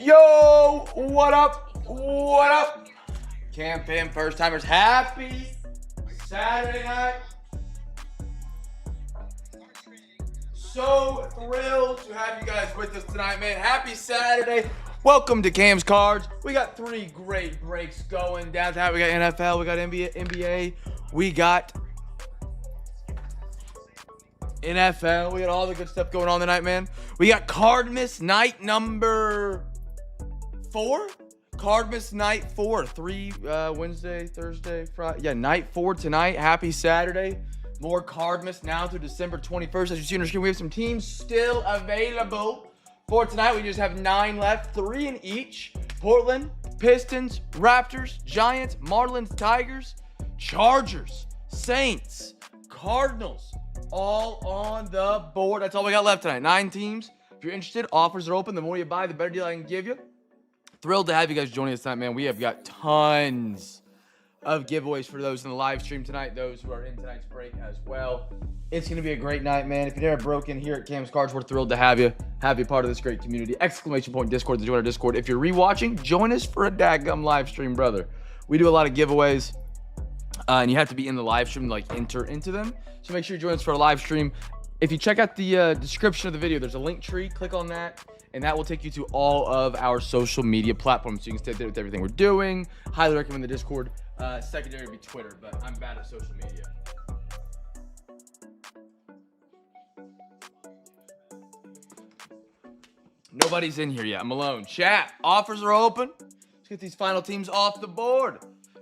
Yo, what up? What up? CamFam first timers, happy Saturday night. So thrilled to have you guys with us tonight, man. Happy Saturday. Welcome to Cam's Cards. We got three great breaks going down tonight. We got NFL, we got NBA, we got NFL, we got all the good stuff going on tonight, man. We got CARDMAS night number 4. CARDMAS night 4. 3 Wednesday, Thursday, Friday. Yeah, night 4 tonight. Happy Saturday. More CARDMAS now through December 21st. As you see on the screen, we have some teams still available for tonight. We just have 9 left, 3 in each. Portland, Pistons, Raptors, Giants, Marlins, Tigers, Chargers, Saints, Cardinals, all on the board. That's all we got left tonight. 9 teams. If you're interested, offers are open. The more you buy, the better deal I can give you. Thrilled to have you guys joining us tonight, man. We have got tons of giveaways for those in the live stream tonight, those who are in tonight's break as well. It's going to be a great night, man. If you've never broken here at Cam's Cards, we're thrilled to have you part of this great community. Exclamation point Discord to join our Discord. If you're rewatching, join us for a dadgum live stream, brother. We do a lot of giveaways, and you have to be in the live stream to like enter into them. So make sure you join us for a live stream. If you check out the description of the video, there's a link tree. Click on that, and that will take you to all of our social media platforms. So you can stay there with everything we're doing. Highly recommend the Discord. Secondary would be Twitter, but I'm bad at social media. Nobody's in here yet. I'm alone. Chat, offers are open. Let's get these final teams off the board.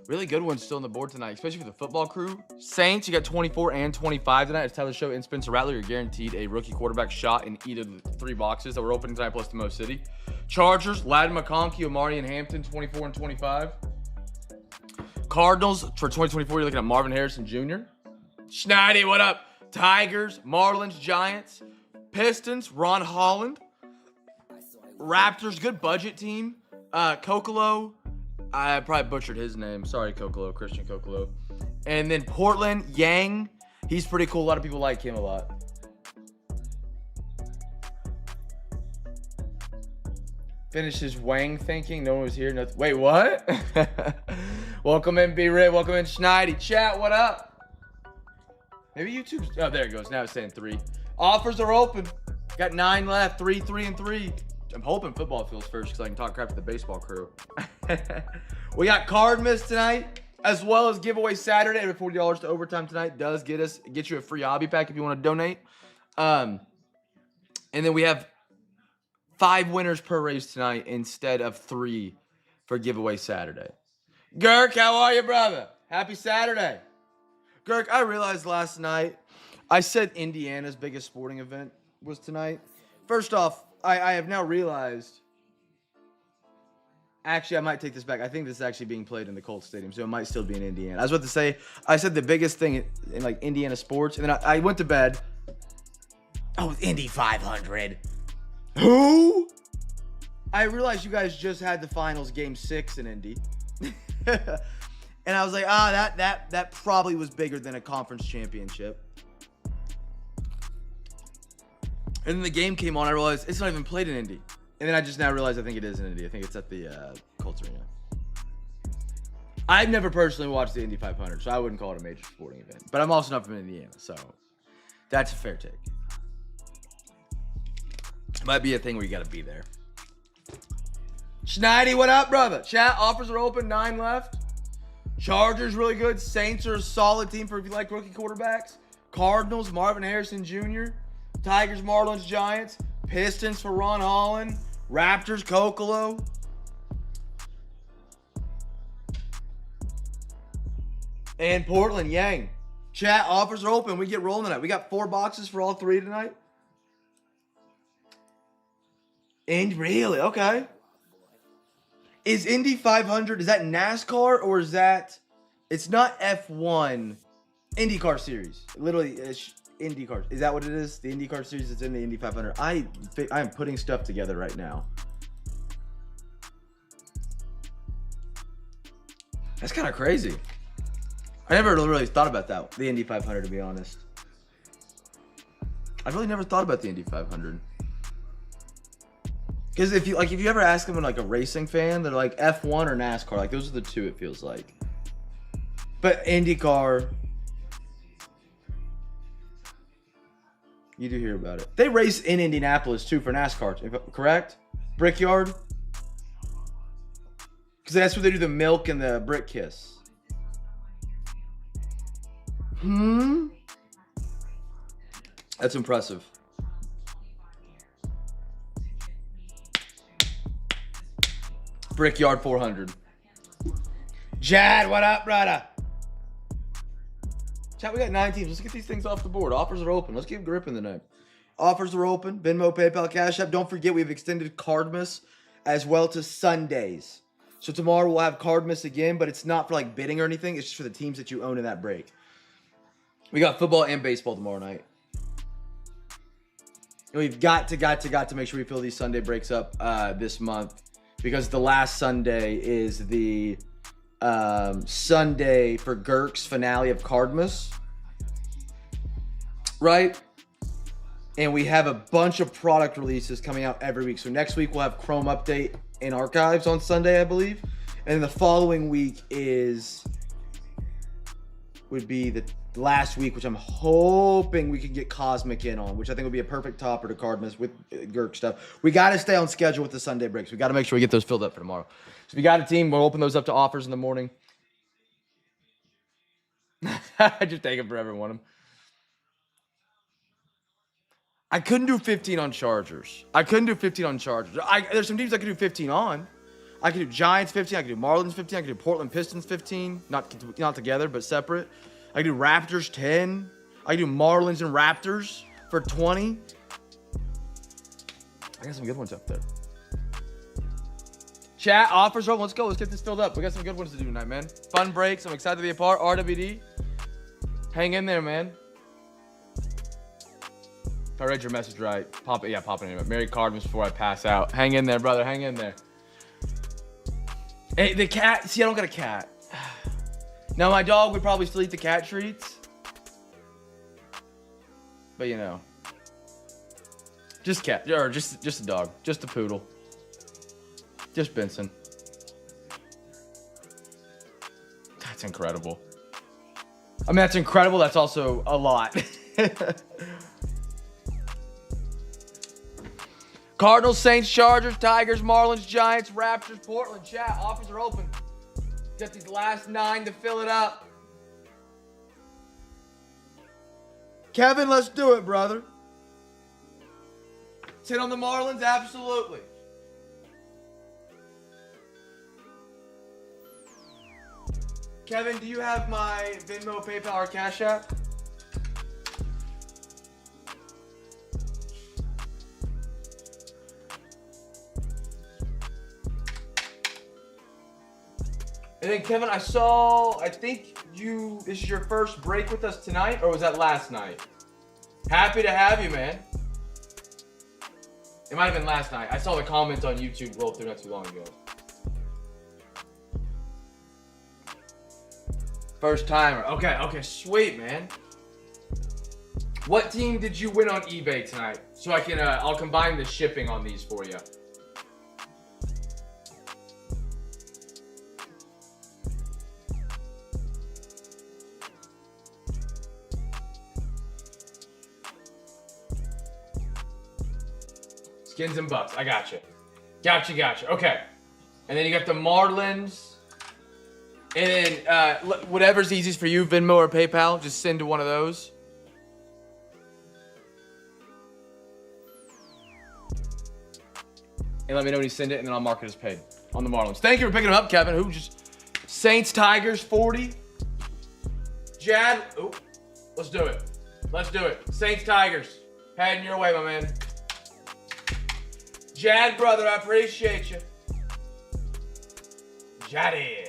Really good ones still on the board tonight, especially for the football crew. Saints, you got 24 and 25 tonight. As Tyler Show and Spencer Rattler, you're guaranteed a rookie quarterback shot in either of the 3 boxes that we're opening tonight, plus the Mo City. Chargers, Ladd McConkey, Omari, and Hampton, 24 and 25. Cardinals, for 2024, you're looking at Marvin Harrison Jr. Schneidy, what up? Tigers, Marlins, Giants. Pistons, Ron Holland. Raptors, good budget team. Kokolo, I probably butchered his name. Sorry, Kokolo, Christian Kokolo. And then Portland, Yang. He's pretty cool. A lot of people like him a lot. Finishes Wang thinking. No one was here. Nothing. Wait, what? Welcome in, B-Rit. Welcome in, Schneidy. Chat, what up? Maybe YouTube. Oh, there it goes. Now it's saying 3. Offers are open. Got 9 left. 3, 3, and 3. I'm hoping football feels first because I can talk crap to the baseball crew. We got CARDMAS tonight, as well as giveaway Saturday. Every $40 to overtime tonight does get you a free hobby pack if you want to donate. And then we have 5 winners per race tonight instead of 3 for giveaway Saturday. Girk, how are you, brother? Happy Saturday. Girk, I realized last night I said Indiana's biggest sporting event was tonight. First off, I have now realized, actually, I might take this back. I think this is actually being played in the Colts Stadium, so it might still be in Indiana. I was about to say, I said the biggest thing in like Indiana sports, and then I went to bed. Oh, Indy 500. Who? I realized you guys just had the finals game 6 in Indy. And I was like, that probably was bigger than a conference championship. And then the game came on. I realized it's not even played in Indy. And then I just now realized I think it is in Indy. I think it's at the Colts Arena. I've never personally watched the Indy 500, so I wouldn't call it a major sporting event. But I'm also not from Indiana, so that's a fair take. Might be a thing where you got to be there. Schneidy, what up, brother? Chat, offers are open. 9 left. Chargers, really good. Saints are a solid team for if you like rookie quarterbacks. Cardinals, Marvin Harrison Jr. Tigers, Marlins, Giants. Pistons for Ron Holland. Raptors, Kokolo. And Portland, Yang. Chat, offers are open. We get rolling tonight. We got 4 boxes for all 3 tonight. And really, okay. Is Indy 500, is that NASCAR or is that, it's not F1, IndyCar series. Literally, it's IndyCar. Is that what it is? The IndyCar series that's in the Indy 500. I am putting stuff together right now. That's kind of crazy. I never really thought about that, the Indy 500, to be honest. I've really never thought about the Indy 500. Because if you ever ask them like a racing fan, they're like F1 or NASCAR. Like those are the two. It feels like. But IndyCar, you do hear about it. They race in Indianapolis too for NASCAR, correct? Brickyard. Because that's where they do the milk and the brick kiss. That's impressive. Brickyard 400. Jad, what up, brother? Chat, we got 9 teams. Let's get these things off the board. Offers are open. Let's keep gripping tonight. Offers are open. Venmo, PayPal, Cash App. Don't forget, we've extended CARDMAS as well to Sundays. So tomorrow we'll have CARDMAS again, but it's not for like bidding or anything. It's just for the teams that you own in that break. We got football and baseball tomorrow night. And we've got to make sure we fill these Sunday breaks up this month, because the last Sunday is the Sunday for Girk's finale of CARDMAS, right? And we have a bunch of product releases coming out every week. So next week we'll have Chrome Update and Archives on Sunday, I believe. And then the following week would be the last week, which I'm hoping we can get Cosmic in on, which I think would be a perfect topper to CARDMAS with Girk stuff. We got to stay on schedule with the Sunday breaks. We got to make sure we get those filled up for tomorrow. So if you got a team, we'll open those up to offers in the morning. Just take them forever and want them. I couldn't do 15 on Chargers. There's some teams I could do 15 on. I could do Giants 15. I could do Marlins 15. I could do Portland Pistons 15. Not together, but separate. I could do Raptors 10. I could do Marlins and Raptors for 20. I got some good ones up there. Chat, offers open. Let's go. Let's get this filled up. We got some good ones to do tonight, man. Fun breaks. I'm excited to be a part. RWD. Hang in there, man. If I read your message right, pop it in. Merry CARDMAS before I pass out. Hang in there, brother. Hang in there. Hey, the cat. See, I don't got a cat. Now, my dog would probably still eat the cat treats. But, you know. Just cat. Or just a dog. Just a poodle. Just Benson. That's incredible. I mean, that's incredible. That's also a lot. Cardinals, Saints, Chargers, Tigers, Marlins, Giants, Raptors, Portland. Chat, offers are open. Got these last 9 to fill it up. Kevin, let's do it, brother. 10 on the Marlins? Absolutely. Kevin, do you have my Venmo, PayPal, or Cash App? And then Kevin, I think this is your first break with us tonight, or was that last night? Happy to have you, man. It might have been last night. I saw the comments on YouTube roll through not too long ago. First timer. Okay, sweet, man. What team did you win on eBay tonight? So I can, I'll combine the shipping on these for you. Skins and Bucks. I gotcha. Gotcha. Okay. And then you got the Marlins. And then whatever's easiest for you, Venmo or PayPal, just send to one of those. And let me know when you send it, and then I'll mark it as paid on the Marlins. Thank you for picking them up, Kevin. Who just Saints, Tigers, 40. Jad, let's do it. Saints, Tigers. Heading your way, my man. Jad, brother, I appreciate you. Jaddy.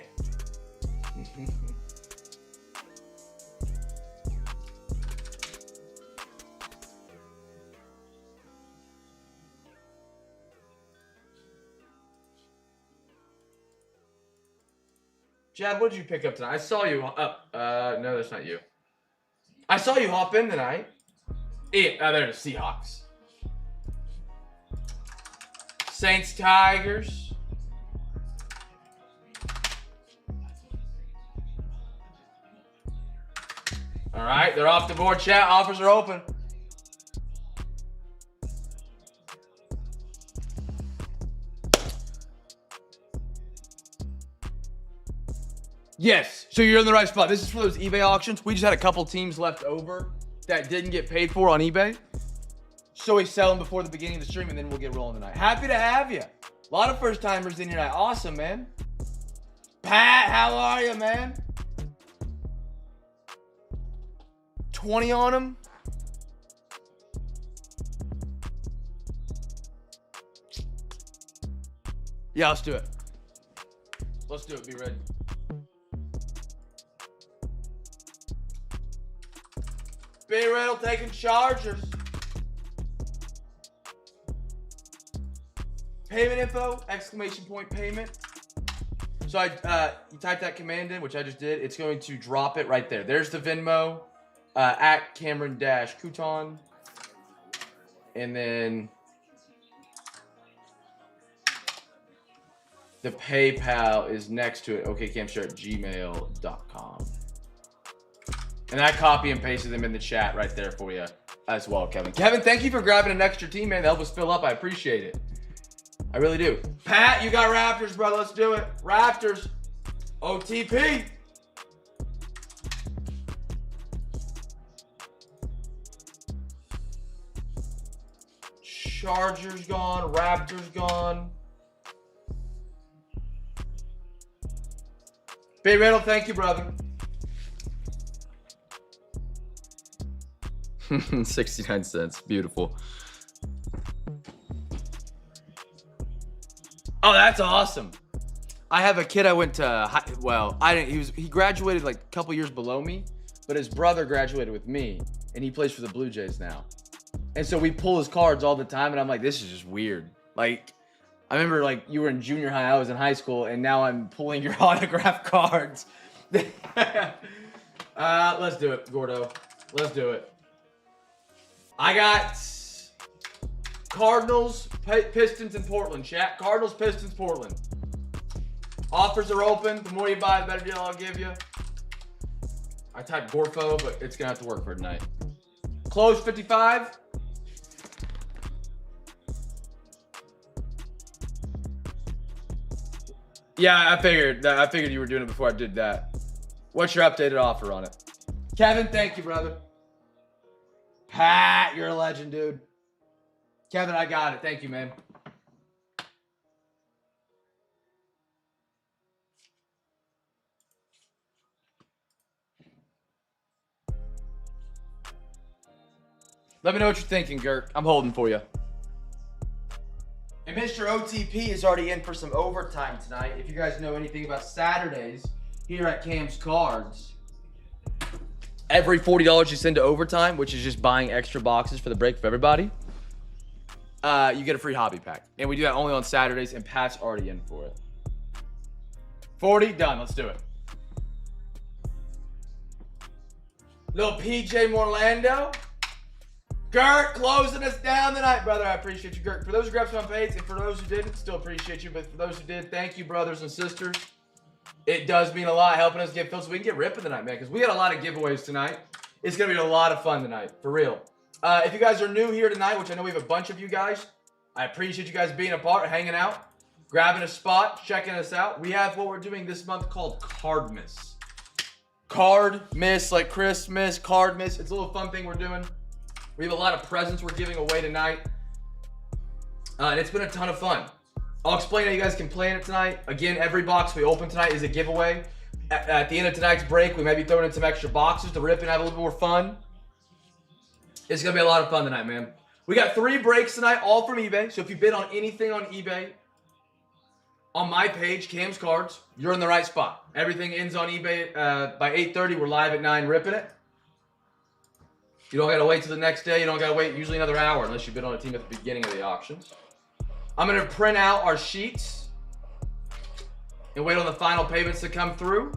Jad, what did you pick up tonight? I saw you up. No, that's not you. I saw you hop in tonight. There it is, Seahawks. Saints Tigers. All right, they're off the board, chat. Offers are open. Yes, so you're in the right spot. This is for those eBay auctions. We just had a couple teams left over that didn't get paid for on eBay. So we sell them before the beginning of the stream, and then we'll get rolling tonight. Happy to have you. A lot of first timers in here tonight. Awesome, man. Pat, how are you, man? 20 on them. Yeah, let's do it. Let's do it. Be ready. B Riddle taking Chargers. Payment info, exclamation point payment. So you type that command in, which I just did. It's going to drop it right there. There's the Venmo, at Cameron-Couton. And then the PayPal is next to it. okcamshare@gmail.com. And I copy and pasted them in the chat right there for you as well, Kevin. Kevin, thank you for grabbing an extra team, man. To help us fill up. I appreciate it. I really do. Pat, you got Raptors, brother. Let's do it. Raptors. OTP. Chargers gone. Raptors gone. B Riddle, thank you, brother. 69 cents. Beautiful. Oh, that's awesome. I have a kid I went to he graduated like a couple years below me, but his brother graduated with me and he plays for the Blue Jays now. And so we pull his cards all the time and I'm like, this is just weird. Like, I remember like you were in junior high, I was in high school, and now I'm pulling your autograph cards. Let's do it, Gordo. Let's do it. I got Cardinals, Pistons, and Portland, chat. Cardinals, Pistons, Portland. Offers are open. The more you buy, the better deal I'll give you. I typed Gorfo, but it's going to have to work for tonight. Close 55. Yeah, I figured you were doing it before I did that. What's your updated offer on it? Kevin, thank you, brother. Pat, you're a legend, dude. Kevin, I got it. Thank you, man. Let me know what you're thinking, Gert. I'm holding for you. And Mr. OTP is already in for some overtime tonight. If you guys know anything about Saturdays here at Cam's Cards, every $40 you send to overtime, which is just buying extra boxes for the break for everybody, you get a free hobby pack. And we do that only on Saturdays, and Pat's already in for it. 40, done. Let's do it. Little PJ Morlando. Gert, closing us down tonight, brother. I appreciate you, Gert. For those who grabbed some unpaid, and for those who didn't, still appreciate you. But for those who did, thank you, brothers and sisters. It does mean a lot helping us get filled so we can get ripping tonight, man, because we had a lot of giveaways tonight. It's going to be a lot of fun tonight, for real. If you guys are new here tonight, which I know we have a bunch of you guys, I appreciate you guys being a part, hanging out, grabbing a spot, checking us out. We have what we're doing this month called CARDMAS. CARDMAS, like Christmas, CARDMAS. It's a little fun thing we're doing. We have a lot of presents we're giving away tonight. And it's been a ton of fun. I'll explain how you guys can play in it tonight. Again, every box we open tonight is a giveaway. At the end of tonight's break, we may be throwing in some extra boxes to rip and have a little bit more fun. It's going to be a lot of fun tonight, man. We got 3 breaks tonight, all from eBay. So if you bid on anything on eBay, on my page, Cam's Cards, you're in the right spot. Everything ends on eBay by 8:30. We're live at 9 ripping it. You don't got to wait till the next day. You don't got to wait usually another hour unless you bid on a team at the beginning of the auctions. I'm going to print out our sheets and wait on the final payments to come through.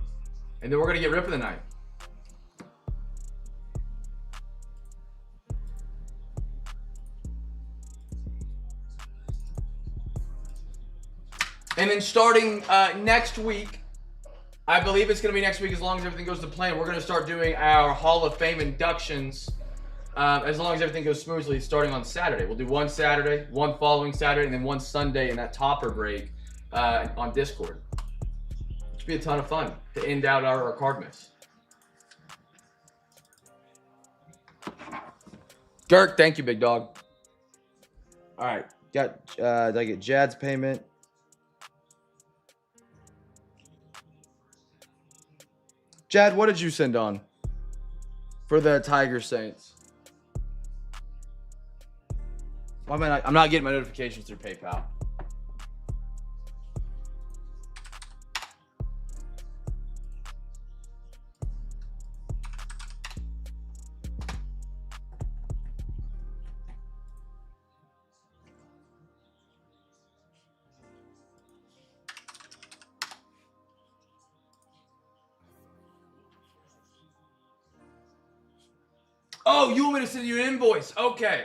And then we're going to get ripping tonight. And then starting next week, I believe it's going to be next week as long as everything goes to plan. We're going to start doing our Hall of Fame inductions as long as everything goes smoothly starting on Saturday. We'll do one Saturday, one following Saturday, and then one Sunday in that topper break on Discord. It should be a ton of fun to end out our CARDMAS. Dirk, thank you, big dog. All right, got did I get Jad's payment? Jad, what did you send on for the Tiger Saints? Why am I not, I'm not getting my notifications through PayPal. Oh, you want me to send you an invoice? Okay.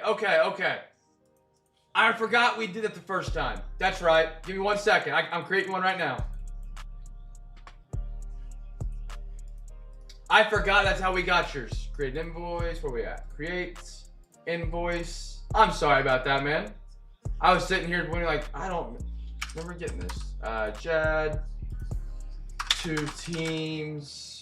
I forgot we did it the first time. That's right. Give me 1 second. I'm creating one right now. I forgot that's how we got yours. Create an invoice. Where we at? Create invoice. I'm sorry about that, man. I was sitting here wondering, like, I don't remember getting this. Jad, 2 teams.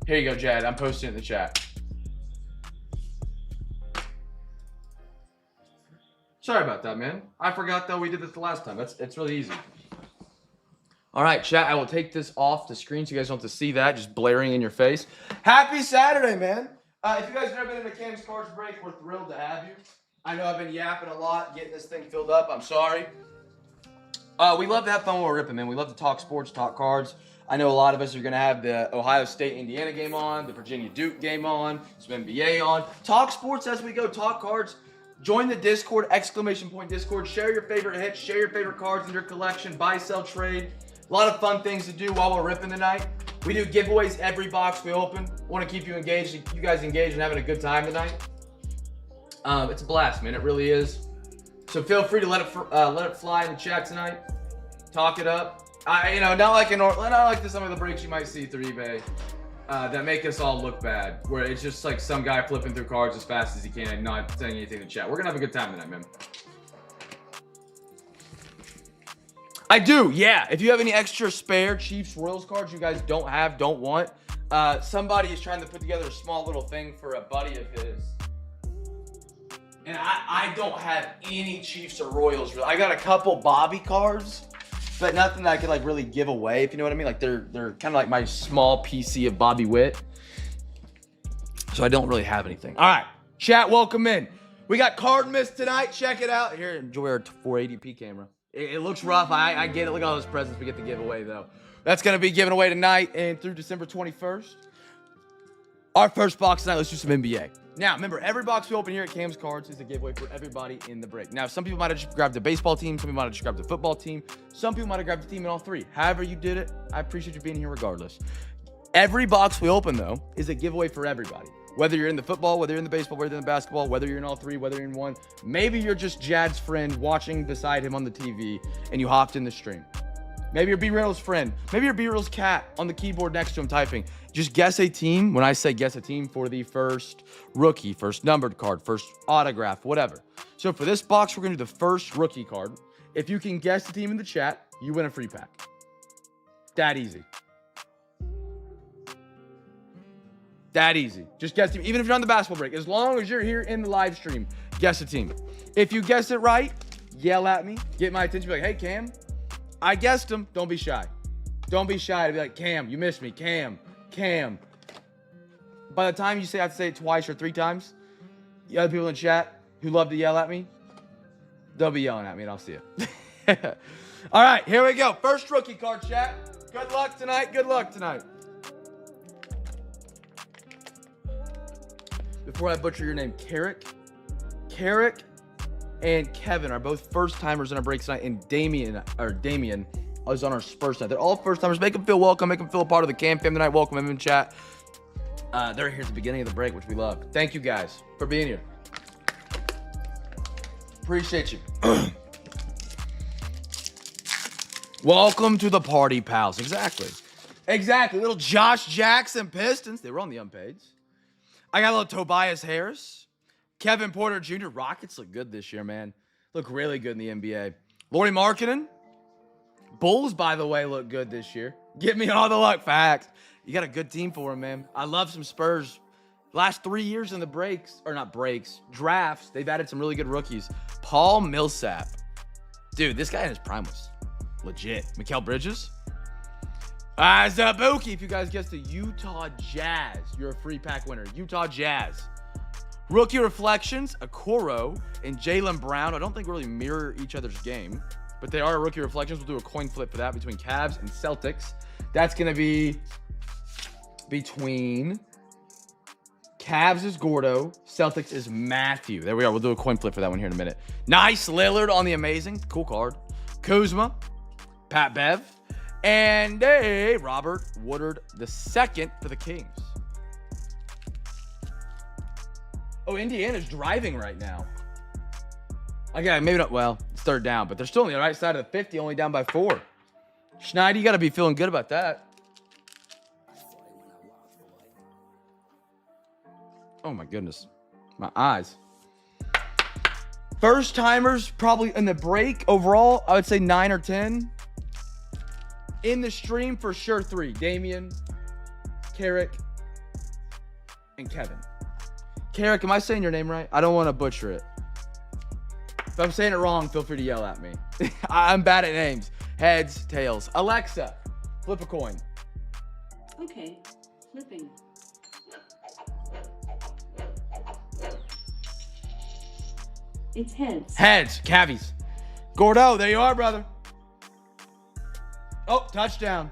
Here you go, Jad. I'm posting it in the chat. Sorry about that, man. I forgot, though, we did this the last time. It's really easy. All right, chat. I will take this off the screen so you guys don't have to see that just blaring in your face. Happy Saturday, man. If you guys have never been in the Cam's Cards Break, we're thrilled to have you. I know I've been yapping a lot, getting this thing filled up. I'm sorry. We love to have fun while we're ripping, man. We love to talk sports, talk cards. I know a lot of us are going to have the Ohio State-Indiana game on, the Virginia-Duke game on, some NBA on. Talk sports as we go, talk cards. Join the Discord, ! Discord. Share your favorite hits, share your favorite cards in your collection, buy, sell, trade. A lot of fun things to do while we're ripping tonight. We do giveaways every box we open. Want to keep you engaged, you guys engaged and having a good time tonight. It's a blast, man. It really is. So feel free to let it fly in the chat tonight. Talk it up. Not like some of the breaks you might see through eBay that make us all look bad, where it's just like some guy flipping through cards as fast as he can and not saying anything in the chat. We're gonna have a good time tonight, man. I do, yeah. If you have any extra spare Chiefs Royals cards you guys don't want, somebody is trying to put together a small little thing for a buddy of his. And I don't have any Chiefs or Royals. I got a couple Bobby cards, but nothing that I could like really give away, if you know what I mean. Like they're kind of like my small PC of Bobby Witt. So I don't really have anything. All right, chat, welcome in. We got CARDMAS tonight. Check it out. Here, enjoy our 480p camera. It looks rough. I get it. Look at all those presents we get to give away, though. That's going to be given away tonight and through December 21st. Our first box tonight, let's do some NBA. Now, remember, every box we open here at Cam's Cards is a giveaway for everybody in the break. Now, some people might have just grabbed the baseball team. Some people might have just grabbed the football team. Some people might have grabbed the team in all three. However you did it, I appreciate you being here regardless. Every box we open, though, is a giveaway for everybody. Whether you're in the football, whether you're in the baseball, whether you're in the basketball, whether you're in all three, whether you're in one. Maybe you're just Jad's friend watching beside him on the TV and you hopped in the stream. Maybe you're B-Real's friend. Maybe you're B-Real's cat on the keyboard next to him typing. Just guess a team. When I say guess a team, for the first rookie, first numbered card, first autograph, whatever. So for this box, we're going to do the first rookie card. If you can guess the team in the chat, you win a free pack. That easy. That easy. Just guess the team. Even if you're on the basketball break, as long as you're here in the live stream, guess a team. If you guess it right, yell at me, get my attention, be like, hey, Cam, I guessed him. Don't be shy. Don't be shy to be like, Cam, you missed me. Cam. By the time you say I have to say it twice or 3 times, the other people in chat who love to yell at me, they'll be yelling at me and I'll see you. All right, here we go. First rookie card, chat. Good luck tonight. Good luck tonight. Before I butcher your name, Carrick and Kevin are both first timers in our break tonight, and Damien is on our Spurs night. They're all first-timers. Make them feel welcome. Make them feel a part of the CamFam tonight. Welcome them in chat. They're here at the beginning of the break, which we love. Thank you guys for being here. Appreciate you. Welcome to the party, pals. Exactly. Little Josh Jackson Pistons. They were on the unpaids. I got a little Tobias Harris. Kevin Porter Jr. Rockets look good this year, man. Look really good in the NBA. Lauri Markkanen. Bulls, by the way, look good this year. Give me all the luck facts. You got a good team for him, man. I love some Spurs. Last 3 years in the drafts, they've added some really good rookies. Paul Millsap. Dude, this guy in his prime was legit. Mikal Bridges. Zabuki, if you guys guessed the Utah Jazz, you're a free pack winner. Utah Jazz. Rookie reflections, Okoro and Jaylen Brown. I don't think really mirror each other's game, but they are rookie reflections. We'll do a coin flip for that between Cavs and Celtics. That's going to be between Cavs is Gordo, Celtics is Matthew. There we are. We'll do a coin flip for that one here in a minute. Nice Lillard on the amazing. Cool card. Kuzma, Pat Bev, and Robert Woodard II for the Kings. Oh, Indiana's driving right now. Okay, maybe not. Well, it's third down, but they're still on the right side of the 50, only down by 4. Schneid, you got to be feeling good about that. Oh, my goodness. My eyes. First timers, probably in the break. Overall, I would say 9 or 10. In the stream, for sure, 3. Damian, Carrick, and Kevin. Carrick, am I saying your name right? I don't want to butcher it. If I'm saying it wrong, feel free to yell at me. I'm bad at names. Heads, tails. Alexa, flip a coin. Okay, flipping. It's heads. Heads, Cavies. Gordo, there you are, brother. Oh, touchdown.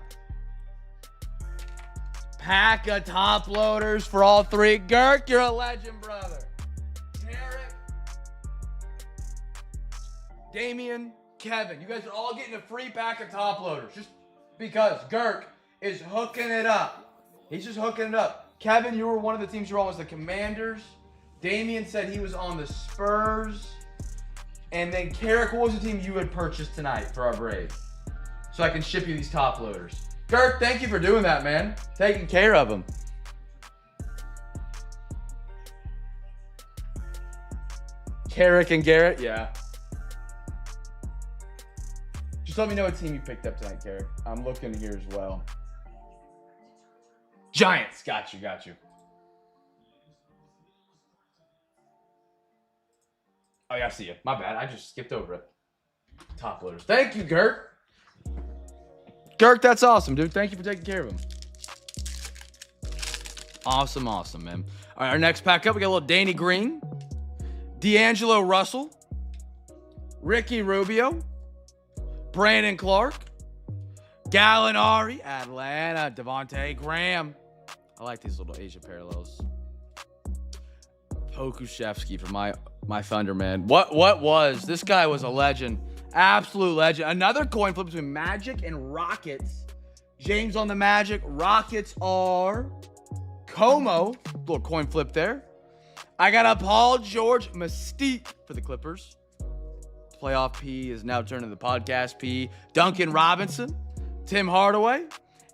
Pack of top loaders for all 3. Girk, you're a legend, brother. Derek, Damian, Kevin. You guys are all getting a free pack of top loaders just because Girk is hooking it up. He's just hooking it up. Kevin, you were one of the teams you were on was the Commanders. Damian said he was on the Spurs. And then Carrick, what was the team you had purchased tonight for our break? So I can ship you these top loaders. Girk, thank you for doing that, man. Taking care of them. Carrick and Garrett, yeah. Just let me know what team you picked up tonight, Carrick. I'm looking here as well. Giants, got you. Oh, yeah, I see you. My bad. I just skipped over it. Top loaders. Thank you, Girk. Girk, that's awesome, dude. Thank you for taking care of him. Awesome, man. All right, our next pack up, we got a little Danny Green, D'Angelo Russell, Ricky Rubio, Brandon Clark, Gallinari, Atlanta, Devontae Graham. I like these little Asia parallels. Pokushevsky for my Thunder, man. What was? This guy was a legend. Absolute legend. Another coin flip between Magic and Rockets. James on the Magic. Rockets are Como. Little coin flip there. I got a Paul George Mystique for the Clippers. Playoff P is now turning to the podcast P. Duncan Robinson. Tim Hardaway.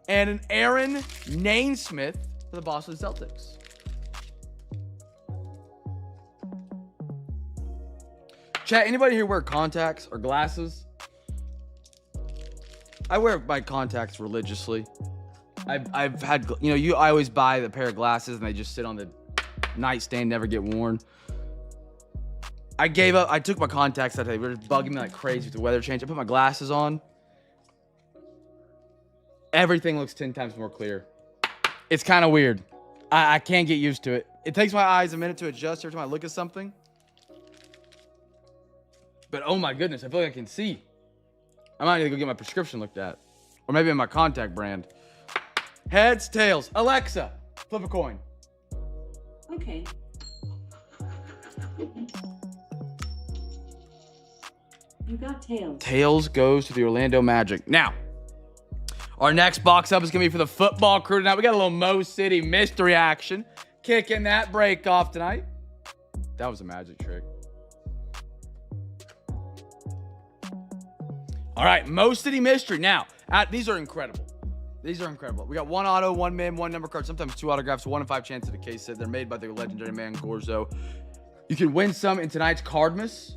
And an Aaron Naismith for the Boston Celtics. Chat, anybody here wear contacts or glasses? I wear my contacts religiously. I've had, I always buy the pair of glasses and they just sit on the nightstand, never get worn. I gave up. I took my contacts that day. They were just bugging me like crazy with the weather change. I put my glasses on. Everything looks 10 times more clear. It's kind of weird. I can't get used to it. It takes my eyes a minute to adjust every time I look at something. But oh my goodness, I feel like I can see. I might need to go get my prescription looked at. Or maybe in my contact brand. Heads, tails. Alexa, flip a coin. Okay. You got tails. Tails goes to the Orlando Magic. Now, Our next box up is going to be for the football crew tonight. We got a little Mo City mystery action. Kicking that break off tonight. That was a magic trick. All right, Mo City mystery. Now, these are incredible. These are incredible. We got one auto, one man, one number card, sometimes two autographs, 1 in 5 chance of the case hit. They're made by the legendary man Gorzo. You can win some in tonight's CARDMAS.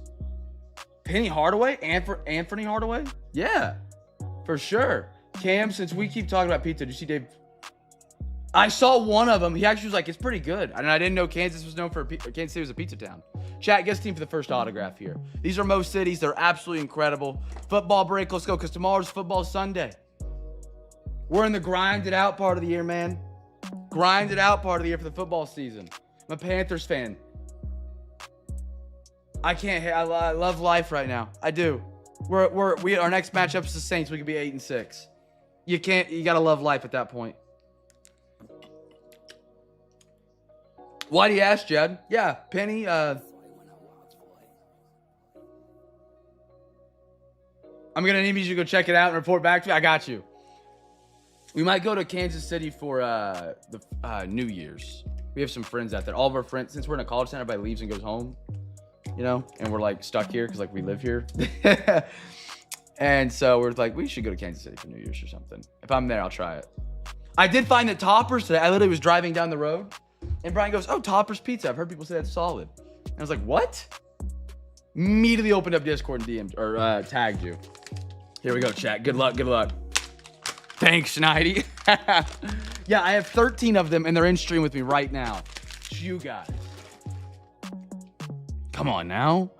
Penny Hardaway? Anthony Hardaway? Yeah, for sure. Cam, since we keep talking about pizza, did you see Dave? I saw one of them. He actually was like, it's pretty good. And I didn't know Kansas was known for Kansas City was a pizza town. Chat, guest team for the first autograph here. These are most cities. They're absolutely incredible. Football break. Let's go, because tomorrow's football Sunday. We're in the grind it out part of the year, man. Grind it out part of the year for the football season. I'm a Panthers fan. I love life right now. I do. Our next matchup is the Saints. We could be 8-6. You gotta love life at that point. Why do you ask, Jed? Yeah, Penny, I'm gonna need you to go check it out and report back to me. I got you. We might go to Kansas City for the New Year's. We have some friends out there. All of our friends, since we're in a college center, everybody leaves and goes home, you know, and we're like stuck here because like we live here. And so we're like, we should go to Kansas City for New Year's or something. If I'm there, I'll try it. I did find the Toppers today. I literally was driving down the road and Brian goes, oh, Toppers Pizza. I've heard people say that's solid. And I was like, what? Immediately opened up Discord and DM'd or tagged you. Here we go, chat. Good luck. Good luck. Thanks, Nighty. Yeah, I have 13 of them and they're in stream with me right now. It's you guys. Come on now.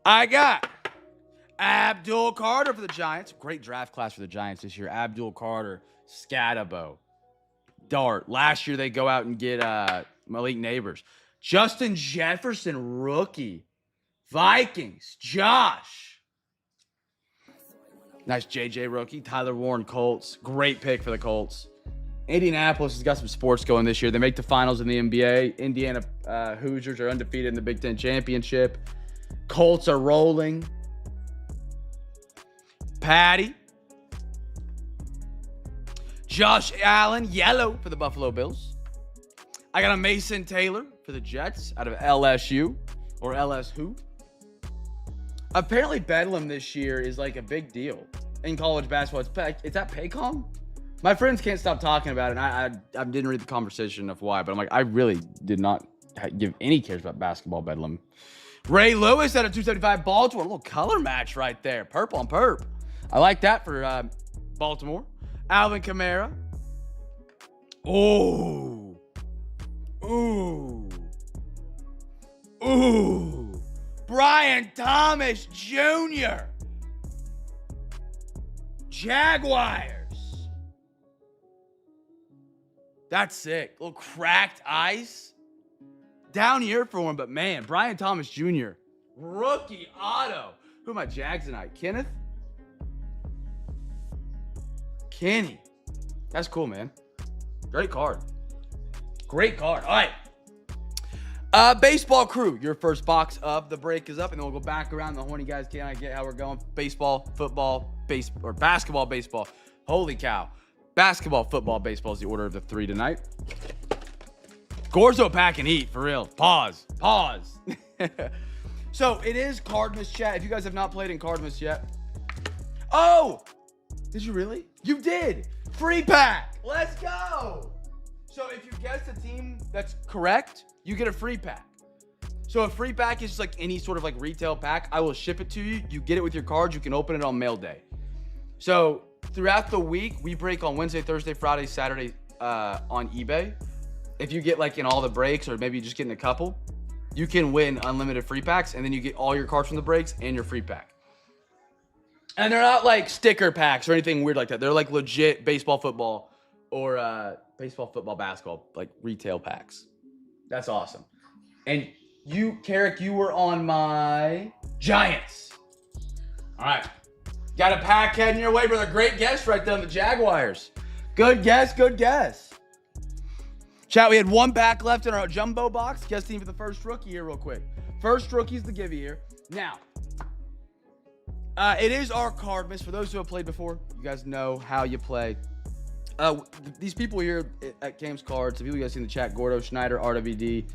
I got Abdul Carter for the Giants. Great draft class for the Giants this year. Abdul Carter, Scatabo, Dart. Last year they go out and get Malik Neighbors. Justin Jefferson, rookie. Vikings, Josh. Nice JJ rookie. Tyler Warren, Colts. Great pick for the Colts. Indianapolis has got some sports going this year. They make the finals in the NBA. Indiana Hoosiers are undefeated in the Big Ten Championship. Colts are rolling. Patty. Josh Allen, yellow for the Buffalo Bills. I got a Mason Taylor for the Jets out of LSU or LS who. Apparently Bedlam this year is like a big deal in college basketball. It's at Paycom. My friends can't stop talking about it, and I didn't read the conversation of why, but I'm like, I really did not give any cares about basketball Bedlam. Ray Lewis at a 275 Baltimore. A little color match right there. Purple on perp. I like that for Baltimore. Alvin Kamara. Ooh. Ooh. Ooh. Brian Thomas Jr. Jaguars. That's sick. Little cracked ice. Down here for him, but man, Brian Thomas Jr. Rookie auto. Who am I, Jags tonight? Kenneth? Kenny. That's cool, man. Great card. Great card. All right. Baseball crew, your first box of the break is up, and then we'll go back around the horny guys. Can I get how we're going? Baseball, football, or basketball, baseball. Holy cow. Basketball, football, baseball is the order of the 3 tonight. Gorzo pack and eat, for real. Pause. So, it is CARDMAS chat. If you guys have not played in CARDMAS yet. Oh! Did you really? You did! Free pack! Let's go! So, if you guess the team that's correct, you get a free pack. So, a free pack is just like any sort of like retail pack. I will ship it to you. You get it with your cards. You can open it on mail day. So, throughout the week, we break on Wednesday, Thursday, Friday, Saturday on eBay. If you get like in all the breaks or maybe you just get in a couple, you can win unlimited free packs, and then you get all your cards from the breaks and your free pack. And they're not like sticker packs or anything weird like that. They're like legit baseball, football, or baseball, football, basketball, like retail packs. That's awesome. And you, Carrick, you were on my Giants. All right. Got a pack heading your way, brother. Great guess right there on the Jaguars. Good guess, good guess. Chat, we had one pack left in our jumbo box. Guess team for the first rookie here real quick. First rookie's the give here. Now, it is our CARDMAS. For those who have played before, you guys know how you play. These people here at Cam's Cards, the people you guys see in the chat, Gordo, Schneider, RWD,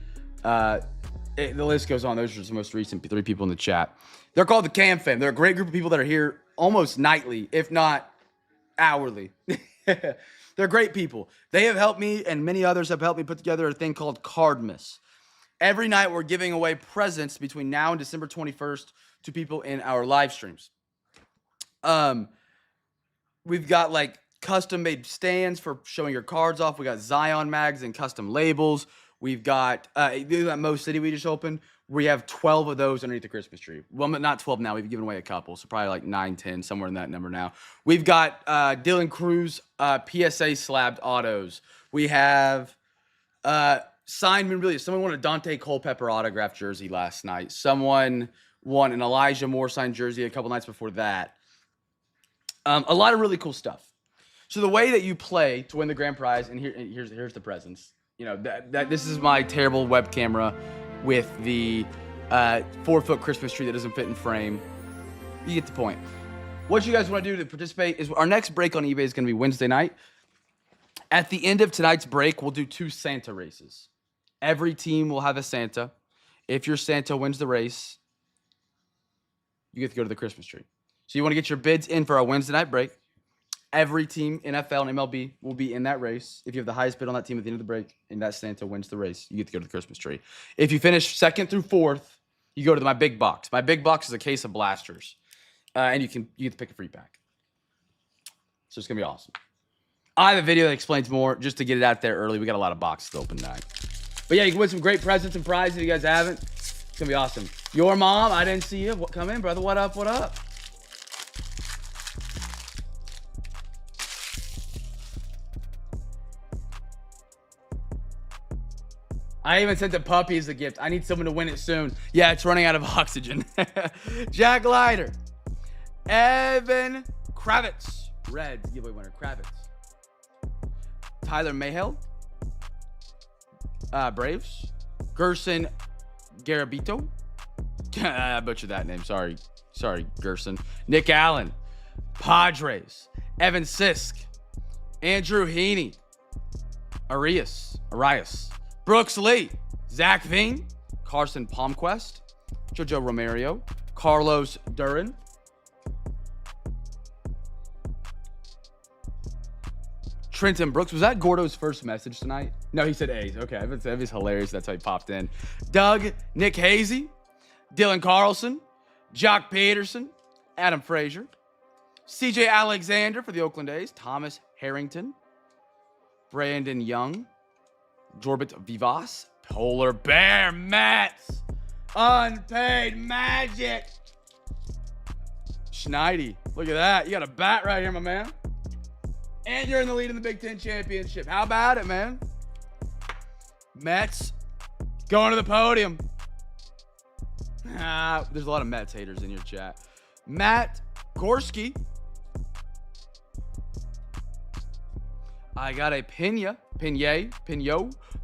the list goes on. Those are the most recent 3 people in the chat. They're called the CamFam. They're a great group of people that are here almost nightly, if not hourly. They're great people. They have helped me, and many others have helped me put together a thing called CARDMAS. Every night we're giving away presents between now and December 21st to people in our live streams. We've got like custom made stands for showing your cards off. We got Zion mags and custom labels. We've got that Mo City we just opened. We have 12 of those underneath the Christmas tree. Well, not 12 now. We've given away a couple, so probably like 9, 10, somewhere in that number now. We've got Dylan Cruz PSA slabbed autos. We have signed memorabilia. Someone won a Dante Culpepper autographed jersey last night. Someone won an Elijah Moore signed jersey a couple nights before that. A lot of really cool stuff. So the way that you play to win the grand prize, and here's the presents. You know, this is my terrible web camera with the 4-foot Christmas tree that doesn't fit in frame. You get the point. What you guys want to do to participate is our next break on eBay is going to be Wednesday night. At the end of tonight's break, we'll do 2 Santa races. Every team will have a Santa. If your Santa wins the race, you get to go to the Christmas tree. So you want to get your bids in for our Wednesday night break. Every team, NFL and MLB, will be in that race. If you have the highest bid on that team at the end of the break and that Santa wins the race, you get to go to the Christmas tree. If you finish 2nd through 4th, you go to my big box. My big box is a case of blasters. And you get to pick a free pack. So it's going to be awesome. I have a video that explains more just to get it out there early. We got a lot of boxes to open tonight. But yeah, you can win some great presents and prizes if you guys haven't. It's going to be awesome. Your mom, I didn't see you. Come in, brother. What up? What up? I even sent the puppy as a gift. I need someone to win it soon. Yeah, it's running out of oxygen. Jack Leiter. Evan Kravitz. Reds giveaway winner. Kravitz. Tyler Mayhell. Braves. Gerson Garabito. I butchered that name. Sorry, Gerson. Nick Allen. Padres. Evan Sisk. Andrew Heaney. Arias. Brooks Lee, Zach Veen, Carson Palmquist, Jojo Romero, Carlos Duran, Trenton Brooks. Was that Gordo's first message tonight? No, he said A's. Okay, that was hilarious. That's how he popped in. Doug, Nick Hazy, Dylan Carlson, Jock Peterson, Adam Frazier, CJ Alexander for the Oakland A's, Thomas Harrington, Brandon Young, Jorbit Vivas, Polar Bear Mets, Unpaid Magic, Schneidi. Look at that. You got a bat right here, my man. And you're in the lead in the Big Ten Championship. How about it, man? Mets going to the podium. There's a lot of Mets haters in your chat. Matt Gorski. I got a Pino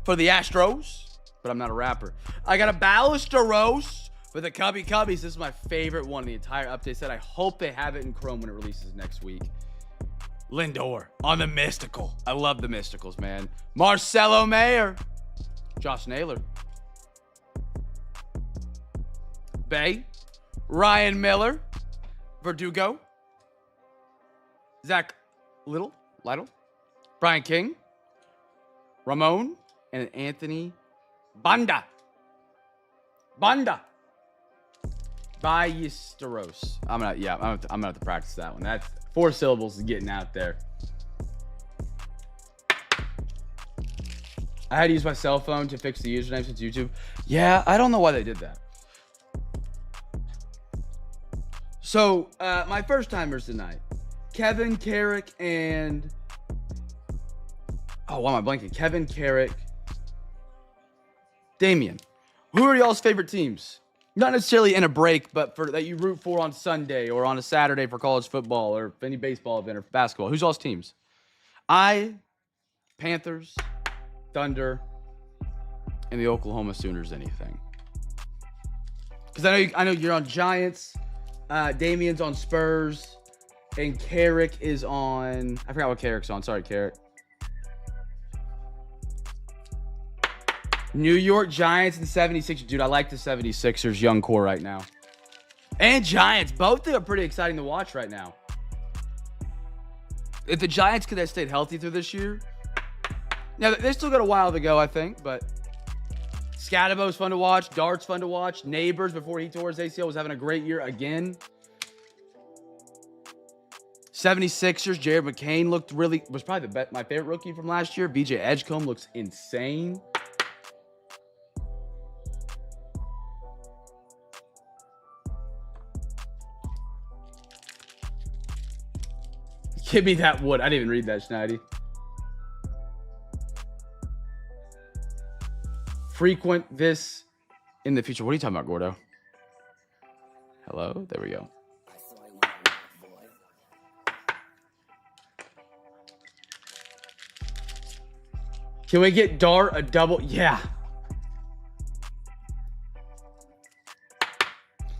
for the Astros, but I'm not a rapper. I got a Ballesteros for the Cubbies. This is my favorite one in the entire update set. I hope they have it in Chrome when it releases next week. Lindor on the Mystical. I love the Mysticals, man. Marcelo Mayer. Josh Naylor. Bay. Ryan Miller. Verdugo. Zach Lytle. Brian King, Ramon, and Anthony Banda. Ballesteros. I'm gonna have to practice that one. That's 4 syllables is getting out there. I had to use my cell phone to fix the username since YouTube. Yeah, I don't know why they did that. So, my first timers tonight. Kevin, Carrick, and... Oh, why am I blanking? Kevin, Carrick, Damien. Who are y'all's favorite teams? Not necessarily in a break, but for that you root for on Sunday or on a Saturday for college football or any baseball event or basketball. Who's y'all's teams? Panthers, Thunder, and the Oklahoma Sooners. Anything? Because I know you're on Giants. Damien's on Spurs, and Carrick is on. I forgot what Carrick's on. Sorry, Carrick. New York Giants and 76ers. Dude, I like the 76ers young core right now. And Giants. Both of them are pretty exciting to watch right now. If the Giants could have stayed healthy through this year. Now, they still got a while to go, I think, but Scadabo's fun to watch. Dart's fun to watch. Neighbors, before he tore his ACL, was having a great year again. 76ers, Jared McCain was probably my favorite rookie from last year. BJ Edgecombe looks insane. Give me that wood. I didn't even read that, Schneidy. Frequent this in the future. What are you talking about, Gordo? Hello? There we go. Can we get Dart a double? Yeah.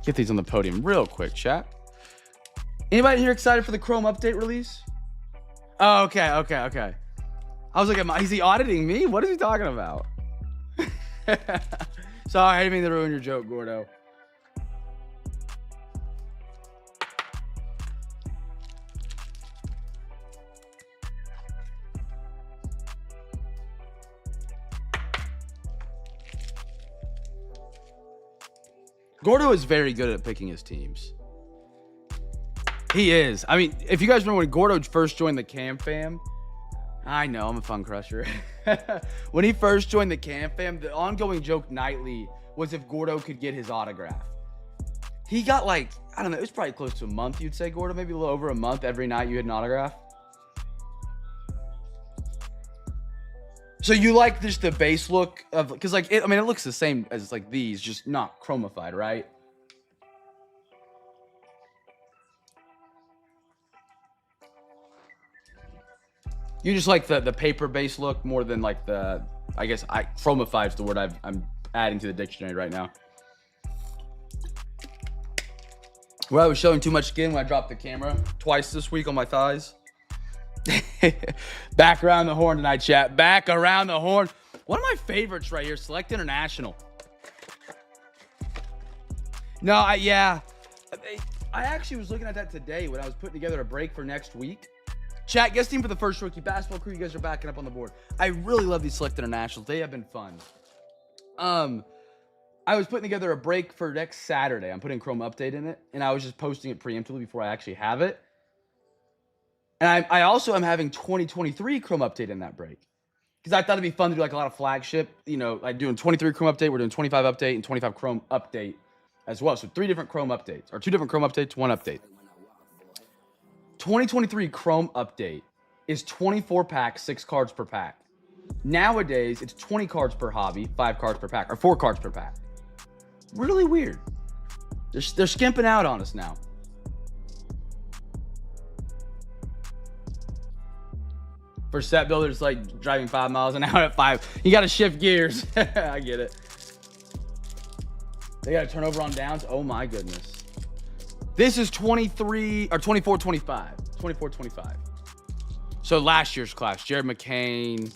Get these on the podium real quick, chat. Anybody here excited for the Chrome update release? Oh, okay. I was like, is he auditing me? What is he talking about? Sorry, I didn't mean to ruin your joke, Gordo. Gordo is very good at picking his teams. He is. I mean, if you guys remember when Gordo first joined the CamFam, I know, I'm a fun crusher. When he first joined the CamFam, the ongoing joke nightly was if Gordo could get his autograph. He got like, I don't know, it was probably close to a month, you'd say, Gordo, maybe a little over a month every night you had an autograph. So you like just the base look of, because like, it looks the same as like these, just not chromified, right? You just like the paper base look more than like the, I guess chromified is the word I'm adding to the dictionary right now. Well, I was showing too much skin when I dropped the camera twice this week on my thighs. Back around the horn tonight, chat. Back around the horn. One of my favorites right here, Select International. No, I actually was looking at that today when I was putting together a break for next week. Chat, guest team for the first rookie basketball crew. You guys are backing up on the board. I really love these Select Internationals. They have been fun. I was putting together a break for next Saturday. I'm putting Chrome Update in it, and I was just posting it preemptively before I actually have it. And I also am having 2023 Chrome Update in that break. Because I thought it'd be fun to do like a lot of flagship, like doing 23 Chrome Update, we're doing 25 Update, and 25 Chrome Update as well. So 3 different Chrome Updates, or 2 different Chrome Updates, 1 update. 2023 Chrome Update is 24 packs, 6 cards per pack. Nowadays, it's 20 cards per hobby, 5 cards per pack, or 4 cards per pack. Really weird. They're skimping out on us now. For set builders, like driving 5 miles an hour at 5, you got to shift gears. I get it. They got to turn over on downs. Oh my goodness. This is 23 or 24-25. 24-25. So last year's class, Jared McCain.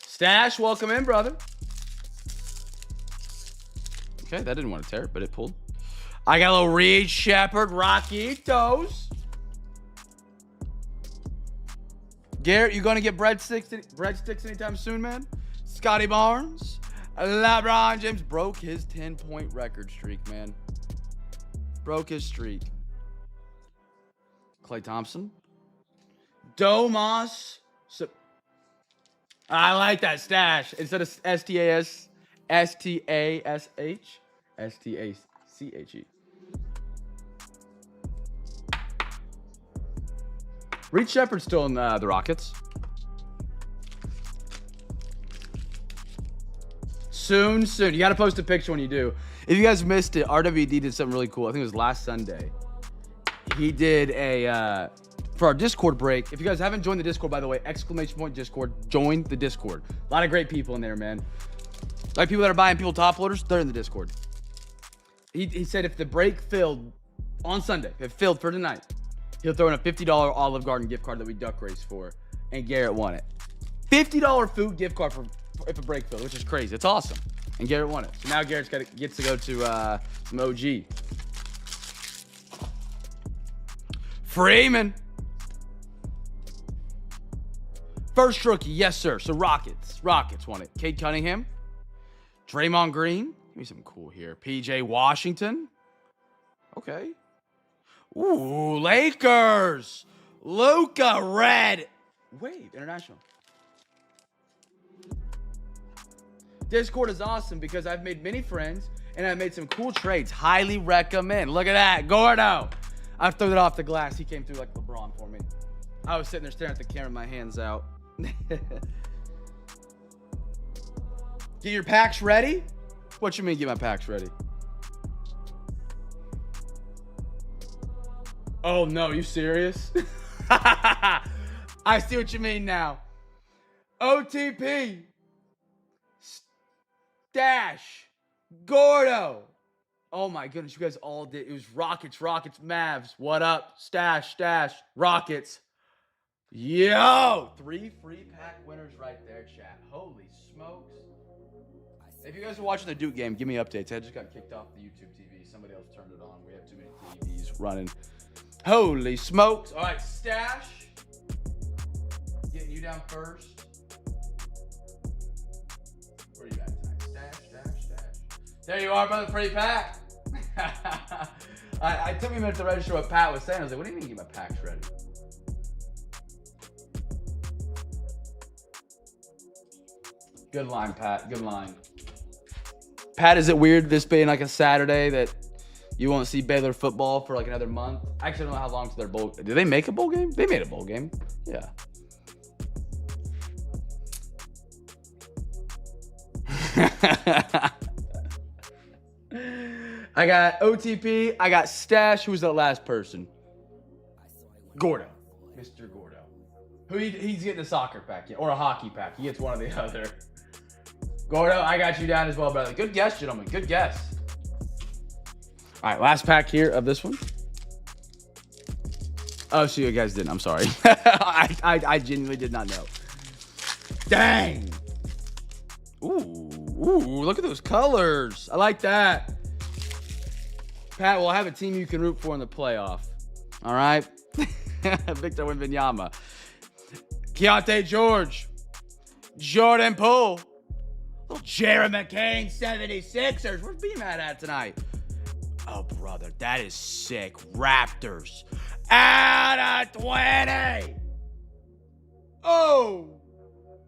Stash, welcome in, brother. Okay, that didn't want to tear it, but it pulled. I got a little Reed Shepherd, Rockitos. Garrett, you gonna get breadsticks anytime soon, man? Scotty Barnes. LeBron James broke his 10-point record streak, man. Broke his streak. Klay Thompson. Domas. I like that stash. Instead of S-T-A-S, S-T-A-S-H, S-T-A-C-H-E. Reed Shepherd's still in the Rockets. Soon. You got to post a picture when you do. If you guys missed it, RWD did something really cool. I think it was last Sunday. He did a, for our Discord break. If you guys haven't joined the Discord, by the way, ! Discord, join the Discord. A lot of great people in there, man. Like people that are buying people top loaders, they're in the Discord. He said if the break filled on Sunday, if it filled for tonight, he'll throw in a $50 Olive Garden gift card that we duck race for. And Garrett won it. $50 food gift card for if a break filled, which is crazy. It's awesome. And Garrett won it. So now Garrett gets to go to some OG. Freeman. First rookie, yes, sir. So Rockets won it. Cade Cunningham. Draymond Green. Give me something cool here. PJ Washington. Okay. Ooh, Lakers. Luka Red. Wait, international. Discord is awesome because I've made many friends and I've made some cool trades. Highly recommend. Look at that. Gordo. I threw it off the glass. He came through like LeBron for me. I was sitting there staring at the camera, my hands out. Get your packs ready? What you mean get my packs ready? Oh no, you serious? I see what you mean now. OTP. Stash. Gordo. Oh my goodness, you guys all did. It was Rockets, Mavs. What up? Stash, Rockets. Yo, 3 free pack winners right there, chat. Holy smokes. If you guys are watching the Duke game, give me updates. I just got kicked off the YouTube TV. Somebody else turned it on. We have too many TVs running. Holy smokes. All right, Stash. Getting you down first. Where are you at tonight? Stash. There you are, brother. Free pack. I took me a minute to register what Pat was saying. I was like, what do you mean get my packs ready? Good line, Pat. Good line. Pat, is it weird this being like a Saturday that you won't see Baylor football for like another month? Actually, I don't know how long to their bowl. Did they make a bowl game? They made a bowl game. Yeah. I got OTP. I got Stash. Who's that last person? Gordo. Mr. Gordo. He's getting a soccer pack or a hockey pack. He gets one or the other. Gordo, I got you down as well, brother. Good guess, gentlemen. Good guess. All right, last pack here of this one. Oh, so you guys didn't. I'm sorry. I genuinely did not know. Dang. Ooh, look at those colors. I like that. Pat, we'll have a team you can root for in the playoff. All right? Victor Wembanyama. Keontae George. Jordan Poole. Little Jared McCain 76ers. Where's B-Matt at tonight? Oh, brother, that is sick. Raptors. Out of 20. Oh.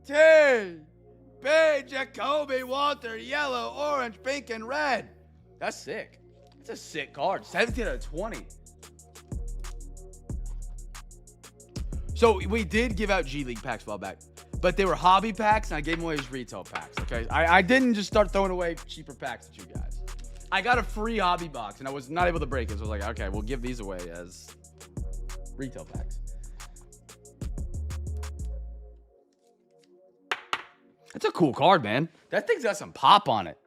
T. B. Jacoby Walter. Yellow, orange, pink, and red. That's sick. That's a sick card. 17 out of 20. So we did give out G League packs a while back, but they were hobby packs, and I gave them away as retail packs, okay? I didn't just start throwing away cheaper packs at you guys. I got a free hobby box, and I was not able to break it, so I was like, okay, we'll give these away as retail packs. That's a cool card, man. That thing's got some pop on it.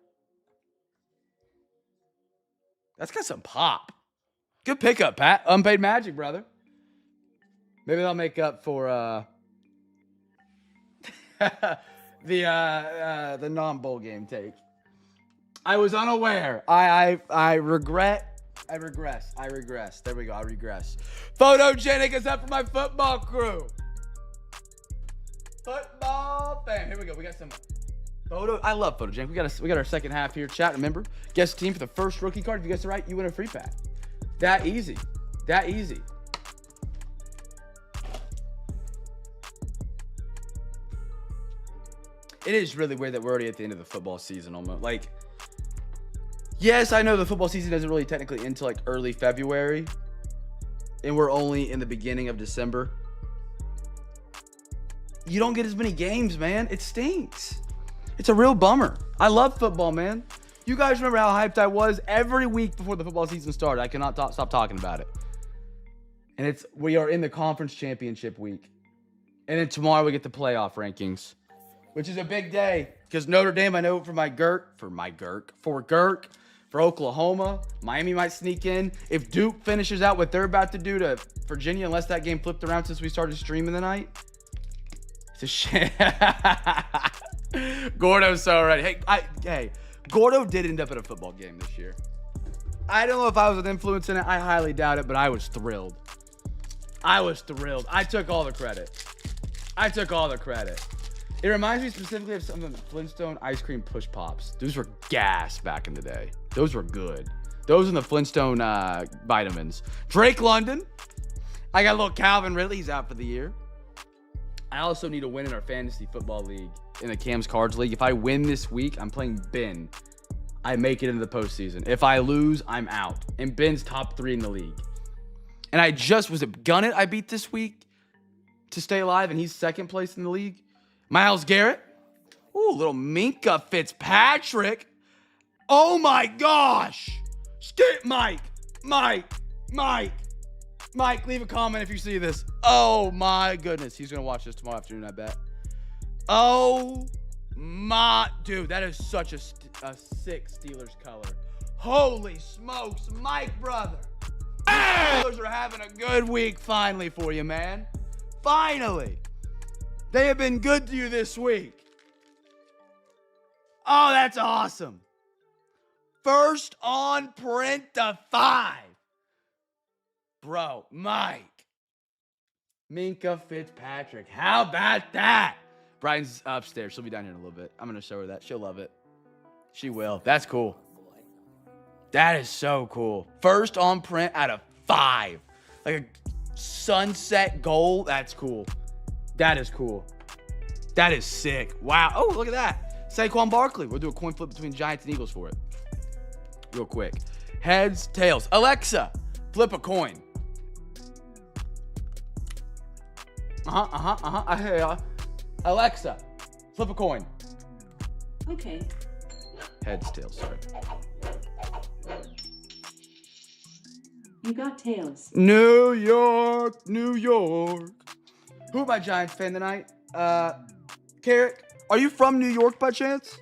That's got some pop. Good pickup, Pat. Unpaid magic, brother. Maybe they'll make up for the non-bowl game take. I was unaware. I regret. I regress. There we go. I regress. Photogenic is up for my football crew. Football fam. Here we go. We got some photo. I love Photogenic. We got our second half here. Chat. Remember, guess team for the first rookie card. If you guess it right, you win a free pack. That easy. That easy. It is really weird that we're already at the end of the football season almost. Like, yes, I know the football season doesn't really technically end until like early February. And we're only in the beginning of December. You don't get as many games, man. It stinks. It's a real bummer. I love football, man. You guys remember how hyped I was every week before the football season started. I cannot stop talking about it. And we are in the conference championship week. And then tomorrow we get the playoff rankings, which is a big day because Notre Dame, I know for Oklahoma, Miami might sneak in. If Duke finishes out what they're about to do to Virginia, unless that game flipped around since we started streaming tonight, It's a shit. Gordo's so ready. Hey, Gordo did end up at a football game this year. I don't know if I was an influence in it. I highly doubt it, but I was thrilled. I took all the credit. It reminds me specifically of some of the Flintstone ice cream push pops. Those were gas back in the day. Those were good. Those and the Flintstone vitamins. Drake London. I got a little Calvin Ridley. He's out for the year. I also need a win in our fantasy football league in the Cam's Cards League. If I win this week, I'm playing Ben. I make it into the postseason. If I lose, I'm out. And Ben's top 3 in the league. And I just, was it Gunnett I beat this week to stay alive, and he's second place in the league? Myles Garrett. Ooh, little Minka Fitzpatrick. Oh my gosh. Skip Mike, leave a comment if you see this. Oh my goodness. He's going to watch this tomorrow afternoon, I bet. Oh my, dude, that is such a sick Steelers color. Holy smokes, Mike, brother. Steelers are having a good week finally for you, man. Finally. They have been good to you this week. Oh, that's awesome. First on print to 5. Bro, Mike. Minka Fitzpatrick. How about that? Brian's upstairs. She'll be down here in a little bit. I'm going to show her that. She'll love it. She will. That's cool. That is so cool. First on print out of 5. Like a sunset gold. That's cool. That is cool. That is sick. Wow. Oh, look at that. Saquon Barkley. We'll do a coin flip between Giants and Eagles for it. Real quick. Heads, tails. Alexa, flip a coin. I hear ya. Alexa, flip a coin. Okay. Heads, tails, sorry. You got tails. New York, New York. Who am I Giants fan tonight? Carrick, are you from New York by chance?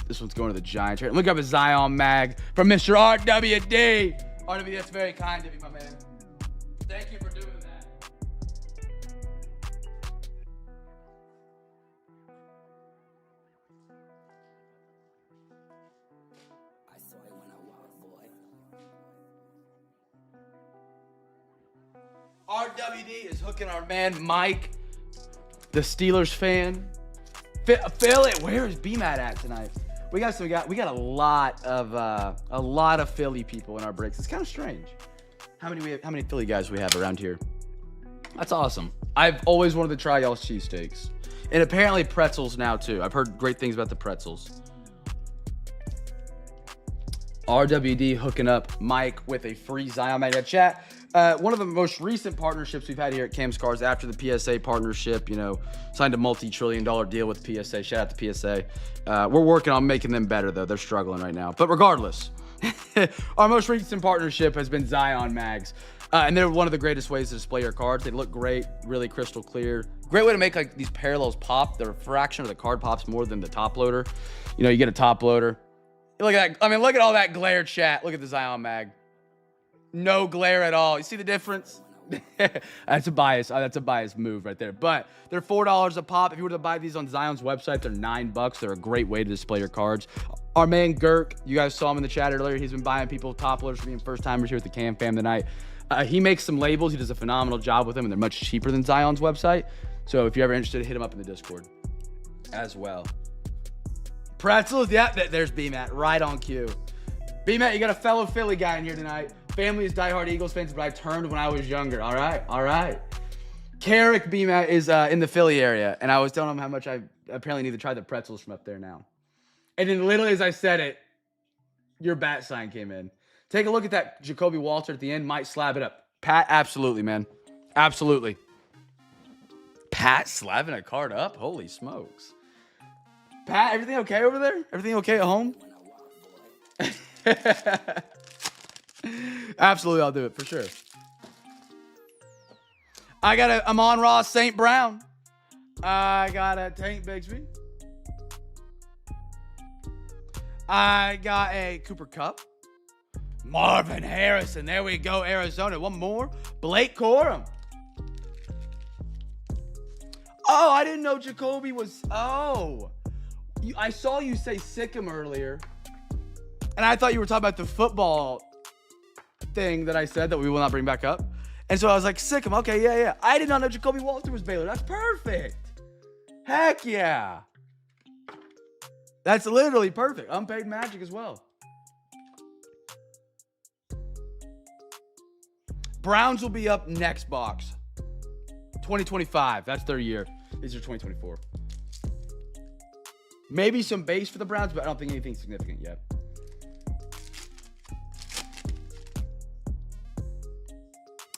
This one's going to the Giants. Look up a Zion mag from Mr. RWD. RWD, that's very kind of you, my man. Thank you for doing that. I saw it when I walked, boy. RWD is hooking our man Mike, the Steelers fan. Fill it. Where is BMAT at tonight? We got a lot of Philly people in our breaks. It's kind of strange. How many Philly guys we have around here? That's awesome. I've always wanted to try y'all's cheesesteaks. And apparently pretzels now too. I've heard great things about the pretzels. RWD hooking up Mike with a free Zion mag. Chat. One of the most recent partnerships we've had here at Cam's Cars after the PSA partnership, signed a multi-trillion-dollar deal with PSA. Shout out to PSA. We're working on making them better, though. They're struggling right now. But regardless, our most recent partnership has been Zion mags. And they're one of the greatest ways to display your cards. They look great, really crystal clear. Great way to make these parallels pop. The refraction of the card pops more than the top loader. You get a top loader. Look at that. Look at all that glare, chat. Look at the Zion mag. No glare at all. You see the difference? That's a bias. That's a biased move right there. But they're $4 a pop. If you were to buy these on Zion's website, they're $9. They're a great way to display your cards. Our man Girk, you guys saw him in the chat earlier. He's been buying people top loaders for being first timers here at the CamFam tonight. He makes some labels. He does a phenomenal job with them, and they're much cheaper than Zion's website. So if you're ever interested, hit him up in the Discord as well. Pretzels, yeah, there's BMAT right on cue. BMAT, you got a fellow Philly guy in here tonight. Family is diehard Eagles fans, but I turned when I was younger. All right. Carrick BMAT is in the Philly area, and I was telling him how much I apparently need to try the pretzels from up there now. And then literally as I said it, your bat sign came in. Take a look at that Jacoby Walter at the end. Might slab it up. Pat, absolutely, man. Absolutely. Pat slabbing a card up? Holy smokes. Pat, everything okay over there? Everything okay at home? Absolutely, I'll do it for sure. I'm on Ross St. Brown. I got a Tank Bigsby. I got a Cooper Kupp. Marvin Harrison. There we go, Arizona. One more. Blake Corum. Oh, I didn't know Jacoby was. Oh, I saw you say Sikkim earlier, and I thought you were talking about the football thing that I said that we will not bring back up. And so I was like, Sikkim. Okay, yeah. I did not know Jacoby Walter was Baylor. That's perfect. Heck yeah. That's literally perfect. Unpaid Magic as well. Browns will be up next box. 2025. That's their year. These are 2024. Maybe some base for the Browns, but I don't think anything significant yet.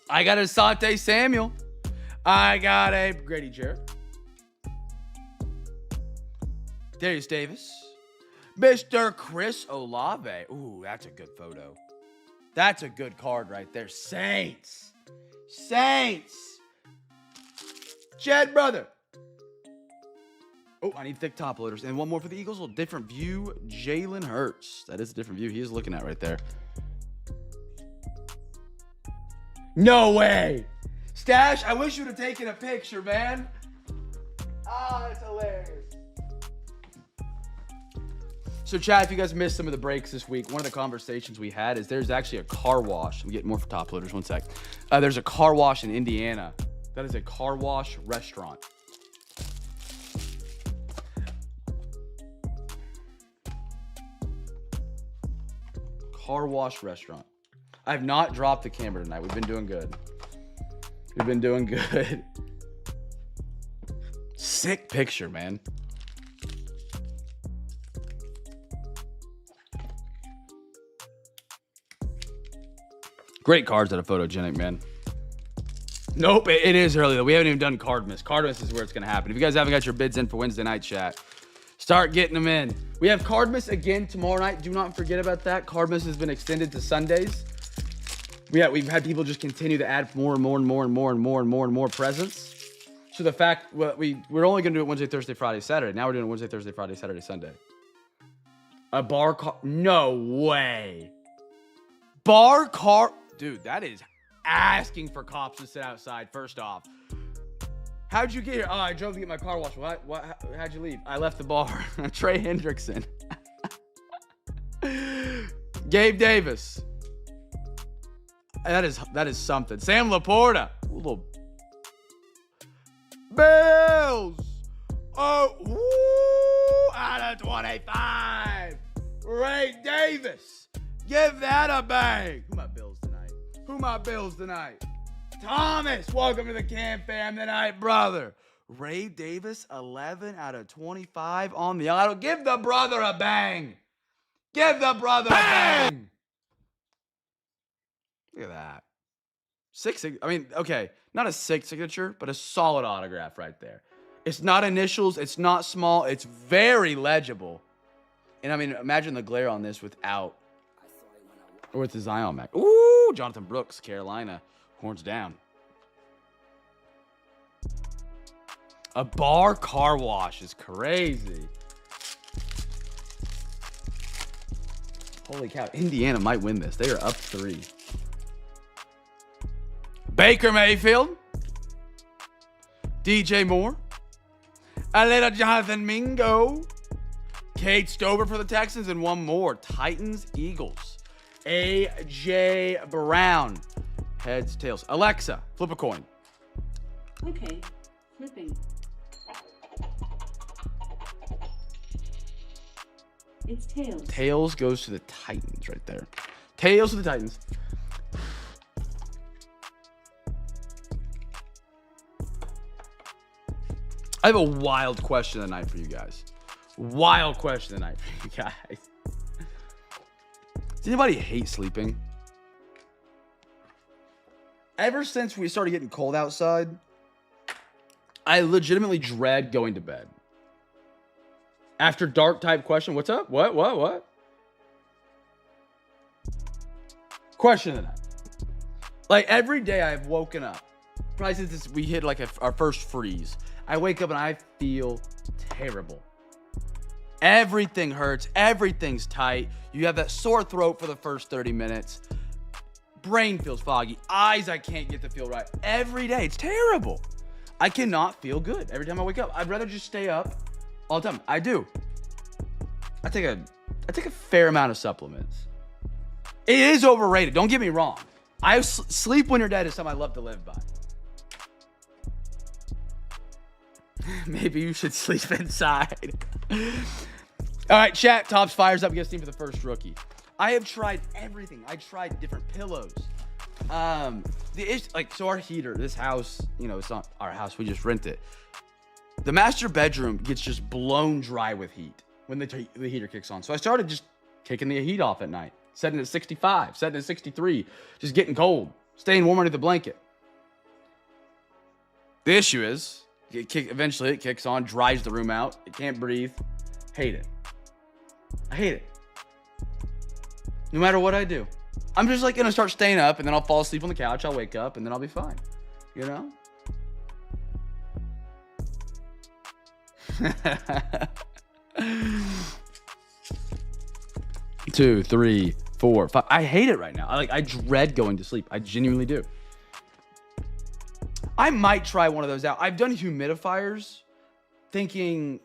I got a Asante Samuel. I got a Grady Jarrett. Darius Davis. Mr. Chris Olave. Ooh, that's a good photo. That's a good card right there. Saints. Jed brother. Oh, I need thick top loaders. And one more for the Eagles. A little different view. Jalen Hurts. That is a different view he is looking at right there. No way. Stash, I wish you would have taken a picture, man. Ah, that's hilarious. So, chat, if you guys missed some of the breaks this week, one of the conversations we had is there's actually a car wash. I'm getting more for top loaders. One sec. There's a car wash in Indiana. That is a car wash restaurant. Car wash restaurant. I have not dropped the camera tonight. We've been doing good. Sick picture, man. Great cards out of Photgenic, man. Nope, it is early, though. We haven't even done CARDMAS. CARDMAS is where it's going to happen. If you guys haven't got your bids in for Wednesday night, chat, start getting them in. We have CARDMAS again tomorrow night. Do not forget about that. CARDMAS has been extended to Sundays. We've had people just continue to add more and more presents. So the fact, we're only going to do it Wednesday, Thursday, Friday, Saturday. Now we're doing it Wednesday, Thursday, Friday, Saturday, Sunday. A bar car. No way. Bar car. Dude, that is asking for cops to sit outside, first off. How'd you get here? Oh, I drove to get my car washed. How'd you leave? I left the bar. Trey Hendrickson. Gabe Davis. That is something. Sam Laporta. Ooh, little Bills. Oh, woo, out of 25. Ray Davis. Give that a bang. Who my Bills tonight? Thomas, welcome to the CamFam tonight, brother. Ray Davis, 11 out of 25 on the auto. Give the brother a bang. Give the brother a bang. Look at that. Okay, not a sick signature, but a solid autograph right there. It's not initials. It's not small. It's very legible. And I mean, imagine the glare on this without, or with the Zion Mac. Ooh, Jonathan Brooks, Carolina. Horns down. A bar car wash is crazy. Holy cow. Indiana might win this. They are up 3. Baker Mayfield. DJ Moore. A little Jonathan Mingo. Kate Stover for the Texans. And one more. Titans, Eagles. A.J. Brown. Heads, tails. Alexa, flip a coin. Okay, flipping. It's tails. Tails goes to the Titans right there. Tails to the Titans. I have a wild question tonight for you guys. Wild question tonight for you guys. Does anybody hate sleeping? Ever since we started getting cold outside, I legitimately dread going to bed. After dark type question, what's up? What? Question of the night. Like every day I've woken up, probably since we hit like our first freeze, I wake up and I feel terrible. Everything hurts. Everything's tight. You have that sore throat for the first 30 minutes. Brain feels foggy. Eyes I can't get to feel right. Every day. It's terrible. I cannot feel good every time I wake up. I'd rather just stay up all the time. I do. I take a fair amount of supplements. It is overrated. Don't get me wrong. Sleep when you're dead is something I love to live by. Maybe you should sleep inside. All right, chat. Tops fires up against team for the first rookie. I have tried everything. I tried different pillows. So our heater, this house, it's not our house. We just rent it. The master bedroom gets just blown dry with heat when the heater kicks on. So I started just kicking the heat off at night, setting it at 65, setting it at 63, just getting cold, staying warm under the blanket. The issue is, eventually it kicks on, dries the room out. It can't breathe. Hate it. I hate it. No matter what I do. I'm just like gonna start staying up and then I'll fall asleep on the couch. I'll wake up and then I'll be fine. You know? 2, 3, 4, 5. I hate it right now. I dread going to sleep. I genuinely do. I might try one of those out. I've done humidifiers thinking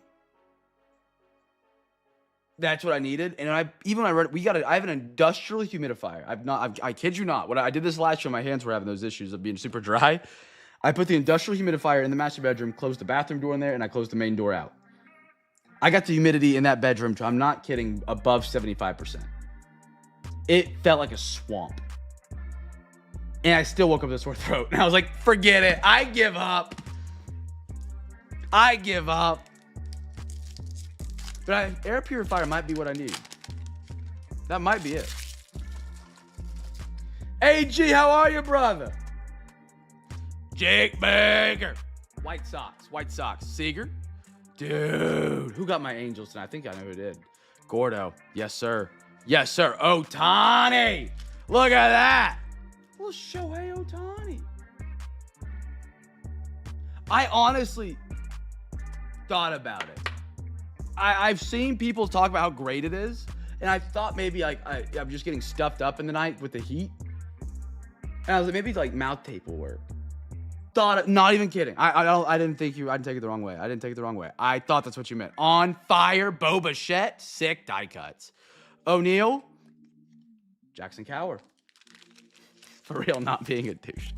that's what I needed. And I have an industrial humidifier. I kid you not. When I did this last year, my hands were having those issues of being super dry. I put the industrial humidifier in the master bedroom, closed the bathroom door in there, and I closed the main door out. I got the humidity in that bedroom to, I'm not kidding, above 75%. It felt like a swamp. And I still woke up with a sore throat. And I was like, forget it. I give up. But air purifier might be what I need. That might be it. AG, how are you, brother? Jake Baker. White Sox. Seager. Dude, who got my Angels tonight? I think I know who did. Gordo. Yes, sir. Ohtani. Look at that. Well, Shohei Ohtani. I honestly thought about it. I've seen people talk about how great it is, and I thought maybe I'm just getting stuffed up in the night with the heat. And I was like, maybe mouth tape will work. Not even kidding. I didn't take it the wrong way. I thought that's what you meant. On fire, Bo Bichette, sick die cuts. O'Neal, Jackson Cower. For real, not being a douche.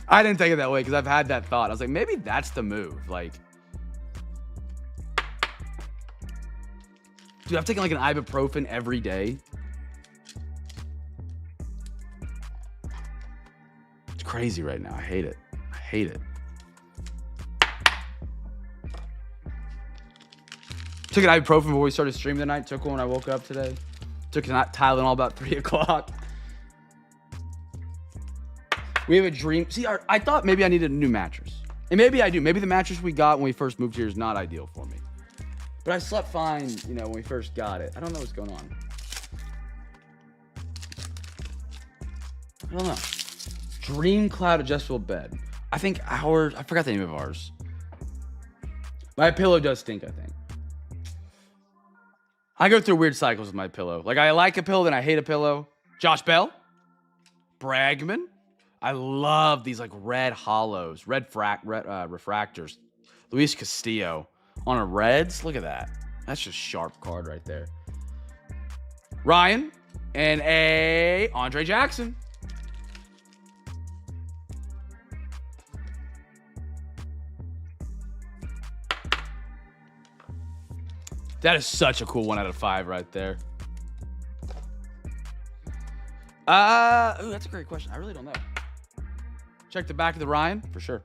I didn't take it that way because I've had that thought. I was like, maybe that's the move. Dude, I'm taking an ibuprofen every day. It's crazy right now. I hate it. Took an ibuprofen before we started streaming tonight. Took one when I woke up today. Took a Tylenol about 3 o'clock. We have a dream. See, I thought maybe I needed a new mattress. And maybe I do. Maybe the mattress we got when we first moved here is not ideal for me. But I slept fine, when we first got it. I don't know what's going on. I don't know. Dream Cloud adjustable bed. I think ours, I forgot the name of ours. My pillow does stink, I think. I go through weird cycles with my pillow. I like a pillow, then I hate a pillow. Josh Bell. Bragman. I love these red hollows, red refractors. Luis Castillo on a Reds. Look at that. That's just sharp card right there. Ryan and a Andre Jackson. That is such a cool 1 out of 5 right there. Ooh, that's a great question. I really don't know. Check the back of the Ryan for sure.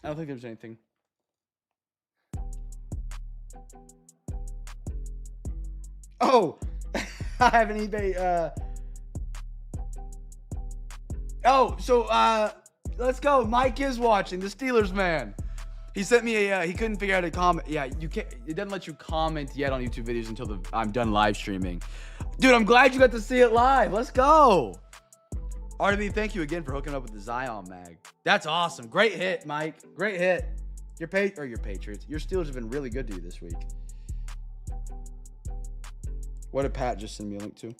I don't think there's anything. Oh, I have an eBay. Let's go. Mike is watching, the Steelers man. He sent me he couldn't figure out a comment. Yeah, you can't. It doesn't let you comment yet on YouTube videos until I'm done live streaming. Dude, I'm glad you got to see it live. Let's go. RDB, thank you again for hooking up with the Zion mag. That's awesome. Great hit, Mike. Great hit. Your Patriots. Your Steelers have been really good to you this week. What did Pat just send me a link to?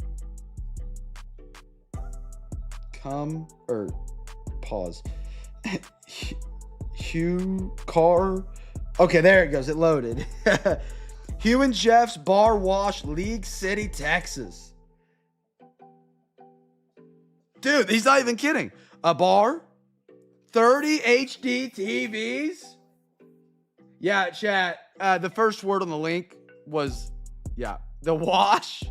Pause. Hugh Carr. Okay, there it goes. It loaded. Hugh and Jeff's Bar Wash, League City, Texas. Dude, he's not even kidding. A bar, 30 HD TVs. Yeah, chat. The first word on the link was, yeah, the wash.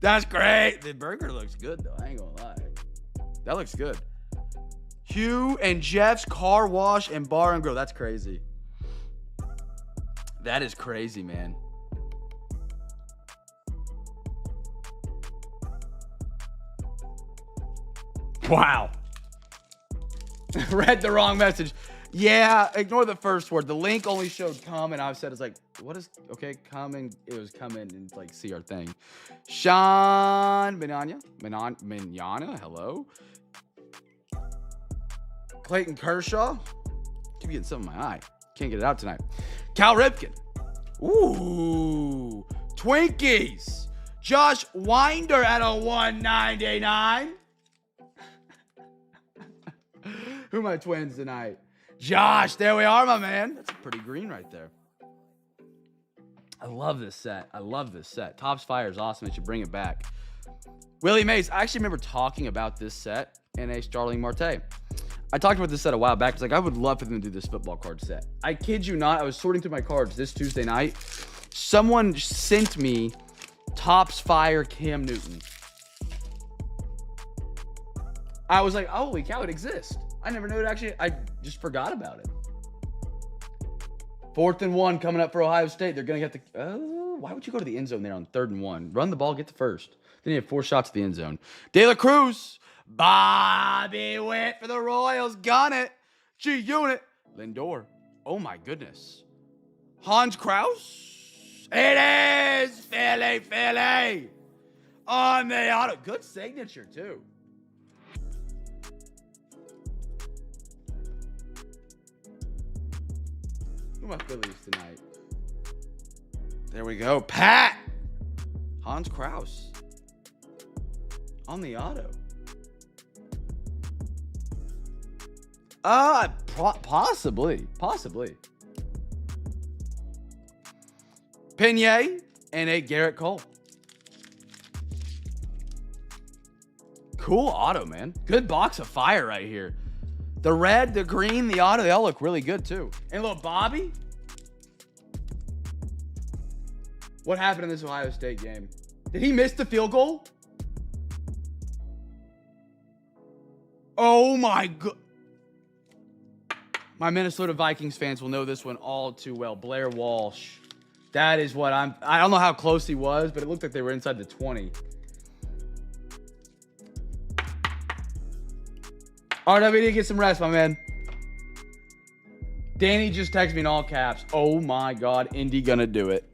That's great. The burger looks good, though. I ain't gonna lie. That looks good. Hugh and Jeff's Car Wash and Bar and Grill. That's crazy. That is crazy, man. Wow. Read the wrong message. Yeah, ignore the first word. The link only showed come, and I've said it's like, what is, okay, come, and it was come in and like see our thing. Sean Mignana, hello. Clayton Kershaw. Keep getting something in my eye. Can't get it out tonight. Cal Ripken. Ooh. Twinkies. Josh Winder at a 199. Who are my twins tonight? Josh, there we are, my man. That's a pretty green right there. I love this set. Topps Fire is awesome. They should bring it back. Willie Mays. I actually remember talking about this set in a Starling Marte. I talked about this set a while back. It's like, I would love for them to do this football card set. I kid you not. I was sorting through my cards this Tuesday night. Someone sent me Topps Fire Cam Newton. I was like, holy cow, it exists. I never knew it actually. I just forgot about it. 4th and 1 coming up for Ohio State. They're going to get the... why would you go to the end zone there on 3rd and 1? Run the ball, get the first. Then you have 4 shots at the end zone. De La Cruz. Bobby Witt for the Royals. Gun it. G-Unit. Lindor. Oh, my goodness. Hans Kraus. It is Philly. On the auto. Good signature, too. Who are my Phillies tonight? There we go. Pat. Hans Kraus. On the auto. Possibly. Pinier and a Garrett Cole. Cool auto, man. Good box of fire right here. The red, the green, the auto, they all look really good too. And little Bobby. What happened in this Ohio State game? Did he miss the field goal? Oh my God. My Minnesota Vikings fans will know this one all too well. Blair Walsh. That is what I don't know how close he was, but it looked like they were inside the 20. RWD, get some rest, my man. Danny just texted me in all caps. Oh my God, Indy gonna do it.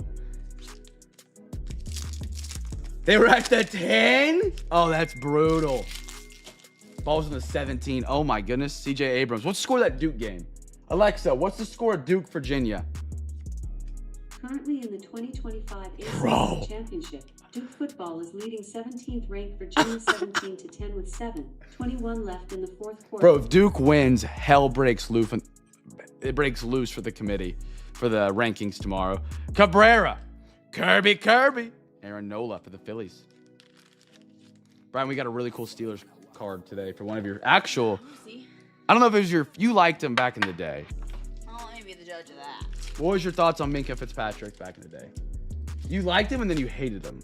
They were at the 10? Oh, that's brutal. Ball's in the 17. Oh my goodness, CJ Abrams. What's the score of that Duke game? Alexa, what's the score of Duke, Virginia? Currently in the 2025 ACC Championship, Duke football is leading 17th ranked Virginia 17-10 with 7:21 left in the 4th quarter. Bro, if Duke wins, hell breaks loose. It breaks loose for the committee for the rankings tomorrow. Cabrera, Kirby, Aaron Nola for the Phillies. Brian, we got a really cool Steelers card today for one of your actual. I don't know if it was you liked him back in the day. Oh, let me be the judge of that. What was your thoughts on Minka Fitzpatrick back in the day? You liked him and then you hated him.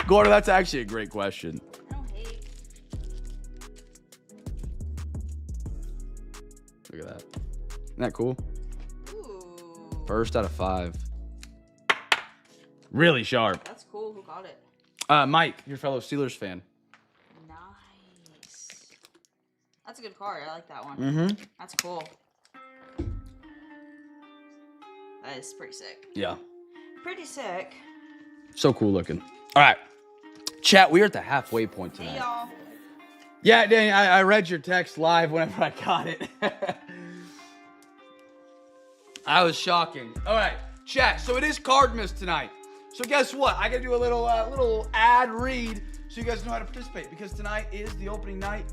Gordon, that's actually a great question. I don't hate. Look at that. Isn't that cool? Ooh. First out of 5. Really sharp. That's cool. Who got it? Mike, your fellow Steelers fan. Nice. That's a good card. I like that one. Mm-hmm. That's cool. That is pretty sick. Yeah. Pretty sick. So cool looking. All right. Chat, we are at the halfway point tonight. Hey, y'all. Yeah, Danny, I read your text live whenever I got it. I was shocking. All right, chat. So it is CARDMAS tonight. So guess what? I gotta do a little ad read so you guys know how to participate, because tonight is the opening night.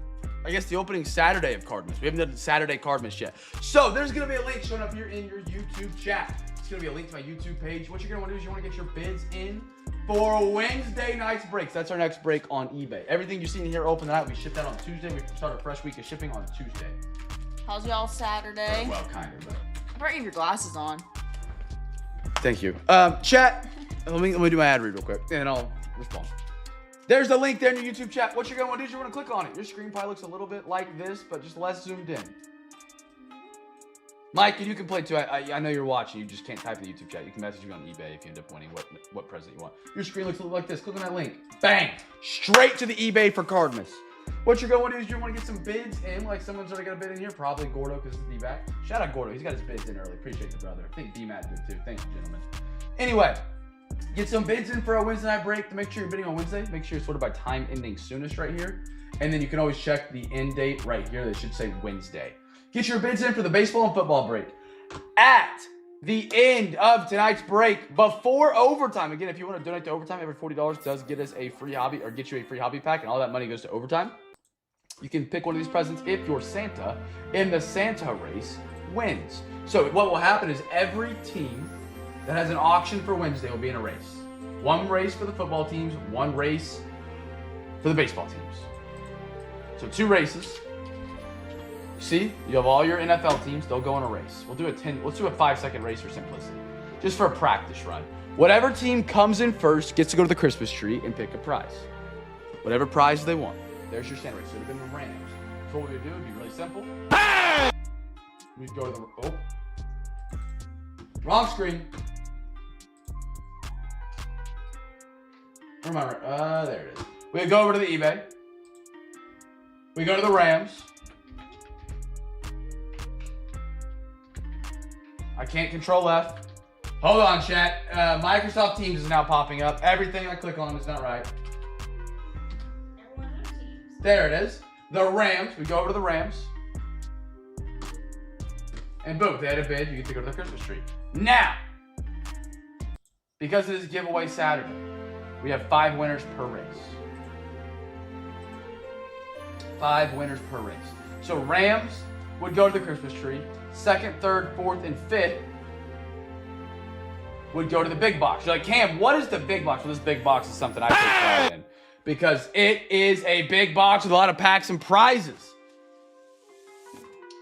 I guess the opening Saturday of CARDMAS. We haven't done Saturday CARDMAS yet. So there's gonna be a link showing up here in your YouTube chat. It's gonna be a link to my YouTube page. What you're gonna want to do is you want to get your bids in for Wednesday night's breaks. That's our next break on eBay. Everything you're seeing here open tonight, we ship that on Tuesday. We start a fresh week of shipping on Tuesday. How's y'all Saturday? Well, kind of, but. I better have your glasses on. Thank you. Chat, let me do my ad read real quick, and then I'll respond. There's the link there in your YouTube chat. What you're gonna want to do is you're gonna click on it. Your screen probably looks a little bit like this, but just less zoomed in. Mike, you can play too. I know you're watching. You just can't type in the YouTube chat. You can message me on eBay if you end up winning what present you want. Your screen looks a little like this. Click on that link. Bang! Straight to the eBay for CARDMAS. What you're going to want to do is you want to get some bids in. Like someone's already got a bid in here. Probably Gordo because it's D-back. Shout out Gordo. He's got his bids in early. Appreciate the brother. I think D-Matt did too. Thank you, gentlemen. Anyway, get some bids in for a Wednesday night break. To make sure you're bidding on Wednesday, make sure you're sorted by time ending soonest right here. And then you can always check the end date right here. They should say Wednesday. Get your bids in for the baseball and football break. At the end of tonight's break, before overtime. Again, if you want to donate to overtime, every $40 does get us a free hobby, or get you a free hobby pack, and all that money goes to overtime. You can pick one of these presents if your Santa in the Santa race wins. So what will happen is every team that has an auction for Wednesday will be in a race. One race for the football teams, one race for the baseball teams. So 2 races. See, you have all your NFL teams, they'll go in a race. Let's do a 5-second race for simplicity. Just for a practice run. Whatever team comes in first gets to go to the Christmas tree and pick a prize. Whatever prize they want. There's your Santa race. So it would have been the Rams. So what we would do would be really simple. We'd go to the, wrong screen. Remember, there it is. We'd go over to the eBay. We go to the Rams. I can't control left. Hold on, chat. Microsoft Teams is now popping up. Everything I click on is not right. There it is. The Rams. We go over to the Rams. And boom, they had a bid. You get to go to the Christmas tree. Now, because it is giveaway Saturday, we have 5 winners per race. 5 winners per race. So Rams would go to the Christmas tree. 2nd, 3rd, 4th, and 5th would go to the big box. You're like, Cam, what is the big box? Well, this big box is something I take pride in, because it is a big box with a lot of packs and prizes.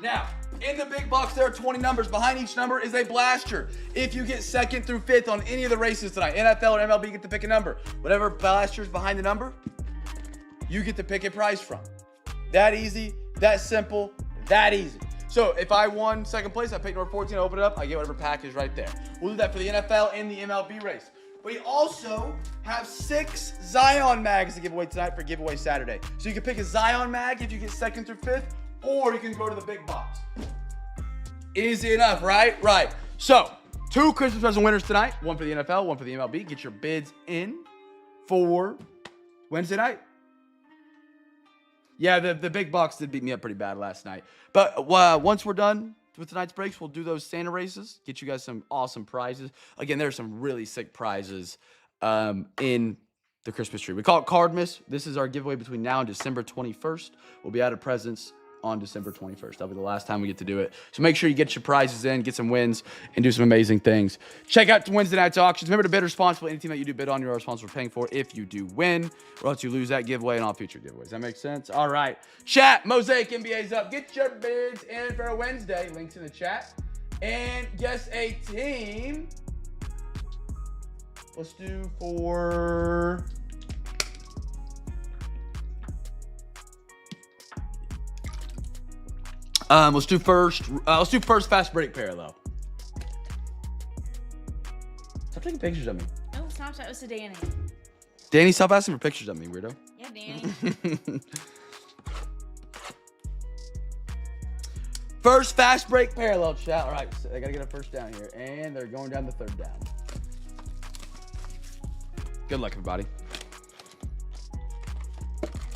Now, in the big box, there are 20 numbers. Behind each number is a blaster. If you get 2nd through 5th on any of the races tonight, NFL or MLB, you get to pick a number. Whatever blaster is behind the number, you get to pick a prize from. That easy, that simple, that easy. So if I won 2nd place, I pick number 14, I open it up, I get whatever pack is right there. We'll do that for the NFL and the MLB race. We also have 6 Zion mags to give away tonight for giveaway Saturday. So you can pick a Zion mag if you get 2nd through 5th, or you can go to the big box. Easy enough, right? Right. So 2 Christmas present winners tonight. One for the NFL, one for the MLB. Get your bids in for Wednesday night. Yeah, the big box did beat me up pretty bad last night. But once we're done with tonight's breaks, we'll do those Santa races. Get you guys some awesome prizes. Again, there's some really sick prizes in the Christmas tree. We call it CARDMAS. This is our giveaway between now and December 21st. We'll be out of presents on December 21st. That'll be the last time we get to do it. So make sure you get your prizes in, get some wins, and do some amazing things. Check out Wednesday night's auctions. Remember to bid responsibly. Any team that you do bid on, you are responsible for paying for if you do win, or else you lose that giveaway and all future giveaways. That makes sense? All right. Chat, Mosaic NBA's up. Get your bids in for a Wednesday. Links in the chat. And guess a team. Let's do for... let's do first fast break parallel. Stop taking pictures of me. No, Snapchat was to Danny. Danny, stop asking for pictures of me, weirdo. Yeah, Danny. First fast break parallel, chat. All right, so they gotta get a first down here, and they're going down the 3rd down. Good luck, everybody.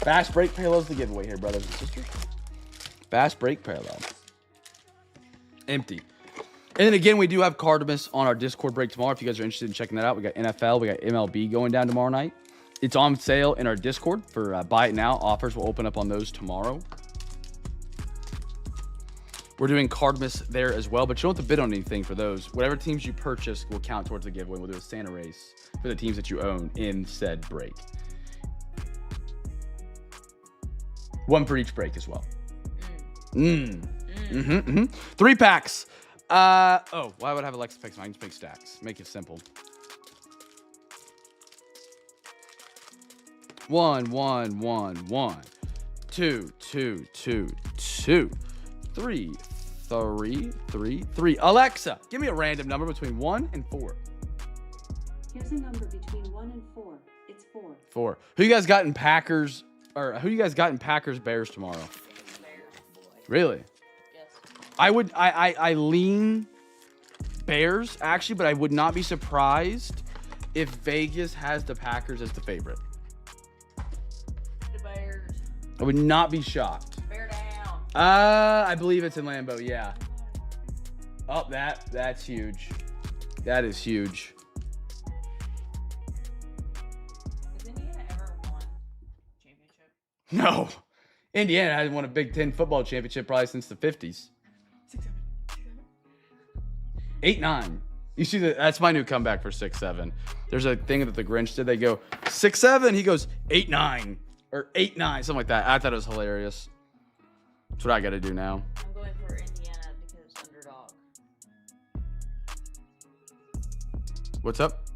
Fast break parallels the giveaway here, brothers and sisters. Fast break parallel. Empty. And then again, we do have CARDMAS on our Discord break tomorrow. If you guys are interested in checking that out, we got NFL, we got MLB going down tomorrow night. It's on sale in our Discord for buy it now. Offers will open up on those tomorrow. We're doing CARDMAS there as well, but you don't have to bid on anything for those. Whatever teams you purchase will count towards the giveaway. We'll do a Santa race for the teams that you own in said break. One for each break as well. 3 packs. Oh, why would I have Alexa picks? I can just make stacks. Make it simple. 1, 1, 1, 1. 2, 2, 2, 2. 3, 3, 3, 3. Alexa, give me a random number between 1 and 4. Here's a number between 1 and 4. It's 4. 4. Who you guys got in Packers? Or who you guys got in Packers Bears tomorrow? Really? Yes. I lean Bears actually, but I would not be surprised if Vegas has the Packers as the favorite. The Bears. I would not be shocked. Bear down. I believe it's in Lambeau, yeah. Oh, that's huge. That is huge. Has Indiana ever won championship? No. Indiana hasn't won a Big Ten football championship probably since the 50s. 8-9. You see that's my new comeback for 6-7. There's a thing that the Grinch did. They go 6-7. He goes 8-9 or 8-9, something like that. I thought it was hilarious. That's what I got to do now. I'm going for Indiana because underdog. What's up?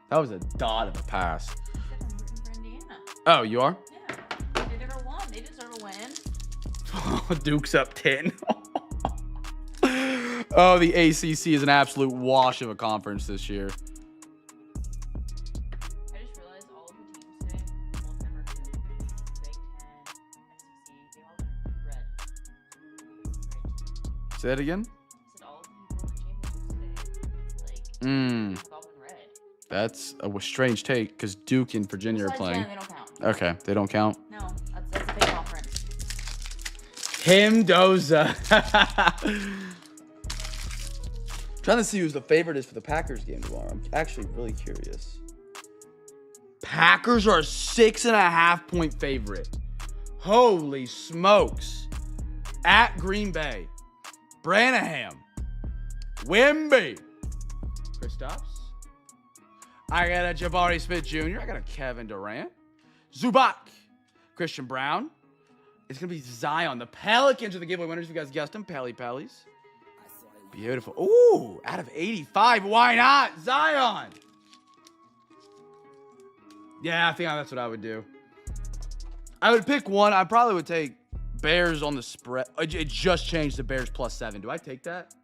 That was a dot of a pass. I said I'm rooting for Indiana. Oh, you are? Yeah. They never won. They deserve a win. Duke's up 10. Oh, the ACC is an absolute wash of a conference this year. I just realized all of the teams today, all of them are in Big Ten, SEC, they all went red. Great. Say that again? I said all of the people in the championships today, like, all went red. That's a strange take because Duke and Virginia are Besides playing. them, they don't count. Okay, they don't count. No, that's a big conference. Him Doza. Trying to see who's the favorite is for the Packers game tomorrow. I'm actually really curious. Packers are a 6.5 point favorite. Holy smokes. At Green Bay. Branham. Wimby. Kristaps. I got a Jabari Smith Jr. I got a Kevin Durant. Zubac. Christian Brown. It's going to be Zion. The Pelicans are the giveaway winners. If you guys guessed them. Pally-Pallies. Beautiful. Ooh, out of 85. Why not? Zion. Yeah, I think that's what I would do. I would pick one. I probably would take Bears on the spread. It just changed to Bears +7. Do I take that?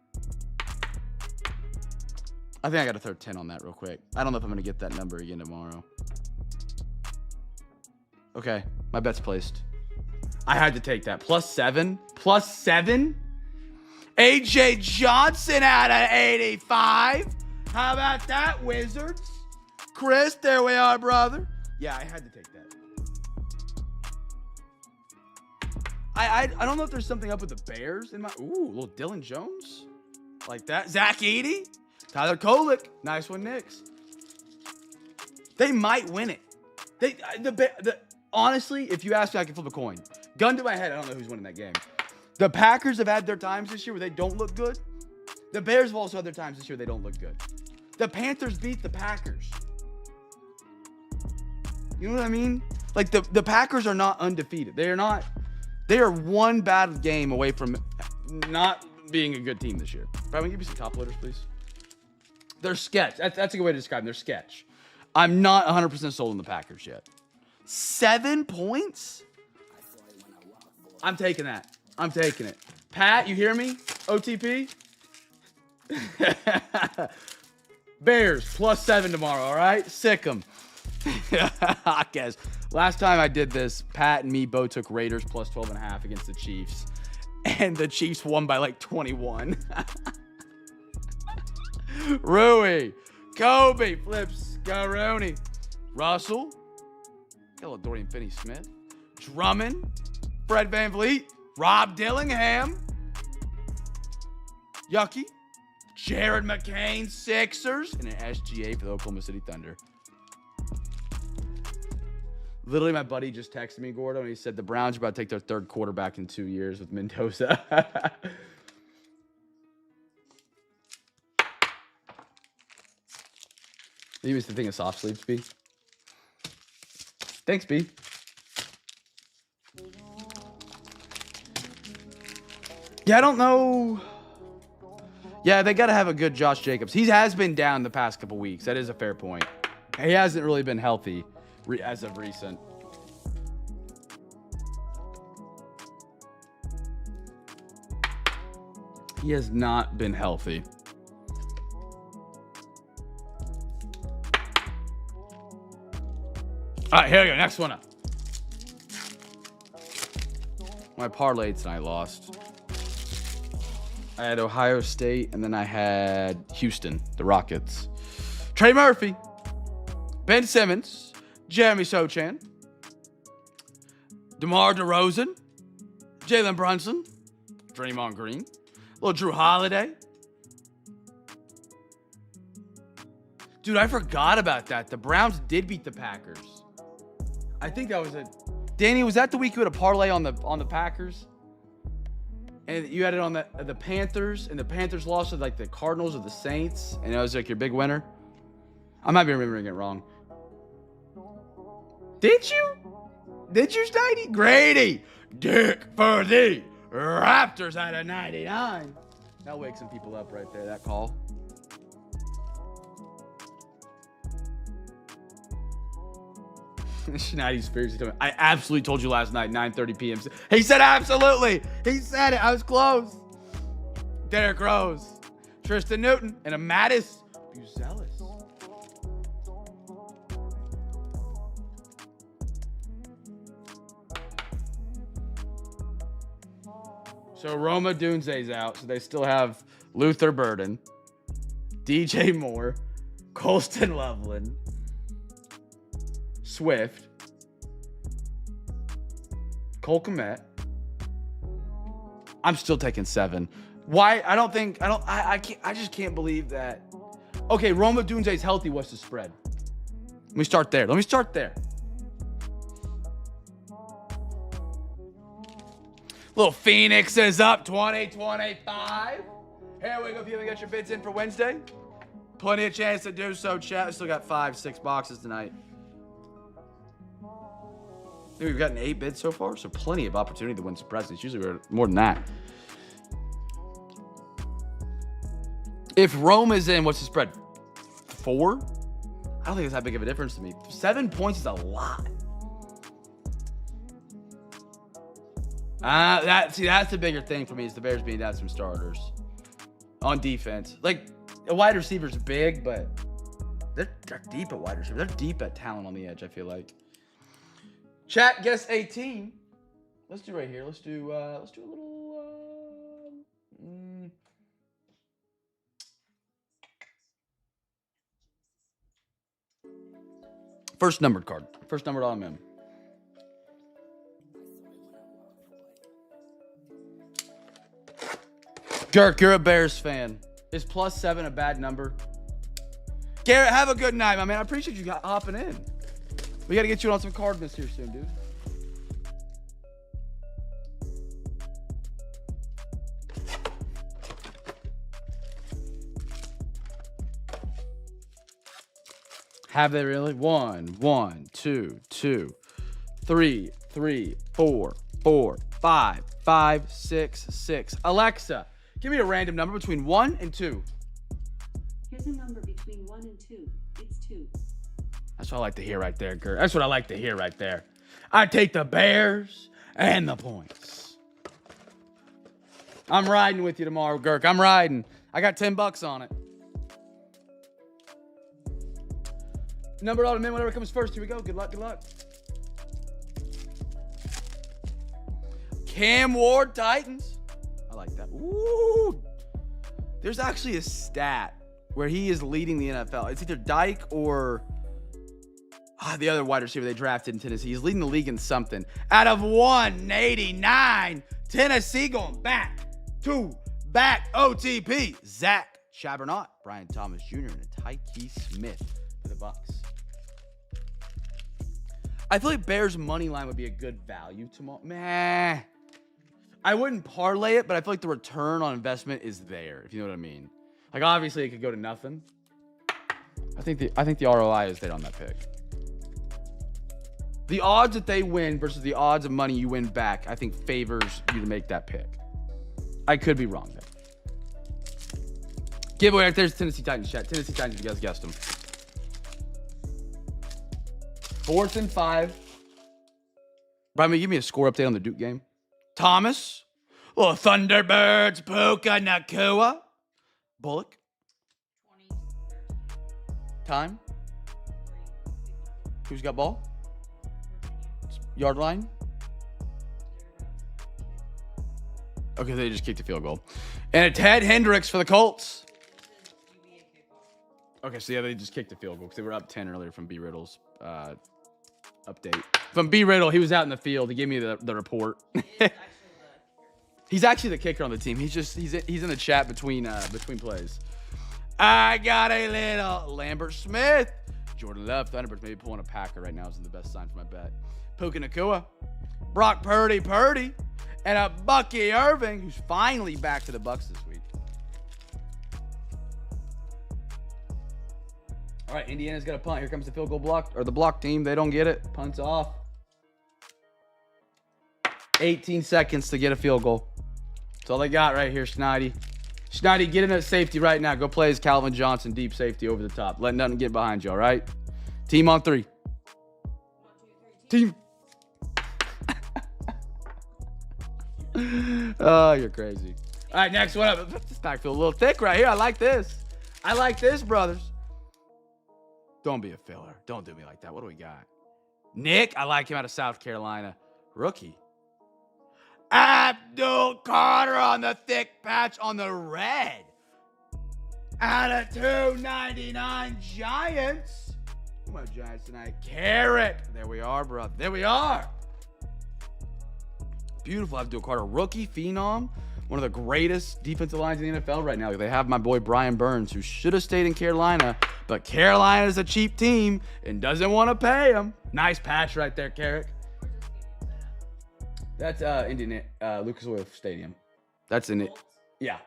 I think I got to throw 10 on that real quick. I don't know if I'm going to get that number again tomorrow. Okay, my bet's placed. I had to take that. +7. +7? AJ Johnson out of 85. How about that, Wizards? Chris, there we are, brother. Yeah, I had to take that. I don't know if there's something up with the Bears in my. Ooh, little Dylan Jones, like that. Zach Edey, Tyler Kolek, nice one, Knicks. They might win it. Honestly, if you ask me, I can flip a coin. Gun to my head, I don't know who's winning that game. The Packers have had their times this year where they don't look good. The Bears have also had their times this year where they don't look good. The Panthers beat the Packers. You know what I mean? Like the Packers are not undefeated. They are one bad game away from not being a good team this year. Probably give me some top loaders, please. They're sketch. That's a good way to describe them. They're sketch. I'm not 100% sold on the Packers yet. 7 points? I'm taking that. I'm taking it. Pat, you hear me? OTP? Bears +7 tomorrow, all right? Sick 'em. I guess. Last time I did this, Pat and me both took Raiders +12.5 against the Chiefs. And the Chiefs won by like 21. Rui. Kobe flips. Garoni. Russell. Got a little Dorian Finney-Smith. Drummond, Fred VanVleet, Rob Dillingham, Yucky, Jared McCain, Sixers, and an SGA for the Oklahoma City Thunder. Literally, my buddy just texted me, Gordo, and he said the Browns are about to take their third quarterback in 2 years with Mendoza. You used to think of soft sleeps, B. Thanks, B. Yeah, I don't know. Yeah, they got to have a good Josh Jacobs. He has been down the past couple weeks. That is a fair point. He hasn't really been healthy as of recent. He has not been healthy. All right, here we go. Next one up. My parlay tonight lost. I had Ohio State, and then I had Houston, the Rockets. Trey Murphy, Ben Simmons, Jeremy Sochan, DeMar DeRozan, Jalen Brunson, Draymond Green, little Drew Holiday. Dude, I forgot about that. The Browns did beat the Packers. I think that was it. Danny, was that the week you had a parlay on the Packers? And you had it on the Panthers, and the Panthers lost to like the Cardinals or the Saints, and it was like your big winner. I might be remembering it wrong. Did you? Did you, Stady? Grady, Dick for the Raptors at a 99. That'll wake some people up right there, that call. Schneidy's fiercely telling me, I absolutely told you last night, 9:30 p.m. He said absolutely. He said it. I was close. Derrick Rose, Tristan Newton, and a Mattis Buzelis. So Roma Dunze's out, so they still have Luther Burden, DJ Moore, Colston Loveland, Swift, Cole Kmet. I'm still taking 7. Why? I just can't believe that. Okay, Roma Dunze's healthy. What's the spread? Let me start there. Little Phoenix is up 20-25. Here we go. If you haven't got your bids in for Wednesday, plenty of chance to do so, chat. We still got 5-6 boxes tonight. I think we've gotten 8 bids so far, so plenty of opportunity to win some prizes. Usually we're more than that. If Rome is in, what's the spread? 4? I don't think it's that big of a difference to me. 7 points is a lot. That's the bigger thing for me is the Bears being down some starters on defense. Like, a wide receiver's big, but they're deep at wide receiver. They're deep at talent on the edge, I feel like. Chat, guess 18. Let's do right here. Let's do a little first numbered card. First numbered on him. Dirk, you're a Bears fan. Is +7 a bad number? Garrett, have a good night, my man. I appreciate you hopping in. We got to get you on some CARDMAS here soon, dude. Have they really? 1, 2, 3, 4, 5, 6. Alexa, give me a random number between 1 and 2. Here's a number between 1 and 2. It's 2. That's what I like to hear right there, Gert. That's what I like to hear right there. I take the Bears and the points. I'm riding with you tomorrow, Girk. I'm riding. I got $10 on it. Number all the men, whatever comes first. Here we go. Good luck, good luck. Cam Ward, Titans. I like that. Ooh. There's actually a stat where he is leading the NFL. It's either Dyke or The other wide receiver they drafted in Tennessee. He's leading the league in something. Out of 189, Tennessee going back to back OTP. Zach Chabernot, Brian Thomas Jr., and Tyke Smith for the Bucks. I feel like Bears money line would be a good value tomorrow. Meh. I wouldn't parlay it, but I feel like the return on investment is there, if you know what I mean. Like, obviously, it could go to nothing. I think the ROI is there on that pick. The odds that they win versus the odds of money you win back, I think favors you to make that pick. I could be wrong there. Giveaway right there's Tennessee Titans chat. Tennessee Titans, if you guys guessed them. 4th and 5. Brian, give me a score update on the Duke game. Thomas. Little Thunderbirds. Puka Nakua. Bullock. 20. Time. Who's got ball? Yard line. Okay, they just kicked a field goal. And a Ted Hendricks for the Colts. Okay, so yeah, they just kicked a field goal because they were up 10 earlier from B. Riddle's update. From B. Riddle, he was out in the field. He gave me the report. He's actually the kicker on the team. He's in the chat between plays. I got a little Lambert Smith. Jordan Love, Thunderbirds maybe pulling a Packer right now is the best sign for my bet. Puka Nakua, Brock Purdy, and a Bucky Irving, who's finally back to the Bucks this week. All right, Indiana's got a punt. Here comes the field goal block, or the block team. They don't get it. Punts off. 18 seconds to get a field goal. That's all they got right here, Schneidi. Schneidi, get in at safety right now. Go play as Calvin Johnson, deep safety over the top. Let nothing get behind you, all right? Team on 3. 1, 2, 3. Team. Oh, you're crazy. All right, next one up. This backfield a little thick right here. I like this. I like this, brothers. Don't be a filler. Don't do me like that. What do we got? Nick, I like him out of South Carolina. Rookie. Abdul Carter on the thick patch on the red. Out of 299 Giants. Who are my Giants tonight? Carrot. There we are, brother. There we are. Beautiful Abdul Carter. Rookie, phenom. One of the greatest defensive lines in the NFL right now. They have my boy Brian Burns, who should have stayed in Carolina, but Carolina's a cheap team and doesn't want to pay him. Nice patch right there, Carrick. That's Indian Lucas Oil Stadium. That's in it. Yeah.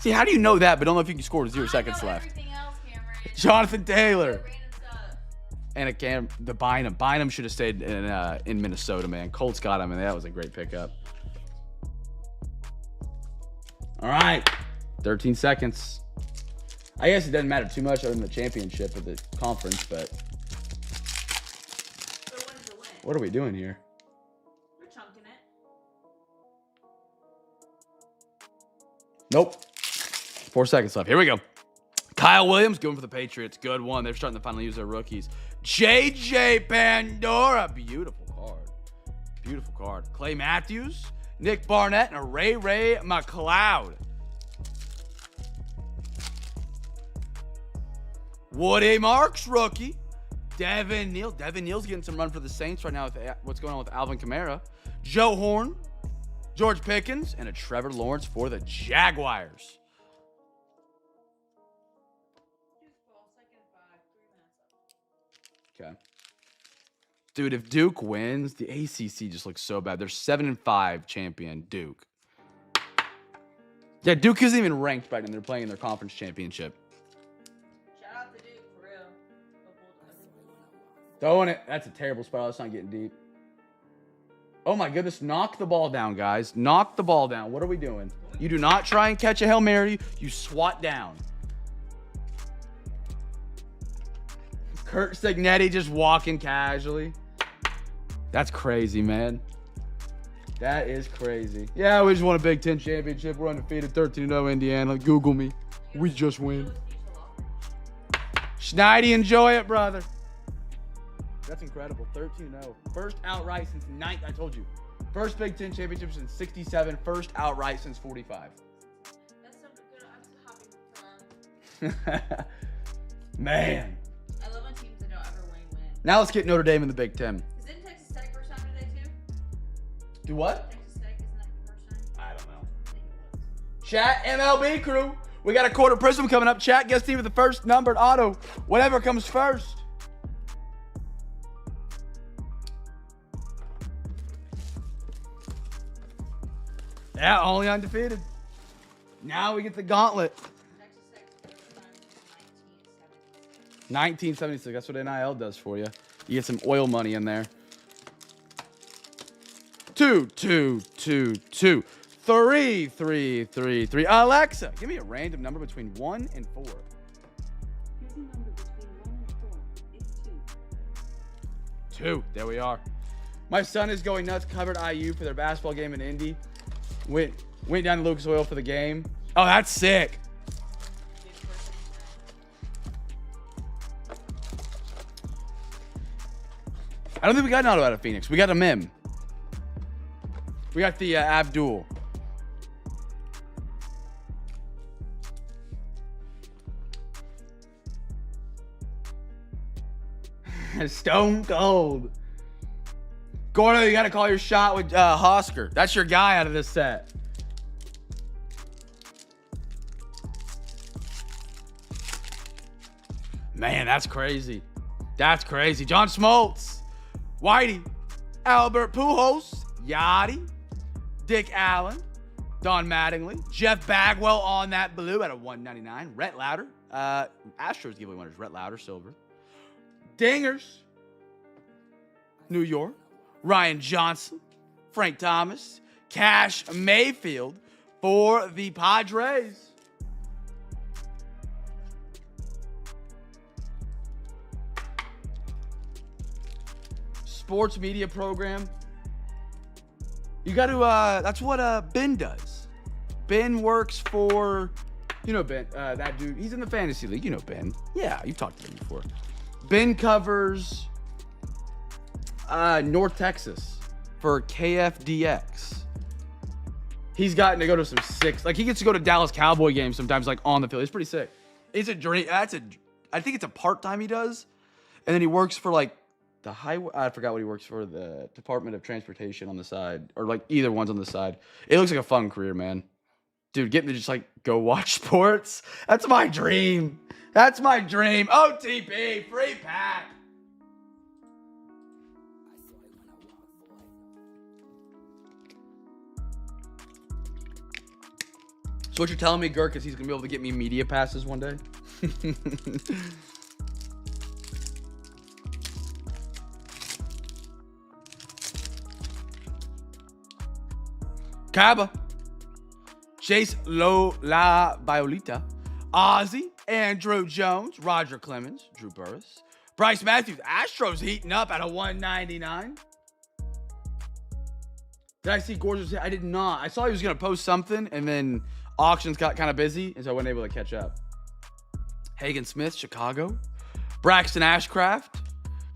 See, how do you know that, but don't know if you can score with 0 seconds left? Everything else, Cameron. Jonathan Taylor. Random stuff. And the Bynum. Bynum should have stayed in Minnesota, man. Colts got him, and that was a great pickup. All right. 13 seconds. I guess it doesn't matter too much other than the championship of the conference, but So when is the win? what are we doing here? We're chunking it. Nope. 4 seconds left. Here we go. Kyle Williams going for the Patriots. Good one. They're starting to finally use their rookies. JJ Pandora. Beautiful card. Beautiful card. Clay Matthews, Nick Barnett, and a Ray McLeod. Woody Marks, rookie. Devin Neal. Devin Neal's getting some run for the Saints right now with what's going on with Alvin Kamara. Joe Horn, George Pickens, and a Trevor Lawrence for the Jaguars. Okay. Dude, if Duke wins, the ACC just looks so bad. They're 7-5 champion, Duke. Yeah, Duke isn't even ranked right now. They're playing in their conference championship. Shout out to Duke, for real. Throwing it. That's a terrible spot. That's not getting deep. Oh my goodness. Knock the ball down, guys. Knock the ball down. What are we doing? You do not try and catch a Hail Mary. You swat down. Kurt Signetti just walking casually. That's crazy, man. That is crazy. Yeah, we just won a Big Ten championship. We're undefeated, 13-0 Indiana. Google me. We just win. Schneidi, enjoy it, brother. That's incredible. 13-0. First outright since 9th. I told you. First Big Ten championship since 67. First outright since 45. That's so good. I'm so happy for them. Man. I love when teams that don't ever win. Now let's get Notre Dame in the Big Ten. Isn't Texas Tech first time today too? Do what? Texas Tech, isn't that the first time? I don't know. I think it was. Chat, MLB crew. We got a quarter prism coming up. Chat, guess team with the first numbered auto. Whatever comes first. Yeah, only undefeated. Now we get the gauntlet. Texas Tech's first time since 1976. That's what NIL does for you. You get some oil money in there. 2, 2, 2, 2. 3, 3, 3, 3. Alexa, give me a random number between 1 and 4. Here's a number between 1 and 4. It's 2. 2. There we are. My son is going nuts. Covered IU for their basketball game in Indy. Went down to Lucas Oil for the game. Oh, that's sick. I don't think we got an auto out of Phoenix. We got a Mim. We got the Abdul. Stone cold. Gordo, you got to call your shot with Hosker. That's your guy out of this set. Man, that's crazy. That's crazy. John Smoltz, Whitey, Albert Pujols, Yachty, Dick Allen, Don Mattingly, Jeff Bagwell on that blue at a 199. Rhett Lauder. Astros giveaway winners. Rhett Lauder, silver. Dingers. New York. Ryan Johnson. Frank Thomas. Cash Mayfield for the Padres. Sports media program. You got to, that's what Ben does. Ben works for, you know Ben, that dude. He's in the fantasy league. You know Ben. Yeah, you've talked to him before. Ben covers North Texas for KFDX. He's gotten to go to some six. Like, he gets to go to Dallas Cowboy games sometimes, like, on the field. It's pretty sick. It's a dream. I think it's a part-time he does. And then he works for, like, the highway. I forgot what he works for. The Department of Transportation on the side. Or, like, either one's on the side. It looks like a fun career, man. Dude, getting to just, like, go watch sports. That's my dream. That's my dream. OTP, free pack. So what you're telling me, Gurk, is he's going to be able to get me media passes one day? Caba. Chase La Violeta. Ozzy. Andrew Jones. Roger Clemens. Drew Burris. Bryce Matthews. Astros heating up at a 199. Did I see Gorgeous? I did not. I saw he was going to post something, and then auctions got kind of busy, and so I wasn't able to catch up. Hagen Smith, Chicago. Braxton Ashcraft.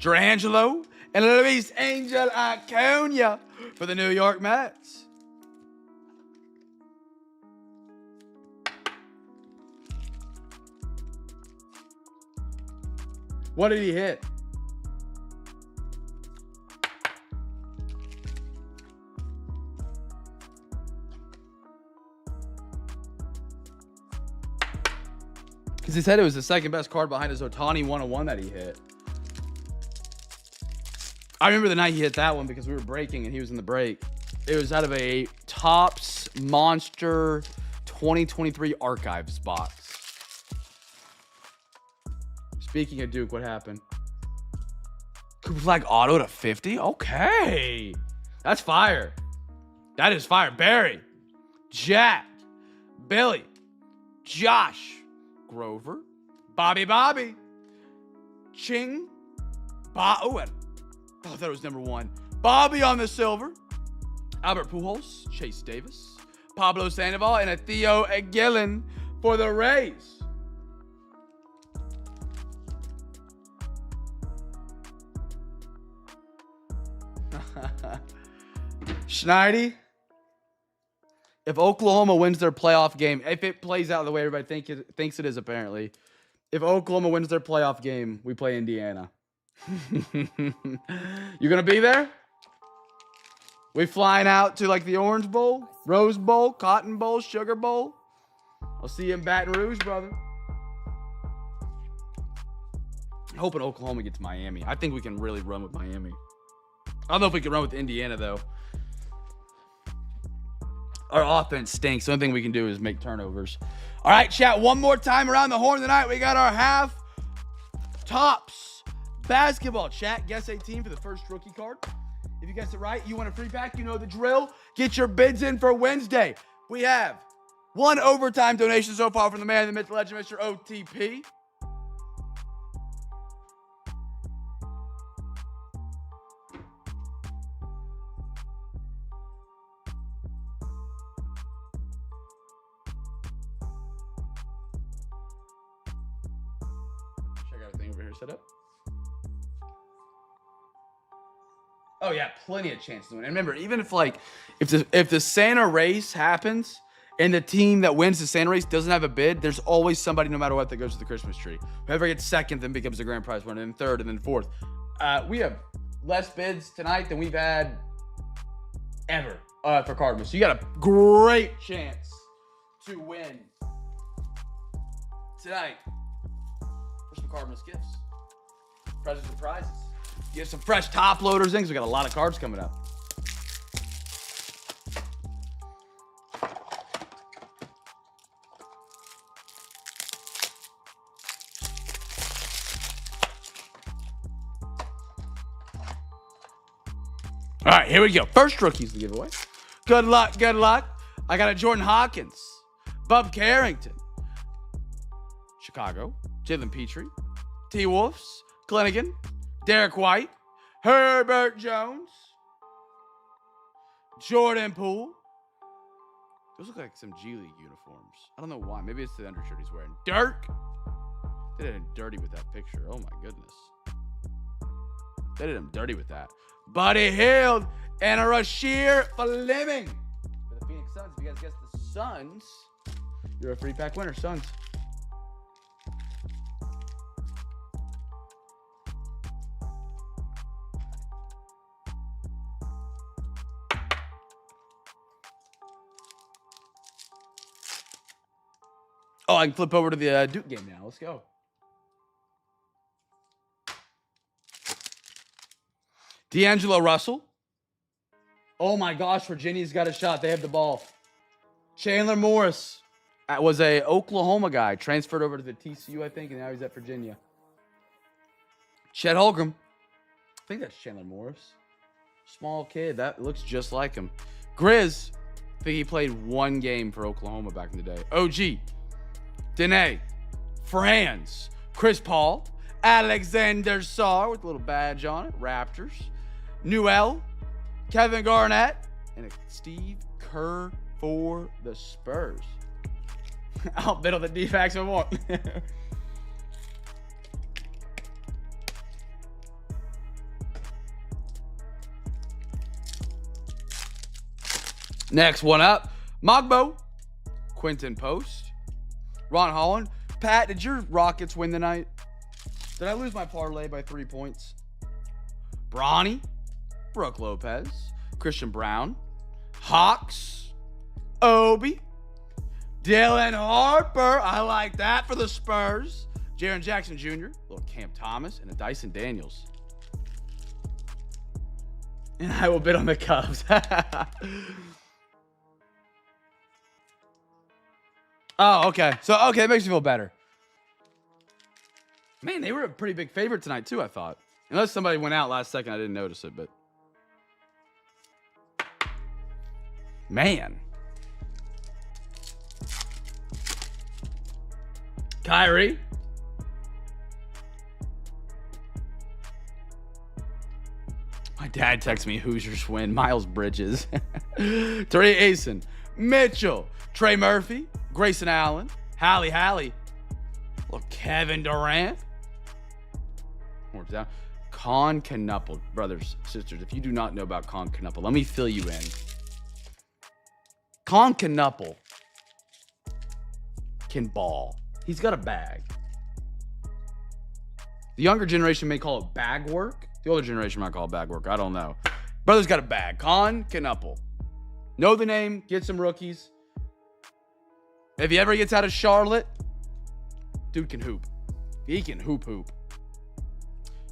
Durangelo. And Luis Angel Acuna for the New York Mets. What did he hit? Because he said it was the second best card behind his Ohtani 101 that he hit. I remember the night he hit that one because we were breaking and he was in the break. It was out of a Topps Monster 2023 Archives box. Speaking of Duke, what happened? Cooper Flag auto to 50? Okay. That's fire. That is fire. Barry. Jack. Billy. Josh. Grover. Bobby. Ching. Oh, I thought it was number 1. Bobby on the silver. Albert Pujols. Chase Davis. Pablo Sandoval. And a Theo Aguilan for the Rays. Schneidi. If Oklahoma wins their playoff game, if it plays out the way everybody thinks it is, apparently, if Oklahoma wins their playoff game, we play Indiana. You gonna be there? We flying out to like the Orange Bowl, Rose Bowl, Cotton Bowl, Sugar Bowl. I'll see you in Baton Rouge, brother. Hoping Oklahoma gets Miami. I think we can really run with Miami. I don't know if we can run with Indiana, though. Our offense stinks. The only thing we can do is make turnovers. All right, chat. One more time around the horn tonight. We got our half tops basketball. Chat, guess 18 for the first rookie card. If you guess it right, you want a free pack. You know the drill. Get your bids in for Wednesday. We have one overtime donation so far from the man, the myth, the legend, Mr. OTP. Check out everything over here set up. Oh yeah, plenty of chances to win. And remember, even if the Santa race happens and the team that wins the Santa race doesn't have a bid, there's always somebody, no matter what, that goes to the Christmas tree. Whoever gets second then becomes the grand prize winner, and then third, and then fourth. We have less bids tonight than we've had ever for CARDMAS. So you got a great chance to win tonight for some CARDMAS gifts, presents and prizes. Get some fresh top loaders in because we got a lot of cards coming up. All right, here we go. First rookies to give away. Good luck, good luck. I got a Jordan Hawkins, Bub Carrington, Chicago, Jalen Petrie, T-Wolves, Clinigan, Derek White, Herbert Jones, Jordan Poole. Those look like some G League uniforms. I don't know why. Maybe it's the undershirt he's wearing. Dirk. They did him dirty with that picture. Oh my goodness. They did him dirty with that. Buddy Hield and a Rasheer Fleming for the Phoenix Suns. If you guys guess the Suns, you're a free pack winner, Suns. Oh, I can flip over to the Duke game now. Let's go. D'Angelo Russell. Oh my gosh, Virginia's got a shot. They have the ball. Chandler Morris was a Oklahoma guy, transferred over to the TCU, I think, and now he's at Virginia. Chet Holmgren. I think that's Chandler Morris. Small kid. That looks just like him. Grizz. I think he played one game for Oklahoma back in the day. OG. Dene, Franz, Chris Paul, Alexander Sarr with a little badge on it, Raptors, Newell, Kevin Garnett, and a Steve Kerr for the Spurs. I'll bid on the defects I want. Next one up, Mogbo, Quentin Post, Ron Holland. Pat, did your Rockets win tonight? Did I lose my parlay by 3 points? Bronny, Brooke Lopez, Christian Brown, Hawks, Obi, Dylan Harper. I like that for the Spurs. Jaren Jackson Jr., little Cam Thomas, and a Dyson Daniels. And I will bid on the Cubs. Oh, okay. So, okay, that makes me feel better. Man, they were a pretty big favorite tonight, too, I thought. Unless somebody went out last second, I didn't notice it, but... Man. Kyrie. My dad texted me Hoosiers win. Miles Bridges. Tari Asen. Mitchell. Trey Murphy. Grayson Allen, Hallie, little Kevin Durant. More down. Con Knuppel, brothers, sisters. If you do not know about Con Knuppel, let me fill you in. Con Knuppel can ball. He's got a bag. The younger generation may call it bag work. The older generation might call it bag work. I don't know. Brother's got a bag. Con Knuppel. Know the name. Get some rookies. If he ever gets out of Charlotte, dude can hoop. He can hoop.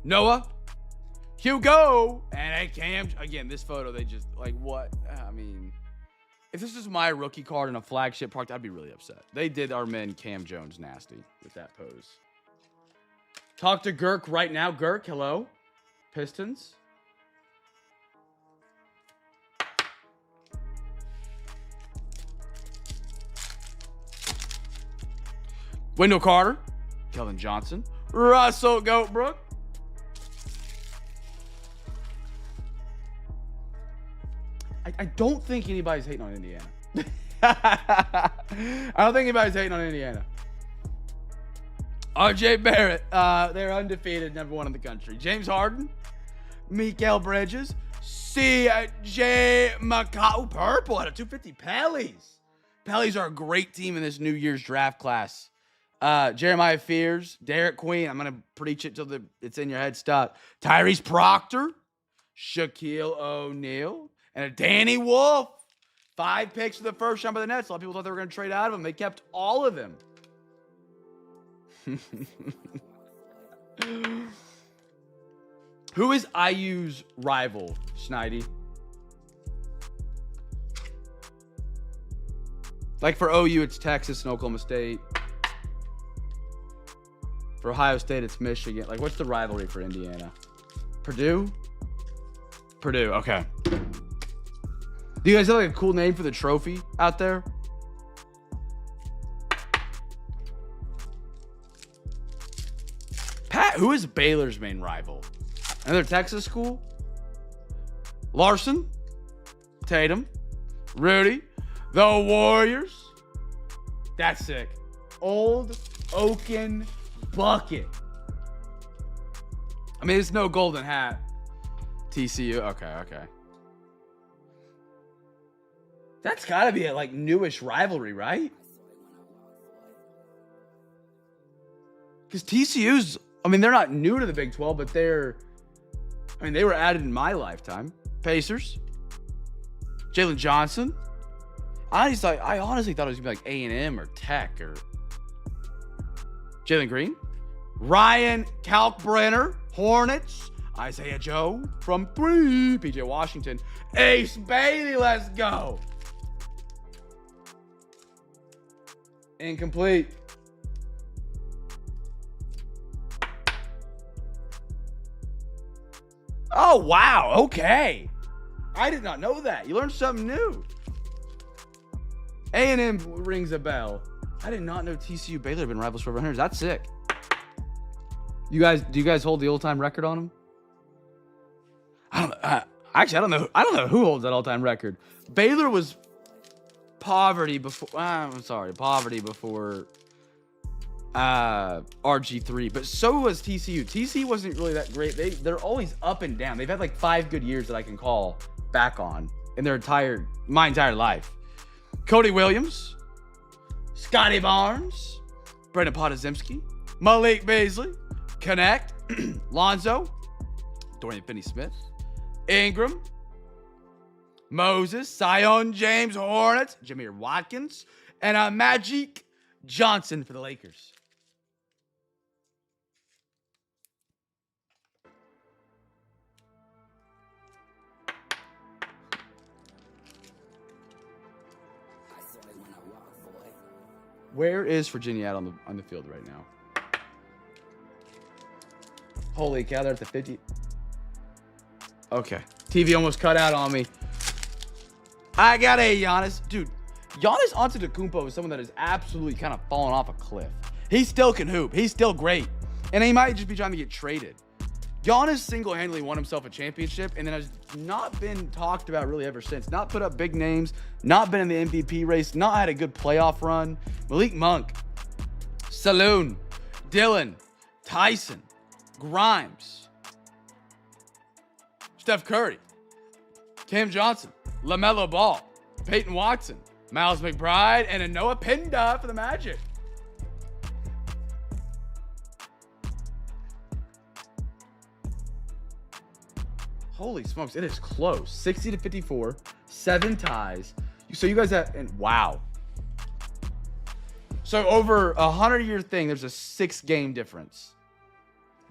Noah. Hugo. And Cam. Again, this photo, they just, like, what? I mean, if this is my rookie card in a flagship product, I'd be really upset. They did our man Cam Jones nasty with that pose. Talk to Girk right now. Girk, hello. Pistons. Wendell Carter. Kelvin Johnson. Russell Goatbrook. I don't think anybody's hating on Indiana. I don't think anybody's hating on Indiana. RJ Barrett, they're undefeated, #1 in the country. James Harden, Mikal Bridges, CJ McCall, purple out of 250. Pellies. Pellies are a great team in this New Year's draft class. Jeremiah Fears, Derek Queen. I'm gonna preach it till it's in your head. Stop. Tyrese Proctor, Shaquille O'Neal, and a Danny Wolf. 5 picks for the first round by the Nets. A lot of people thought they were gonna trade out of them. They kept all of them. Who is IU's rival, Schneidi? Like for OU, it's Texas and Oklahoma State. For Ohio State, it's Michigan. Like, what's the rivalry for Indiana? Purdue? Purdue, okay. Do you guys have like a cool name for the trophy out there? Pat, who is Baylor's main rival? Another Texas school? Larson? Tatum? Rudy? The Warriors? That's sick. Old Oaken Bucket. I mean, it's no golden hat. TCU. Okay. That's gotta be a like newish rivalry, right? Because TCU's, I mean, they're not new to the Big 12, but they were added in my lifetime. Pacers. Jalen Johnson. I honestly thought it was gonna be like A&M or Tech or Jalen Green. Ryan Kalkbrenner, Hornets. Isaiah Joe from 3. PJ Washington. Ace Bailey, let's go. Incomplete. Oh, wow. Okay. I did not know that. You learned something new. A&M rings a bell. I did not know TCU Baylor have been rivals for over 100 years. That's sick. Do you guys hold the all-time record on them? Actually, I don't know who holds that all-time record. Baylor was poverty before RG3, but so was TCU. TCU wasn't really that great. They're always up and down. They've had like 5 good years that I can call back on in my entire life. Cody Williams, Scotty Barnes, Brendan Podozemski, Malik Beasley, Connect, Lonzo, Dorian Finney-Smith, Ingram, Moses, Zion James Hornets, Jameer Watkins, and Magic Johnson for the Lakers. Where is Virginia at on the field right now? Holy cow, they're at the 50. Okay. TV almost cut out on me. I got a Giannis. Dude, Giannis Antetokounmpo is someone that is absolutely kind of fallen off a cliff. He still can hoop. He's still great. And he might just be trying to get traded. Giannis single-handedly won himself a championship and then has not been talked about really ever since. Not put up big names, not been in the MVP race, not had a good playoff run. Malik Monk, Saloon, Dylan, Tyson, Grimes, Steph Curry, Cam Johnson, LaMelo Ball, Peyton Watson, Miles McBride, and a Noah Pinda for the Magic. Holy smokes, it is close. 60 to 54, 7 ties. So you guys have, and wow. So over a 100-year thing, there's a 6-game difference.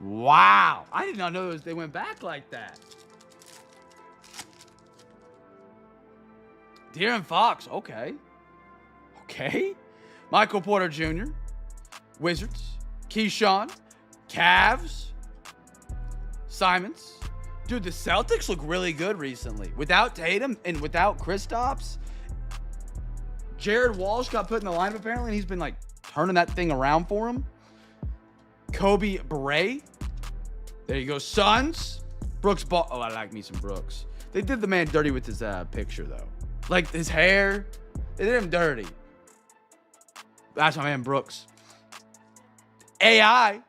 Wow. I did not know they went back like that. De'Aaron Fox, okay. Okay. Michael Porter Jr., Wizards, Keyshawn, Cavs, Simons. Dude, the Celtics look really good recently. Without Tatum and without Kristaps, Jared Walsh got put in the lineup apparently, and he's been like turning that thing around for him. Kobe Bray. There you go. Suns. Brooks Ball. Oh, I like me some Brooks. They did the man dirty with his picture though. Like his hair. They did him dirty. That's my man Brooks. AI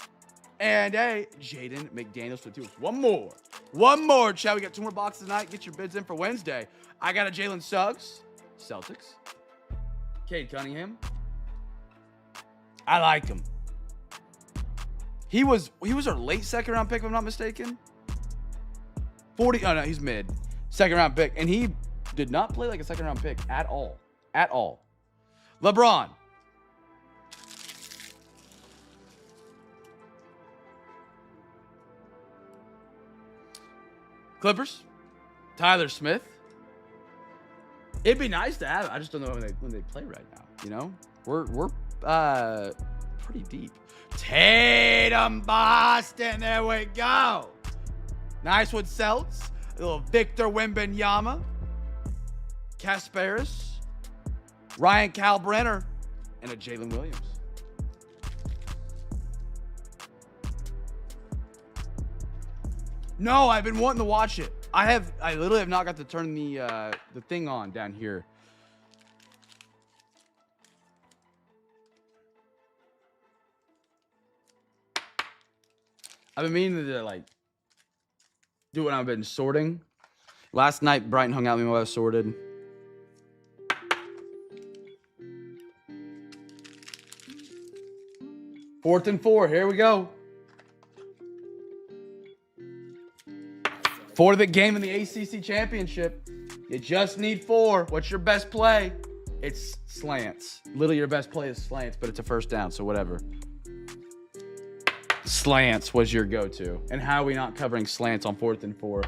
and Jaden McDaniels for 2. One more, Chad. We got 2 more boxes tonight. Get your bids in for Wednesday. I got a Jalen Suggs, Celtics. Cade Cunningham. I like him. He was our late 2nd round pick, if I'm not mistaken. 40. Oh no, he's mid. 2nd round pick, and he did not play like a 2nd round pick at all. At all. LeBron. Clippers, Tyler Smith. It'd be nice to have. I just don't know when they play right now. You know, we're pretty deep. Tatum, Boston. There we go. Nice one, Celts. A little Victor Wembanyama, Kasparis, Ryan Kalbrenner, and a Jalen Williams. No, I've been wanting to watch it. I literally have not got to turn the thing on down here. I've been meaning to like do what I've been sorting. Last night, Brighton hung out with me while I was sorted. Fourth and 4. Here we go. For the game in the ACC Championship, you just need 4. What's your best play? It's slants. Literally, your best play is slants, but it's a first down, so whatever. Slants was your go-to. And how are we not covering slants on 4th and 4?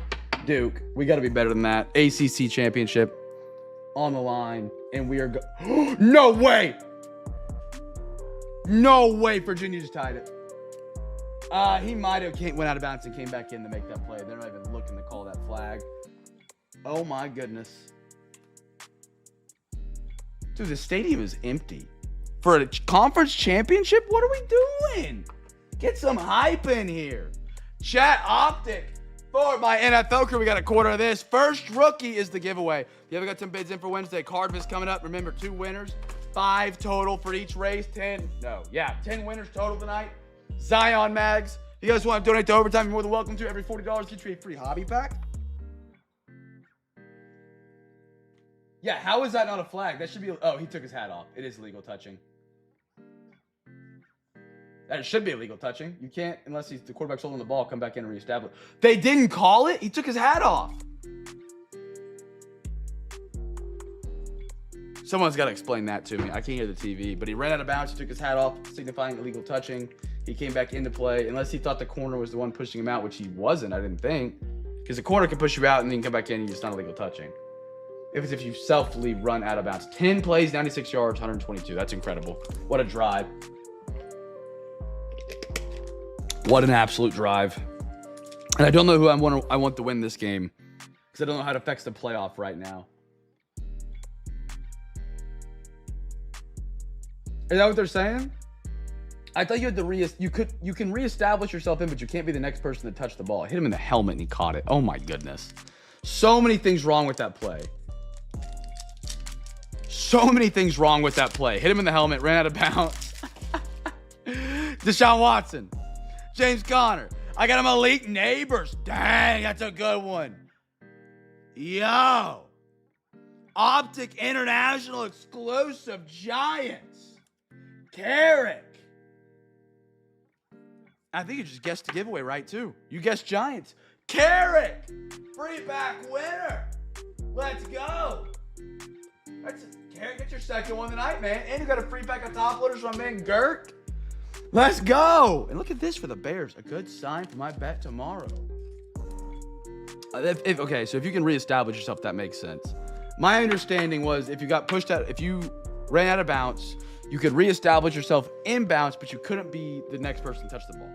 Duke, we got to be better than that. ACC Championship on the line, and we are No way! No way Virginia just tied it. He might have went out of bounds and came back in to make that play. They're not even looking to call that flag. Oh my goodness. Dude, the stadium is empty. For a conference championship? What are we doing? Get some hype in here. Chat Optic for my NFL crew. We got a quarter of this. First rookie is the giveaway. You haven't got some bids in for Wednesday. CARDMAS coming up. Remember, 2 winners. 5 total for each race. 10 winners total tonight. Zion Mags. You guys want to donate to Overtime? You're more than welcome to. Every $40 gets you a free hobby pack. Yeah, how is that not a flag? That should be. Oh, he took his hat off. It is illegal touching. That should be illegal touching. You can't, unless the quarterback's holding the ball, come back in and reestablish. They didn't call it. He took his hat off. Someone's got to explain that to me. I can't hear the TV. But he ran out of bounds. He took his hat off, signifying illegal touching. He came back into play, unless he thought the corner was the one pushing him out, which he wasn't, I didn't think. Because the corner can push you out and then you come back in and it's not illegal touching. If you selfly run out of bounds. 10 plays, 96 yards, 122. That's incredible. What a drive. What an absolute drive. And I don't know who I want to win this game, because I don't know how it affects the playoff right now. Is that what they're saying? I thought you had to you can reestablish yourself in, but you can't be the next person to touch the ball. I hit him in the helmet and he caught it. Oh my goodness. So many things wrong with that play. So many things wrong with that play. Hit him in the helmet, ran out of bounds. Deshaun Watson. James Conner. I got him elite neighbors. Dang, that's a good one. Yo. Optic International exclusive Giants. Carrick. I think you just guessed the giveaway right too. You guessed Giants. Carrick, free back winner. Let's go. Carrick, get your second one tonight, man. And you got a free pack of top loaders from my man Gert. Let's go. And look at this for the Bears. A good sign for my bet tomorrow. Okay, so if you can reestablish yourself, that makes sense. My understanding was if you got pushed out, if you ran out of bounds, you could reestablish yourself in bounds, but you couldn't be the next person to touch the ball.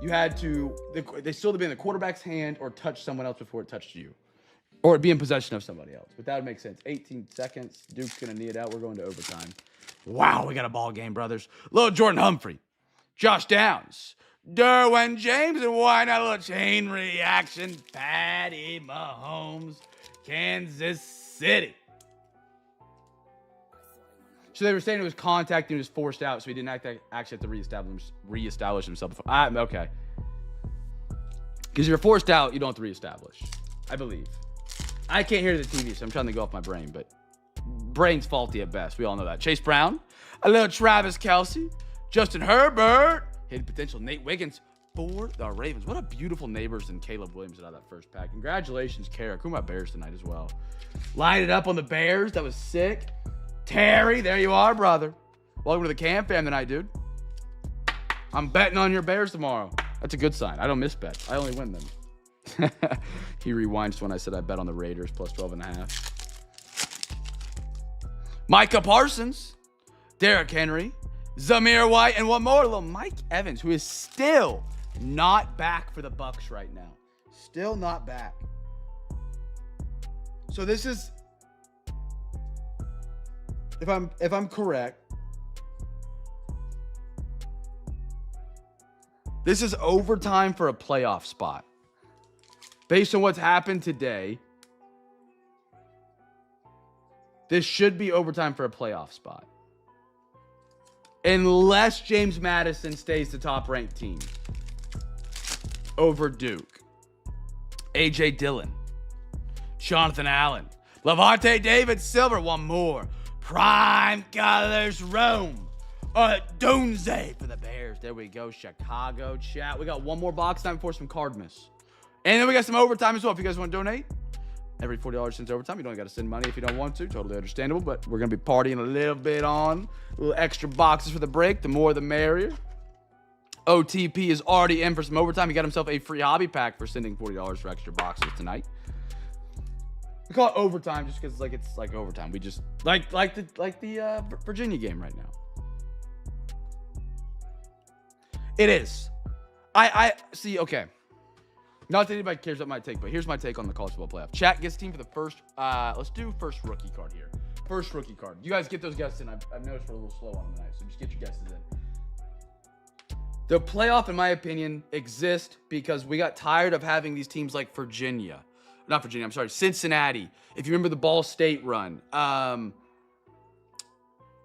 You had to, they still had to be in the quarterback's hand or touch someone else before it touched you. Or it'd be in possession of somebody else. But that would make sense. 18 seconds. Duke's going to knee it out. We're going to overtime. Wow, we got a ball game, brothers. Little Jordan Humphrey. Josh Downs. Derwin James. And why not a little chain reaction? Patty Mahomes. Kansas City. So they were saying it was contact and he was forced out, so he didn't actually have to reestablish himself. Okay. Because if you're forced out, you don't have to reestablish. I believe. I can't hear the TV, so I'm trying to go off my brain, but brain's faulty at best. We all know that. Chase Brown, a little Travis Kelce, Justin Herbert, hidden potential Nate Wiggins for the Ravens. What a beautiful neighbors and Caleb Williams out of that first pack. Congratulations, Carrick. Who are my Bears tonight as well? Line it up on the Bears. That was sick. Terry, there you are, brother. Welcome to the CamFam tonight, dude. I'm betting on your Bears tomorrow. That's a good sign. I don't miss bets. I only win them. He rewinds when I said I bet on the Raiders plus 12.5. Micah Parsons, Derrick Henry, Zamir White, and one more, little Mike Evans, who is still not back for the Bucs right now. Still not back. So this is, if I'm correct, this is overtime for a playoff spot. Based on what's happened today, this should be overtime for a playoff spot. Unless James Madison stays the top-ranked team over Duke. A.J. Dillon. Jonathan Allen. Levante David Silver. One more. Prime Colors Rome. Donze for the Bears. There we go. Chicago chat. We got one more box time before some CARDMAS. And then we got some overtime as well. If you guys want to donate, every $40 since overtime. You don't got to send money if you don't want to. Totally understandable. But we're going to be partying a little bit on. A little extra boxes for the break. The more, the merrier. OTP is already in for some overtime. He got himself a free hobby pack for sending $40 for extra boxes tonight. We call it overtime just because it's like overtime. We just like the Virginia game right now. It is. I see. Okay. Not that anybody cares what my take, but here's my take on the college football playoff. Chat gets team for the first. Let's do first rookie card here. First rookie card. You guys get those guesses in. I've noticed we're a little slow on them tonight, so just get your guesses in. The playoff, in my opinion, exists because we got tired of having these teams like Virginia. Not Virginia, I'm sorry, Cincinnati. If you remember the Ball State run.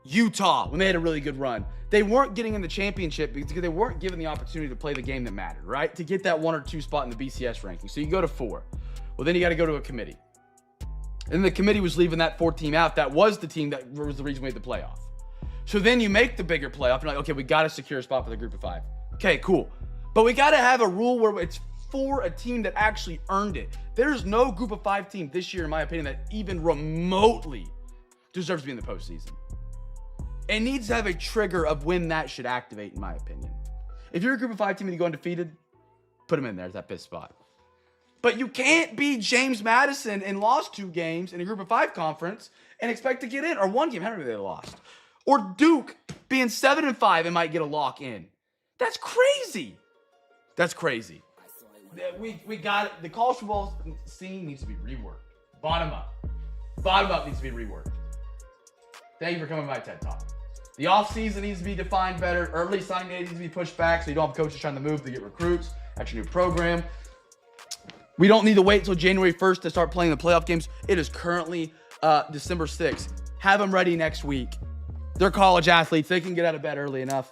Utah, when they had a really good run. They weren't getting in the championship because they weren't given the opportunity to play the game that mattered, right? To get that 1 or 2 spot in the BCS ranking. So you go to 4. Well, then you got to go to a committee. And the committee was leaving that 4th team out. That was the team that was the reason we made the playoff. So then you make the bigger playoff. You're like, okay, we got to secure a spot for the group of 5. Okay, cool. But we got to have a rule where it's for a team that actually earned it. There's no group of 5 team this year, in my opinion, that even remotely deserves to be in the postseason. It needs to have a trigger of when that should activate, in my opinion. If you're a group of 5 team and you go undefeated, put them in there. It's that 5th spot. But you can't be James Madison and lost 2 games in a group of 5 conference and expect to get in. Or 1 game, how many they lost? Or Duke being 7-5 and might get a lock in. That's crazy. That's crazy. We got it. The college football scene needs to be reworked. Bottom up. Bottom up needs to be reworked. Thank you for coming to my TED Talk. The offseason needs to be defined better. Early signing day needs to be pushed back so you don't have coaches trying to move to get recruits. That's your new program. We don't need to wait until January 1st to start playing the playoff games. It is currently December 6th. Have them ready next week. They're college athletes. They can get out of bed early enough.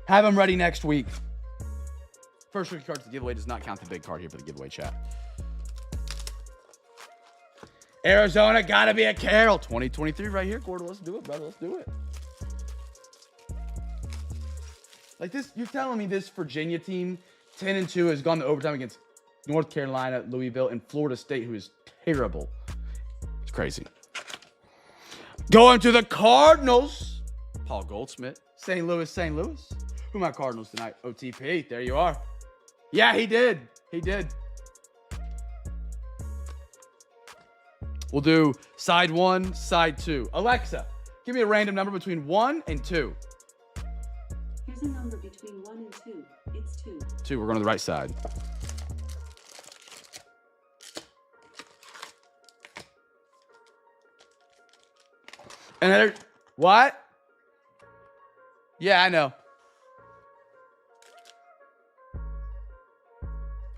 Have them ready next week. First rookie card to the giveaway does not count the big card here for the giveaway chat. Arizona gotta be a Carroll. 2023 right here, Gordon. Let's do it, brother. Let's do it. Like this, you're telling me this Virginia team 10-2 has gone to overtime against North Carolina, Louisville, and Florida State, who is terrible. It's crazy. Going to the Cardinals. Paul Goldschmidt. St. Louis. Who are my Cardinals tonight? OTP. There you are. Yeah, he did. He did. We'll do side 1, side 2. Alexa, give me a random number between 1 and 2. Here's a number between 1 and 2. It's 2. 2, we're going to the right side. Another, what? Yeah, I know.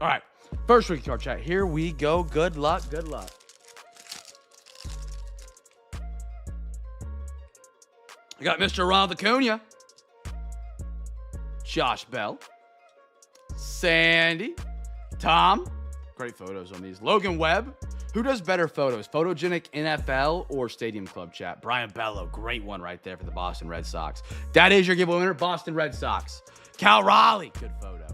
All right, first rookie card chat. Here we go. Good luck. Good luck. I got Mr. Ronald Acuna, Josh Bell, Sandy, Tom. Great photos on these. Logan Webb. Who does better photos? Photogenic NFL or Stadium Club chat? Brian Bello. Great one right there for the Boston Red Sox. That is your giveaway winner, Boston Red Sox. Cal Raleigh. Good photo.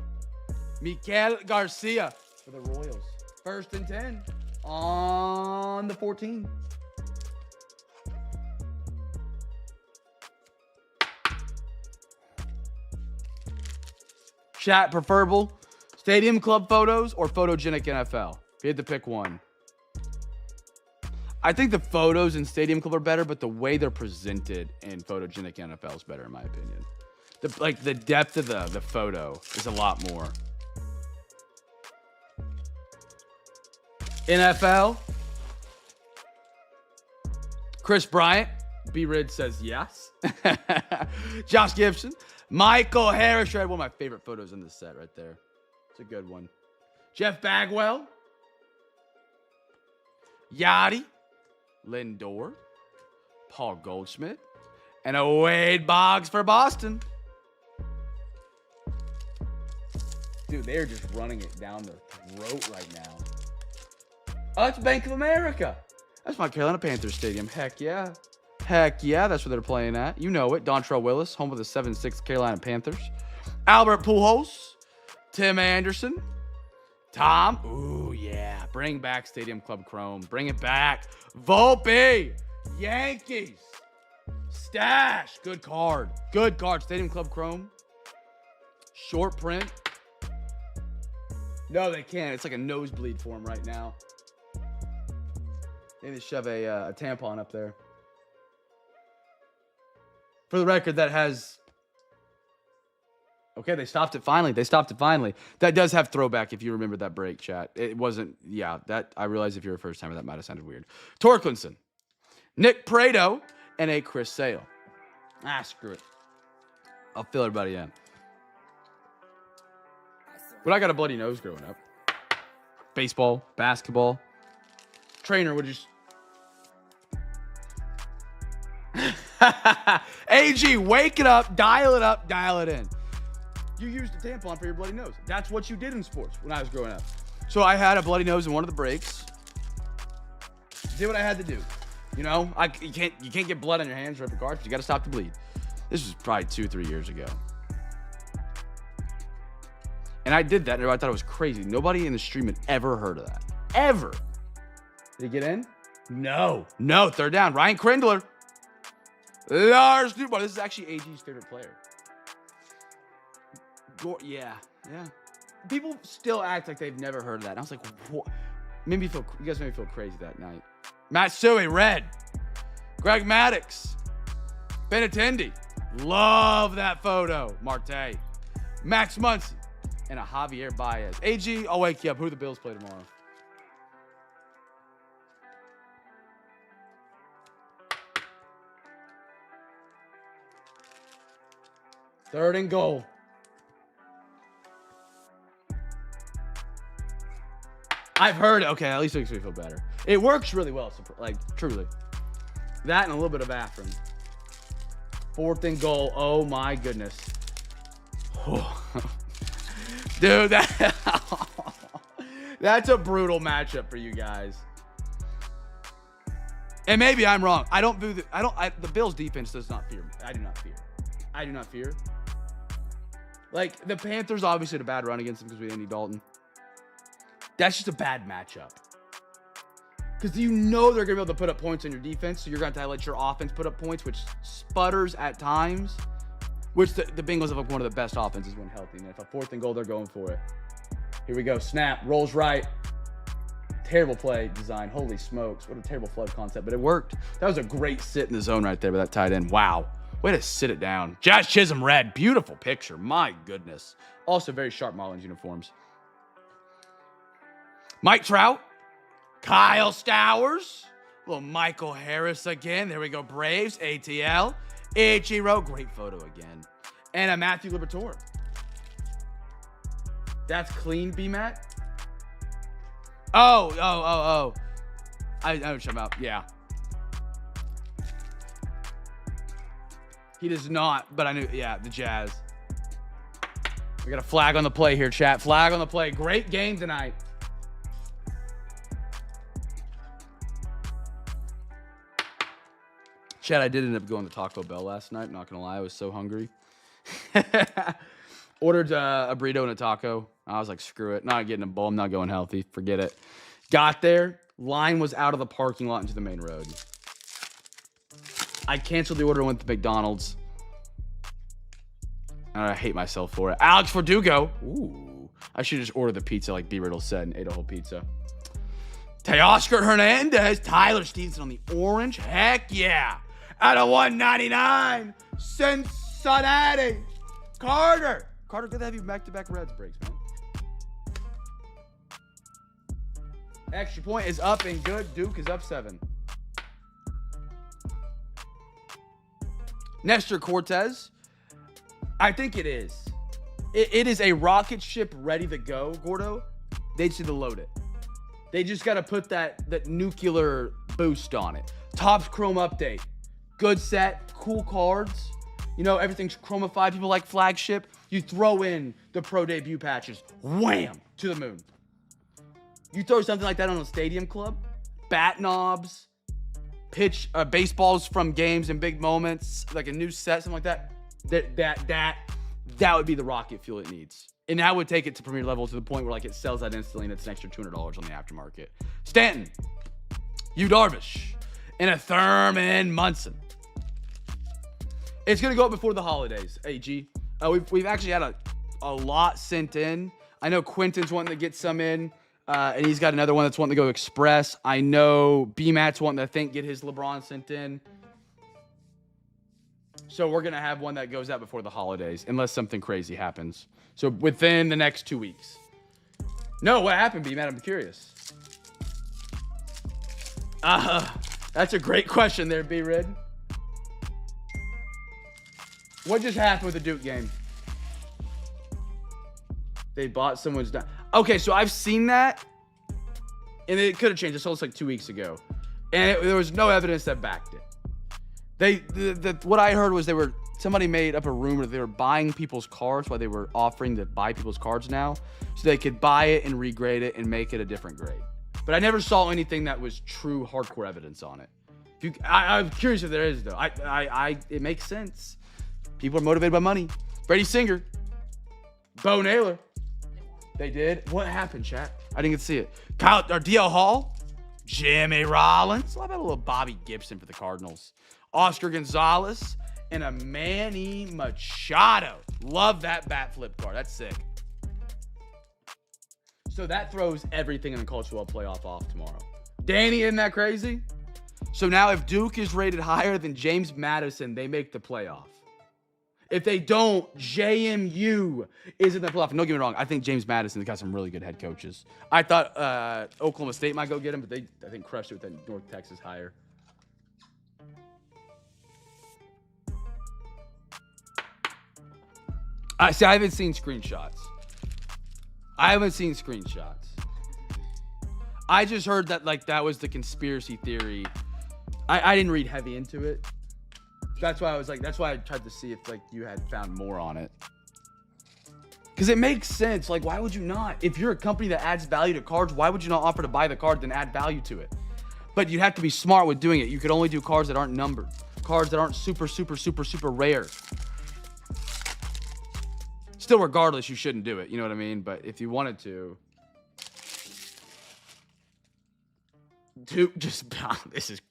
Miguel Garcia for the Royals. 1st and 10 on the 14. Chat preferable Stadium Club photos or Photogenic NFL? If you had to pick one. I think the photos in Stadium Club are better, but the way they're presented in Photogenic NFL is better in my opinion. The depth of the photo is a lot more. NFL. Chris Bryant. B-Rid says yes. Josh Gibson. Michael Harris. One of my favorite photos in this set right there. It's a good one. Jeff Bagwell. Yachty. Lindor. Paul Goldschmidt. And a Wade Boggs for Boston. Dude, they're just running it down their throat right now. Oh, that's Bank of America. That's my Carolina Panthers stadium. Heck yeah. Heck yeah, that's where they're playing at. You know it. Dontrell Willis, home of the 7-6 Carolina Panthers. Albert Pujols. Tim Anderson. Tom. Ooh, yeah. Bring back Stadium Club Chrome. Bring it back. Volpe. Yankees. Stash. Good card. Good card. Stadium Club Chrome. Short print. No, they can't. It's like a nosebleed for him right now. Maybe shove a tampon up there. For the record, that has... Okay, they stopped it finally. That does have throwback if you remember that break, chat. It wasn't... Yeah, that I realize if you're a first timer, that might have sounded weird. Torklinson. Nick Prado. And a Chris Sale. Screw it. I'll fill everybody in. But I got a bloody nose growing up. Baseball, basketball. Trainer would just... AG, wake it up, dial it in. You used a tampon for your bloody nose. That's what you did in sports when I was growing up. So I had a bloody nose in one of the breaks. Did what I had to do. You know, you can't get blood on your hands or up your cards. You got to stop the bleed. This was probably 2-3 years ago. And I did that, and I thought it was crazy. Nobody in the stream had ever heard of that. Ever. Did he get in? No. Third down. Ryan Krindler. Lars Dubois. This is actually AG's favorite player. Yeah. People still act like they've never heard of that. And I was like, what? You guys made me feel crazy that night. Matsui, red. Greg Maddox. Benintendi. Love that photo. Marte. Max Muncy. And a Javier Baez. AG, I'll wake you up. Who the Bills play tomorrow? Third and goal. I've heard it. Okay, at least it makes me feel better. It works really well, like, truly. That and a little bit of bathroom. 4th and goal. Oh, my goodness. Dude, that's a brutal matchup for you guys. And maybe I'm wrong. The Bills defense does not fear me. I do not fear. Like, the Panthers obviously had a bad run against them because we had Andy Dalton. That's just a bad matchup. Because you know they're going to be able to put up points on your defense, so you're going to have to let your offense put up points, which sputters at times. Which the Bengals have one of the best offenses when healthy. And if a 4th and goal, they're going for it. Here we go. Snap. Rolls right. Terrible play design. Holy smokes. What a terrible flood concept. But it worked. That was a great sit in the zone right there with that tight end. Wow. Way to sit it down. Josh Chisholm red. Beautiful picture. My goodness. Also very sharp Marlins uniforms. Mike Trout. Kyle Stowers. Little Michael Harris again. There we go. Braves. ATL. Ichiro. Great photo again. And a Matthew Liberatore. That's clean, B-Matt. Oh. I know what you're talking about. Yeah. He does not, but I knew, yeah, the Jazz. We got a flag on the play here, chat. Flag on the play. Great game tonight. Chat, I did end up going to Taco Bell last night. Not going to lie, I was so hungry. Ordered a burrito and a taco. I was like, screw it. Not getting a bowl. I'm not going healthy. Forget it. Got there. Line was out of the parking lot into the main road. I canceled the order and went to McDonald's. And I hate myself for it. Alex Verdugo. Ooh. I should just order the pizza like B. Riddle said and ate a whole pizza. Teoscar Hernandez. Tyler Stevenson on the orange. Heck yeah. Out of 199. Cincinnati. Carter, good to have you back-to-back Reds breaks, man. Extra point is up and good. Duke is up 7. Nestor Cortez. I think it is. It is a rocket ship ready to go, Gordo. They just need to load it. They just got to put that nuclear boost on it. Topps Chrome update. Good set. Cool cards. You know, everything's chromified. People like flagship. You throw in the pro debut patches. Wham! To the moon. You throw something like that on a stadium club. Bat knobs. Baseballs from games and big moments. Like a new set, something like that. That would be the rocket fuel it needs. And that would take it to premier level to the point where like it sells out instantly and it's an extra $200 on the aftermarket. Stanton. Yu Darvish. And a Thurman Munson. It's going to go up before the holidays, AG. We've actually had a lot sent in. I know Quentin's wanting to get some in, and he's got another one that's wanting to go express. I know B-Matt's wanting to, get his LeBron sent in. So we're going to have one that goes out before the holidays, unless something crazy happens. So within the next 2 weeks. No, what happened, B-Matt? I'm curious. That's a great question there, B-Rid. What just happened with the Duke game? They bought someone's down. Okay, so I've seen that, and it could have changed. I saw this like 2 weeks ago, and there was no evidence that backed it. What I heard was somebody made up a rumor that they were buying people's cards while they were offering to buy people's cards now, so they could buy it and regrade it and make it a different grade. But I never saw anything that was true hardcore evidence on it. I'm curious if there is though. It makes sense. People are motivated by money. Brady Singer. Bo Naylor. They did. What happened, chat? I didn't get to see it. DL Hall. Jimmy Rollins. How about a little Bobby Gibson for the Cardinals? Oscar Gonzalez. And a Manny Machado. Love that bat flip card. That's sick. So that throws everything in the College Football Playoff off tomorrow. Danny, isn't that crazy? So now if Duke is rated higher than James Madison, they make the playoff. If they don't, JMU is in the playoff. And don't get me wrong, I think James Madison's got some really good head coaches. I thought Oklahoma State might go get him, but they, I think, crushed it with that North Texas hire. I haven't seen screenshots. I just heard that that was the conspiracy theory. I didn't read heavy into it. That's why I tried to see if you had found more on it. Because it makes sense. Why would you not? If you're a company that adds value to cards, why would you not offer to buy the card then add value to it? But you'd have to be smart with doing it. You could only do cards that aren't numbered. Cards that aren't super, super, super, super rare. Still, regardless, you shouldn't do it. You know what I mean? But if you wanted to, Duke just this is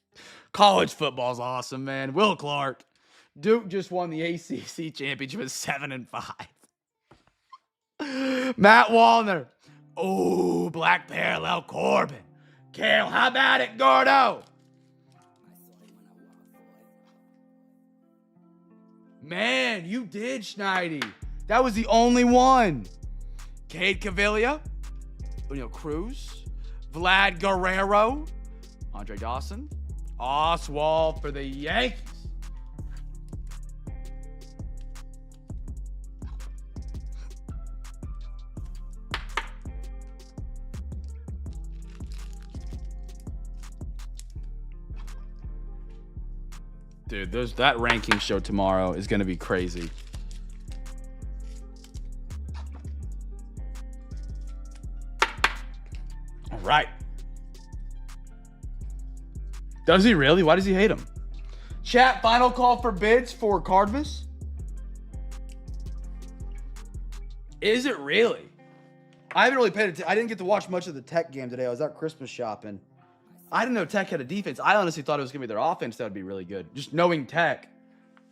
college football's awesome, man. Will Clark, Duke just won the ACC championship at 7-5. Matt Wallner, oh, black parallel Corbin. Carol, how about it, Gordo? Man, you did, Schneidi. That was the only one. Cade Cavilla, Cruz, Vlad Guerrero, Andre Dawson, Oswald for the Yankees. Dude, that ranking show tomorrow is going to be crazy. All right. Does he really? Why does he hate him? Chat, final call for bids for CARDMAS? Is it really? I haven't really paid attention. I didn't get to watch much of the Tech game today. I was out Christmas shopping. I didn't know Tech had a defense. I honestly thought it was going to be their offense that would be really good. Just knowing Tech,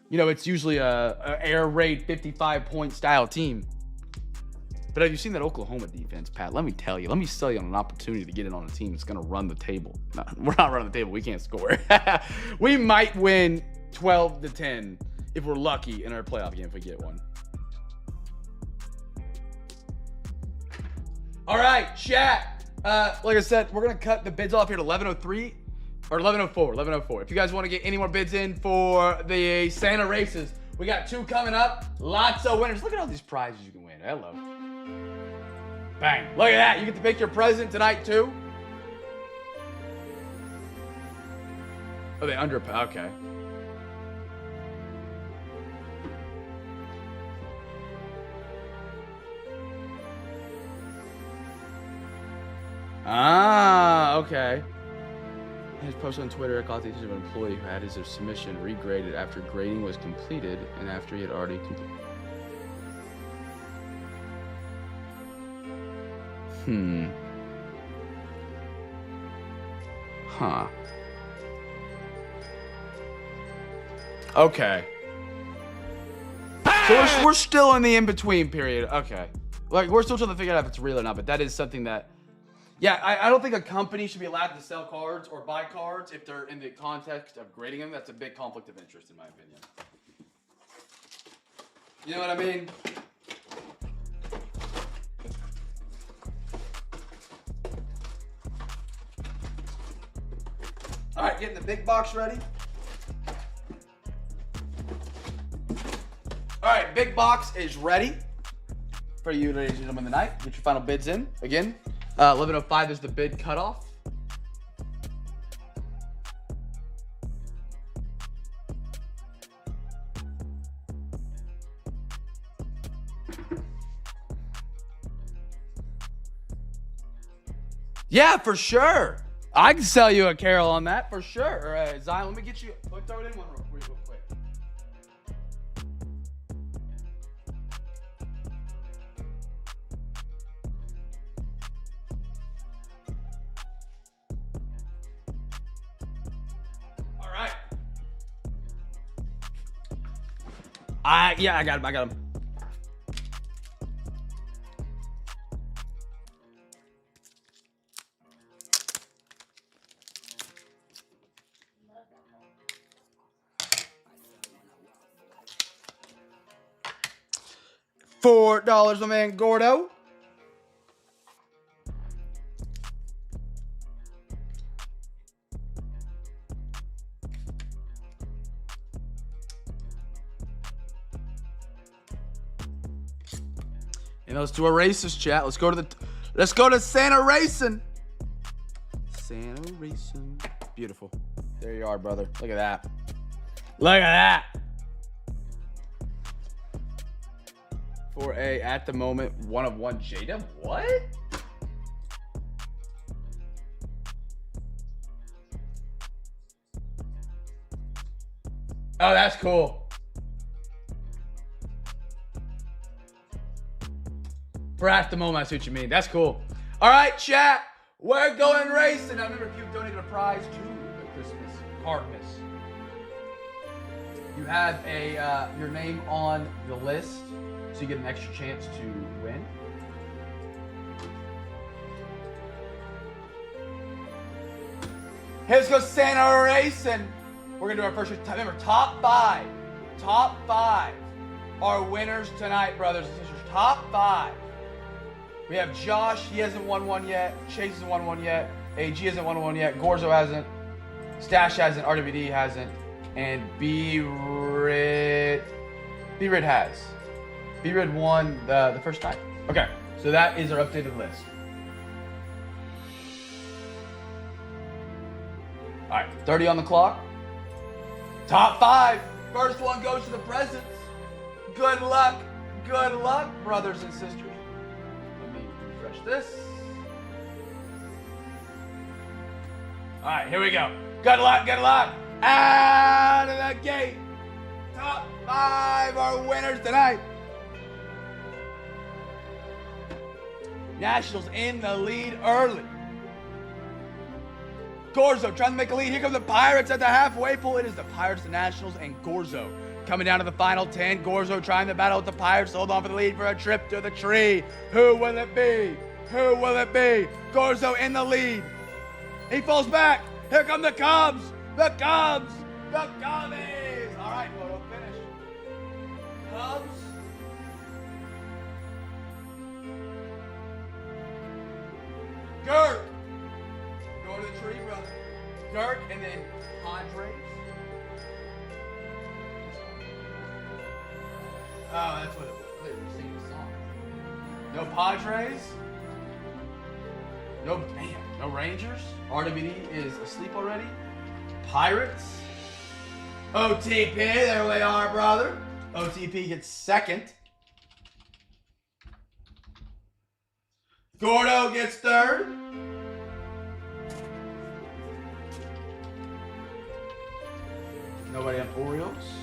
it's usually a air raid 55-point style team. But have you seen that Oklahoma defense, Pat? Let me tell you. Let me sell you on an opportunity to get in on a team that's going to run the table. No, we're not running the table. We can't score. We might win 12-10 if we're lucky in our playoff game if we get one. All right, chat. Like I said, we're going to cut the bids off here at 11:03 or 11:04. If you guys want to get any more bids in for the Santa races, we got 2 coming up. Lots of winners. Look at all these prizes you can win. Hello. Bang. Look at that. You get to pick your present tonight, too. Oh, they under. Okay. Ah, okay. His post on Twitter, I caught the attention of an employee who had his submission regraded after grading was completed and after he had already completed. Huh. Okay. So we're still in the in-between period. Okay. Like, we're still trying to figure out if it's real or not, but that is something that... Yeah, I don't think a company should be allowed to sell cards or buy cards if they're in the context of grading them. That's a big conflict of interest, in my opinion. You know what I mean? All right, getting the big box ready. All right, big box is ready for you, ladies and gentlemen, tonight. Get your final bids in. Again, 11:05 is the bid cutoff. Yeah, for sure. I can sell you a Carol on that for sure. Zion, let me get you. Let me throw it in one real quick. All right. I got him. $4, my man Gordo. And let's do a racist chat. Let's go to Santa Racing. Santa Racing. Beautiful. There you are, brother. Look at that. Look at that. For a, at the moment, 1 of 1 Jada. What? Oh, that's cool. For at the moment, I see what you mean. That's cool. All right, chat. We're going racing. Now remember, if you've donated a prize to the Christmas CARDMAS, you have your name on the list, so you get an extra chance to win. Hey, let's go Santa Racing. We're gonna do our first. Remember, top five are winners tonight, brothers and sisters. Top 5. We have Josh. He hasn't won one yet. Chase hasn't won one yet. AG hasn't won one yet. Gorzo hasn't. Stash hasn't. RWD hasn't. And B-Rid has. B-Rid won the first time. Okay, so that is our updated list. All right, 30 on the clock. Top 5. First one goes to the presents. Good luck, brothers and sisters. Let me refresh this. All right, here we go. Good luck. Out of the gate. Top 5 are winners tonight. Nationals in the lead early. Gorzo trying to make a lead. Here come the Pirates at the halfway point. It is the Pirates, the Nationals, and Gorzo coming down to the final 10. Gorzo trying to battle with the Pirates. Hold on for the lead for a trip to the tree. Who will it be? Gorzo in the lead. He falls back. Here come the Cubs. The Cubbies. All right, photo finish. Cubs. Gurk. Go to the tree, brother. Gurk, and then Padres. Oh, that's what it was. I thought you were singing a song. No Padres. No Rangers. RWD is asleep already. Pirates. OTP, there they are, brother. OTP gets second. Gordo gets third. Nobody on Orioles.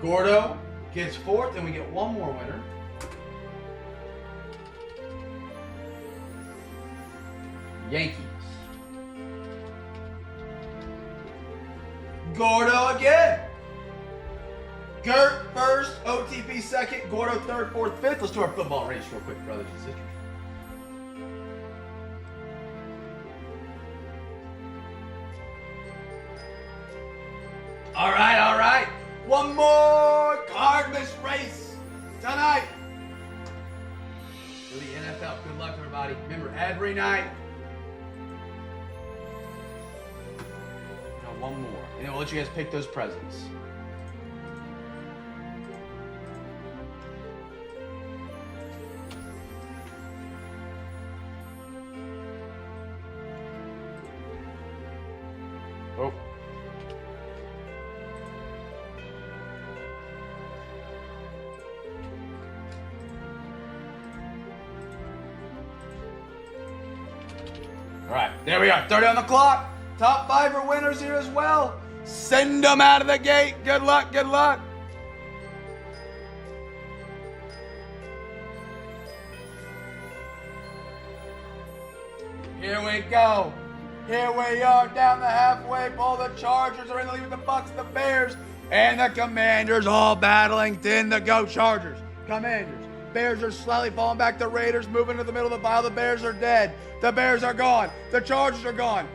Gordo gets fourth, and we get one more winner. Yankees. Gordo again. Gert first, OTP second, Gordo third, fourth, fifth. Let's do our football race real quick, brothers and sisters. All right. One more CARDMAS race tonight for the NFL. Good luck, everybody. Remember, every night. One more. And then we'll let you guys pick those presents. Oh. All right, there we are. 30 on the clock. Top 5 are winners here as well. Send them out of the gate. Good luck. Here we go. Here we are down the halfway pole. The Chargers are in the lead with the Bucks, the Bears, and the Commanders all battling 10 to go. Chargers, Commanders. Bears are slightly falling back. The Raiders moving to the middle of the pile. The Bears are dead. The Bears are gone. The Chargers are gone.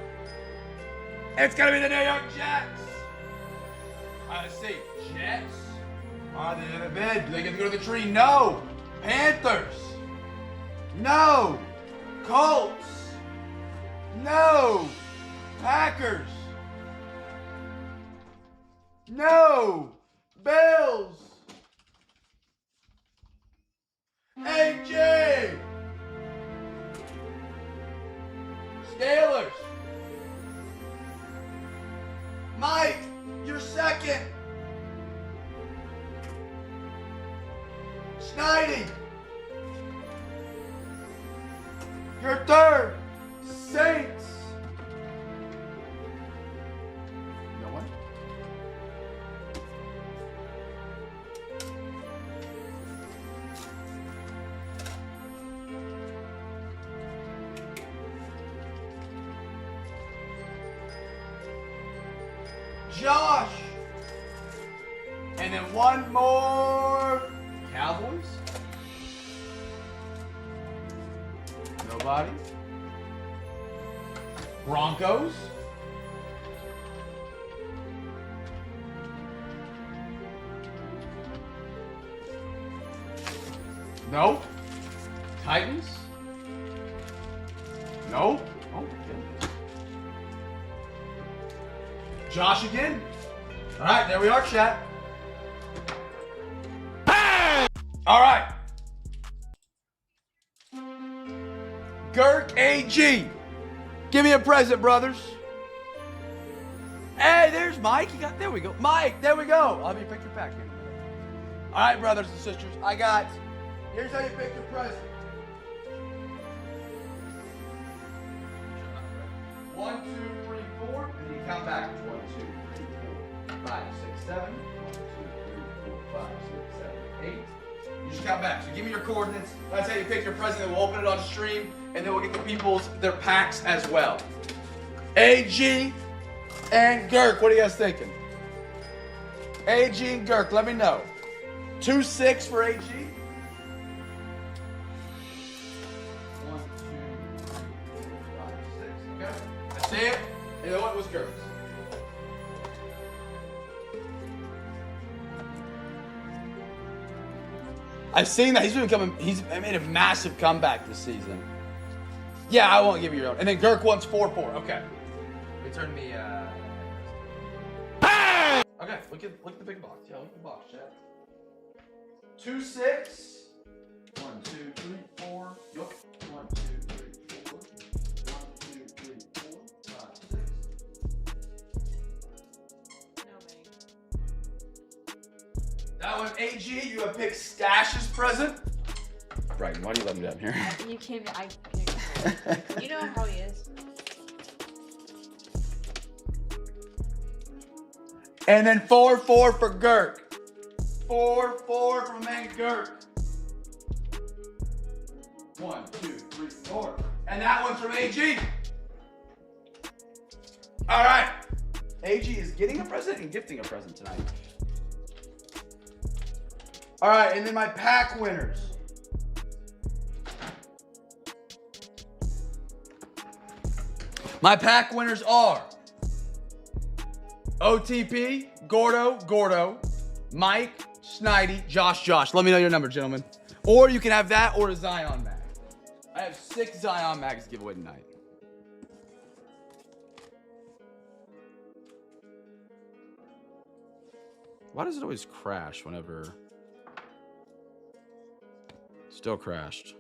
It's going to be the New York Jets. All right, let's see. Jets. Are they in the bid? Do they get to go to the tree? No. Panthers. No. Colts. No. Packers. No. Bills. AJ. Steelers. Mike, you're second. Schneiding. You're third. Saints. No one? Josh. And then one more. Cowboys. Nobody. Broncos. Nope. Titans. Nope. Oh, goodness. Josh again. All right, there we are, chat. All right. Girk AG. Give me a present, brothers. Hey, there's Mike. There we go. Mike, there we go. I'll be a picture pack here in a minute. All right, brothers and sisters. Here's how you pick your present. 1, 2, 3, 4, and then you count backwards. 1, 2, 3, 4, 5, 6, 7. 1, 2, 3, 4, 5, 6, 7, 8. You just count back. So give me your coordinates. That's how you pick your present. Then we'll open it on stream, and then we'll get the people's their packs as well. AG and Girk, what are you guys thinking? AG and Girk, let me know. 2-6 for AG. 1, 2, 3, 4, 5, 6. Okay. I see it. And then what was Girk's? I've seen that. He's made a massive comeback this season. Yeah, I won't give you your own. And then Girk wants 4-4. Okay. Return me, Okay, look at the big box. Yeah, look at the box, chat. 2, 6. 1, 2, 3, 4. Yup. 1, 2, 3, 4. 1, 2, 3, 4, 5, 6. That one, AG, you have picked Stash's present. Brighton, why do you let me down here? You came to, I You know how he is. And then 4-4 for Girk. 4-4 from man Girk. 1, 2, 3, 4. And that one's from AG. All right. AG is getting a present and gifting a present tonight. All right, and then my pack winners. My pack winners are OTP, Gordo, Mike, Snidey, Josh. Let me know your number, gentlemen. Or you can have that or a Zion mag. I have 6 Zion mags to give away tonight. Why does it always crash whenever... Still crashed.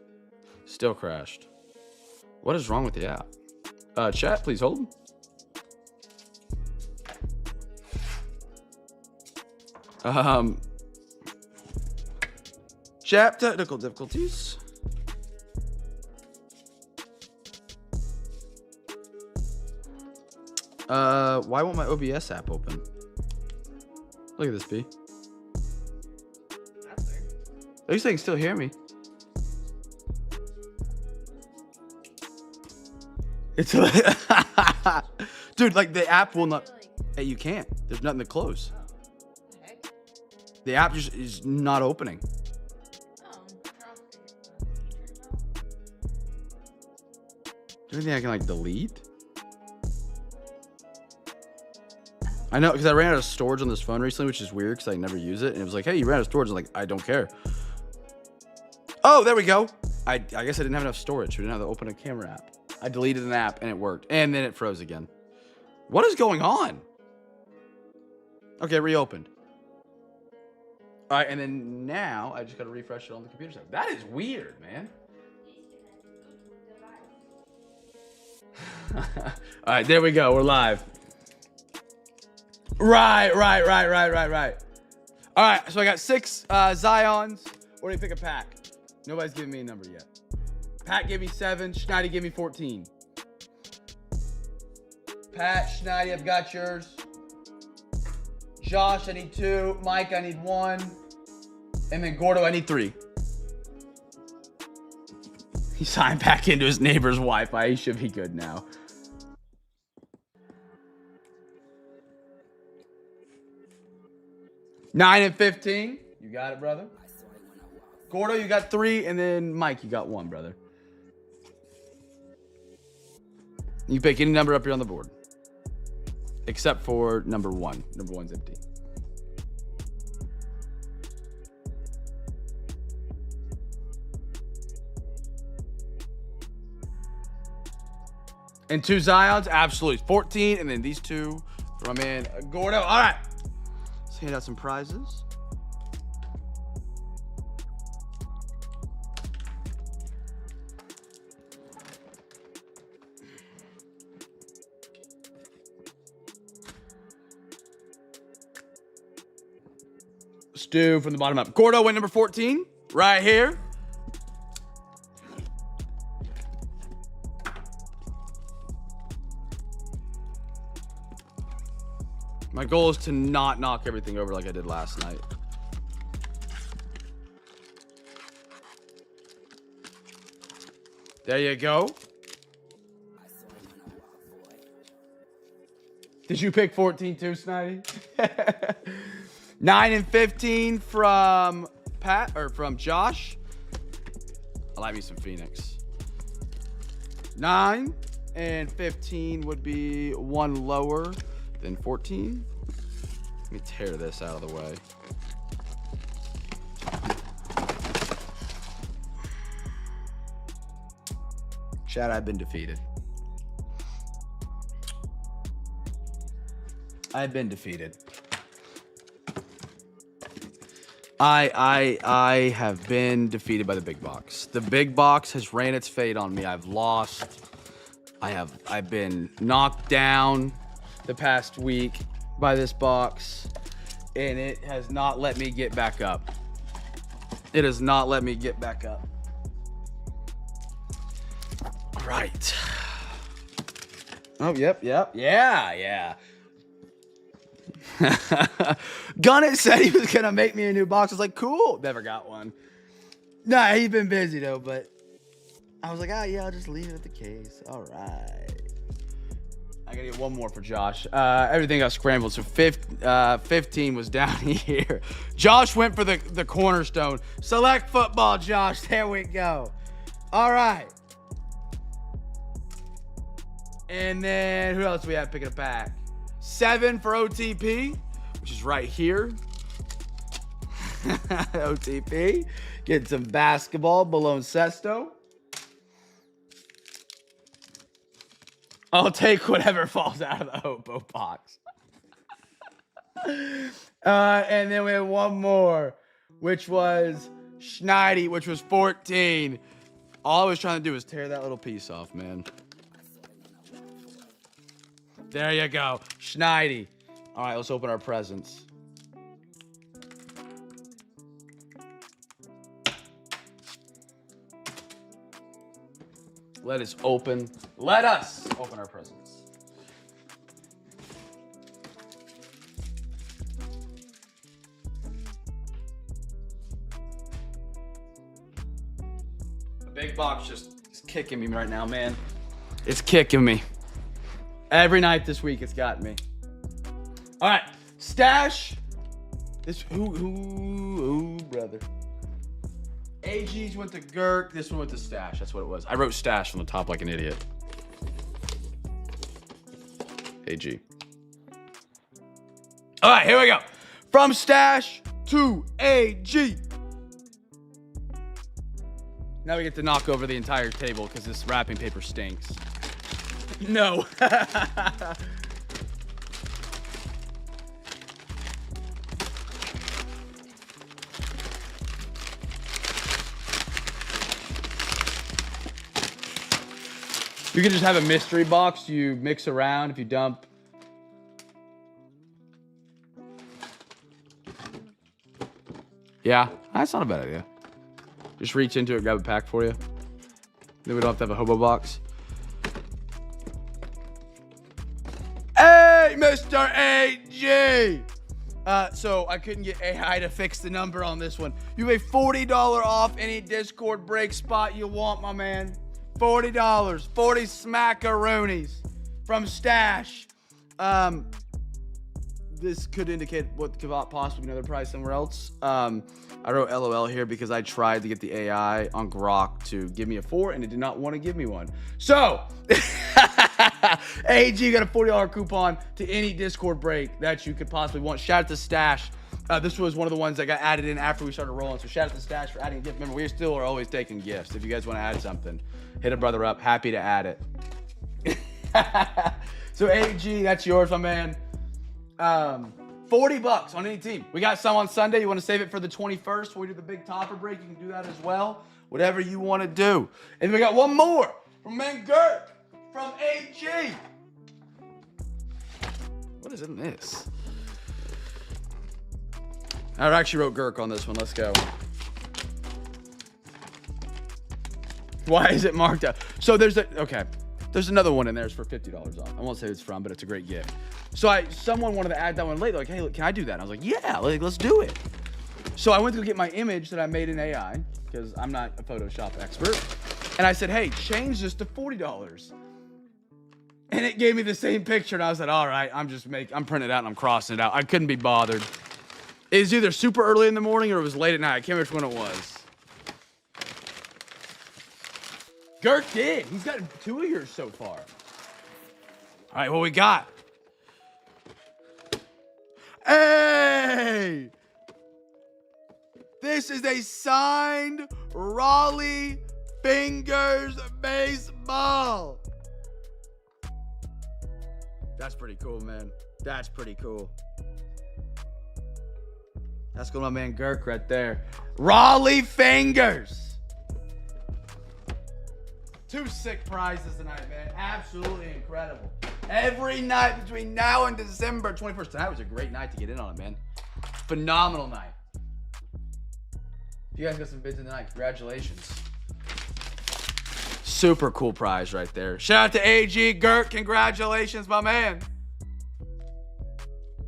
What is wrong with the app? Chat, please hold. Chat, technical difficulties. Why won't my OBS app open? Look at this, B. At least they can still hear me. It's dude, like the app will not. Hey, you can't. There's nothing to close. The app just is not opening. Do you think I can like delete? I know, because I ran out of storage on this phone recently, which is weird because I never use it. And it was like, hey, you ran out of storage. I'm like, I don't care. Oh, there we go. I guess I didn't have enough storage. We didn't have to open a camera app. I deleted an app and it worked. And then it froze again. What is going on? Okay, reopened. All right, and then now I just got to refresh it on the computer side. That is weird, man. All right, there we go. We're live. Right. All right, so I got 6 Zions. Or do you pick a pack? Nobody's giving me a number yet. Pat gave me 7. Schneidy gave me 14. Pat, Schneidy, I've got yours. Josh, I need 2. Mike, I need 1. And then Gordo, I need 3. He signed back into his neighbor's Wi-Fi. He should be good now. 9 and 15. You got it, brother. Gordo, you got 3, and then Mike, you got 1, brother. You pick any number up here on the board. Except for number 1. Number 1's empty. And 2 Zions, absolutely. 14, and then these 2 for my man Gordo. All right. Let's hand out some prizes. Stu from the bottom up. Gordo went number 14, right here. My goal is to not knock everything over like I did last night. There you go. Did you pick 14 too, Snidey? 9 and 15 from Pat, or from Josh. I like me some Phoenix. 9 and 15 would be 1 lower than 14. Let me tear this out of the way. Chad, I've been defeated. I've been defeated. I have been defeated by the big box. The big box has ran its fate on me. I've lost. I've been knocked down the past week by this box, and it has not let me get back up. It has not let me get back up. All right. Oh, yep. Yeah. Gunnett said he was gonna make me a new box. I was like, cool. Never got one. Nah, he's been busy though, but I was like, yeah, I'll just leave it at the case. All right. I gotta get 1 more for Josh. Everything got scrambled, so 15 was down here. Josh went for the cornerstone. Select football, Josh. There we go. All right. And then who else do we have picking a pack? 7 for OTP, which is right here. OTP. Getting some basketball, Baloncesto. I'll take whatever falls out of the Hopo box. And then we have 1 more, which was Schneidi, which was 14. All I was trying to do was tear that little piece off, man. There you go. Schneidi. All right, let's open our presents. Let us open our presents. The big box just is kicking me right now, man. It's kicking me. Every night this week, it's got me. All right, stash. This who, brother. AG's went to Gert. This one went to stash. That's what it was. I wrote stash on the top like an idiot. AG. All right, here we go. From stash to AG. Now we get to knock over the entire table because this wrapping paper stinks. No. You can just have a mystery box you mix around if you dump. Yeah, that's not a bad idea. Just reach into it, grab a pack for you. Then we don't have to have a hobo box. Hey, Mr. AG! So I couldn't get AI to fix the number on this one. You have a $40 off any Discord break spot you want, my man. $40, 40 smackaroonies from Stash. this could indicate what could possibly be another prize somewhere else. I wrote LOL here because I tried to get the AI on Grok to give me a 4 and it did not want to give me one. So, AG got a $40 coupon to any Discord break that you could possibly want. Shout out to Stash. This was one of the ones that got added in after we started rolling. So shout out to Stash for adding a gift. Remember, we still are always taking gifts. If you guys want to add something, hit a brother up. Happy to add it. So AG, that's yours, my man. $40 on any team. We got some on Sunday. You want to save it for the 21st when we do the big topper break? You can do that as well. Whatever you want to do. And we got one more from man Gert from AG. What is in this? I actually wrote Gurk on this one. Let's go. Why is it marked up? So there's another one in there. It's for $50 off. I won't say who it's from, but it's a great gift. So someone wanted to add that one later. Like, hey, look, can I do that? And I was like, yeah, let's do it. So I went to go get my image that I made in AI because I'm not a Photoshop expert. And I said, hey, change this to $40. And it gave me the same picture. And I was like, all right, I'm printing it out and I'm crossing it out. I couldn't be bothered. It was either super early in the morning or it was late at night. I can't remember which one it was. Gert did. He's gotten 2 of yours so far. All right, what we got? Hey! This is a signed Raleigh Fingers baseball. That's pretty cool, man. That's pretty cool. That's going to my man Gurk right there. Raleigh Fingers. 2 sick prizes tonight, man. Absolutely incredible. Every night between now and December 21st. Tonight was a great night to get in on it, man. Phenomenal night. You guys got some bids in the night. Congratulations. Super cool prize right there. Shout out to AG Gert. Congratulations, my man.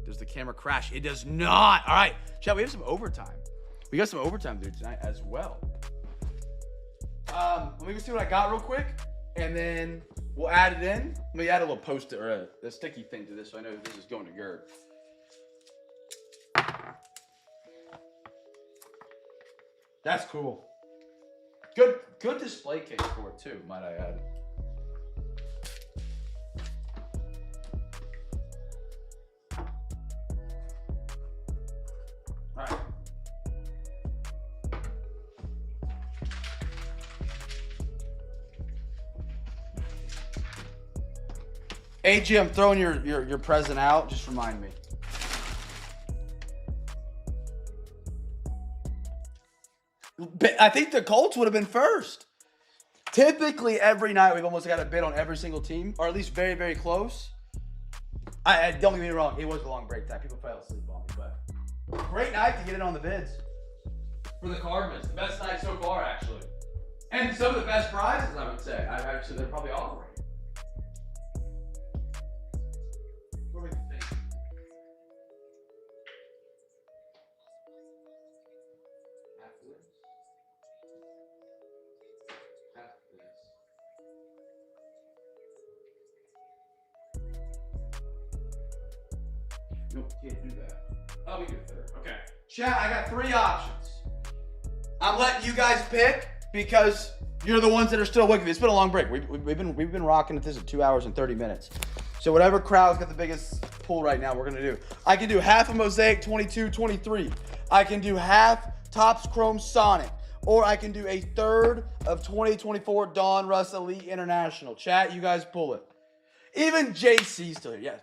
Does the camera crash? It does not. All right. Chat, we have some overtime. We got some overtime to do tonight as well. Let me go see what I got real quick, and then we'll add it in. Let me add a little post-it or a sticky thing to this so I know this is going to Gert. That's cool. Good display case for it too, might I add. All right. AG, I'm throwing your present out. Just remind me. I think the Colts would have been first. Typically, every night we've almost got a bid on every single team, or at least very, very close. I don't get me wrong, it was a long break time. People fell asleep on me, but great night to get in on the bids for the CARDMAS. The best night so far, actually, and some of the best prizes, I would say. Actually, they're probably all great. What do we think? Nope, can't do that. Oh, we do third. Okay. Chat, I got 3 options. I'm letting you guys pick because you're the ones that are still awake. It's been a long break. We've been rocking at this at 2 hours and 30 minutes. So whatever crowd's got the biggest pull right now, we're gonna do. I can do half a Mosaic 22, 23. I can do half Topps Chrome Sonic. Or I can do a third of 2024 Don Russ Elite International. Chat, you guys pull it. Even JC's still here. Yeah.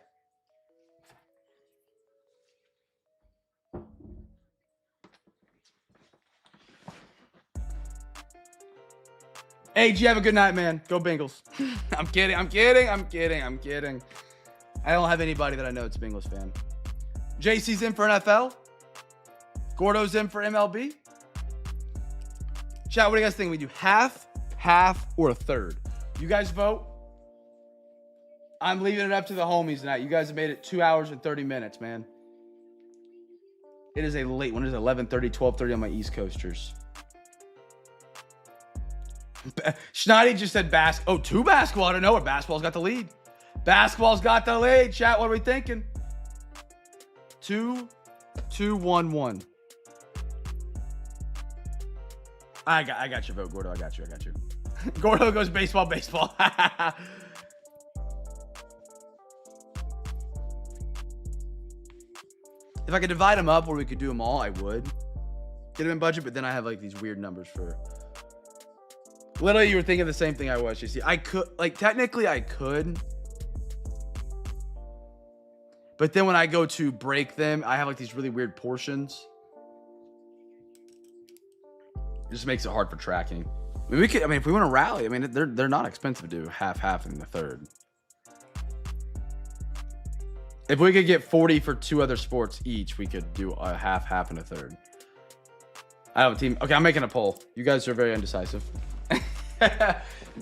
Hey, G, have a good night, man. Go Bengals. I'm kidding. I don't have anybody that I know that's a Bengals fan. JC's in for NFL. Gordo's in for MLB. Chat, what do you guys think? We do half, or a third? You guys vote. I'm leaving it up to the homies tonight. You guys have made it 2 hours and 30 minutes, man. It is a late one. It is 11:30, 12:30 on my East Coasters. Schneidy just said basketball. Oh, 2 basketball. I don't know where basketball's got the lead. Basketball's got the lead. Chat, what are we thinking? 2-2-1-1. I got your vote, Gordo. I got you. Gordo goes baseball. If I could divide them up where we could do them all, I would get them in budget. But then I have like these weird numbers for. Literally, you were thinking the same thing I was. You see, I could technically I could, but then when I go to break them, I have like these really weird portions. It just makes it hard for tracking. I mean, if we want to rally, I mean, they're not expensive to do half in the third. If we could get 40 for 2 other sports each, we could do a half and a third. I have a team. Okay, I'm making a poll. You guys are very indecisive.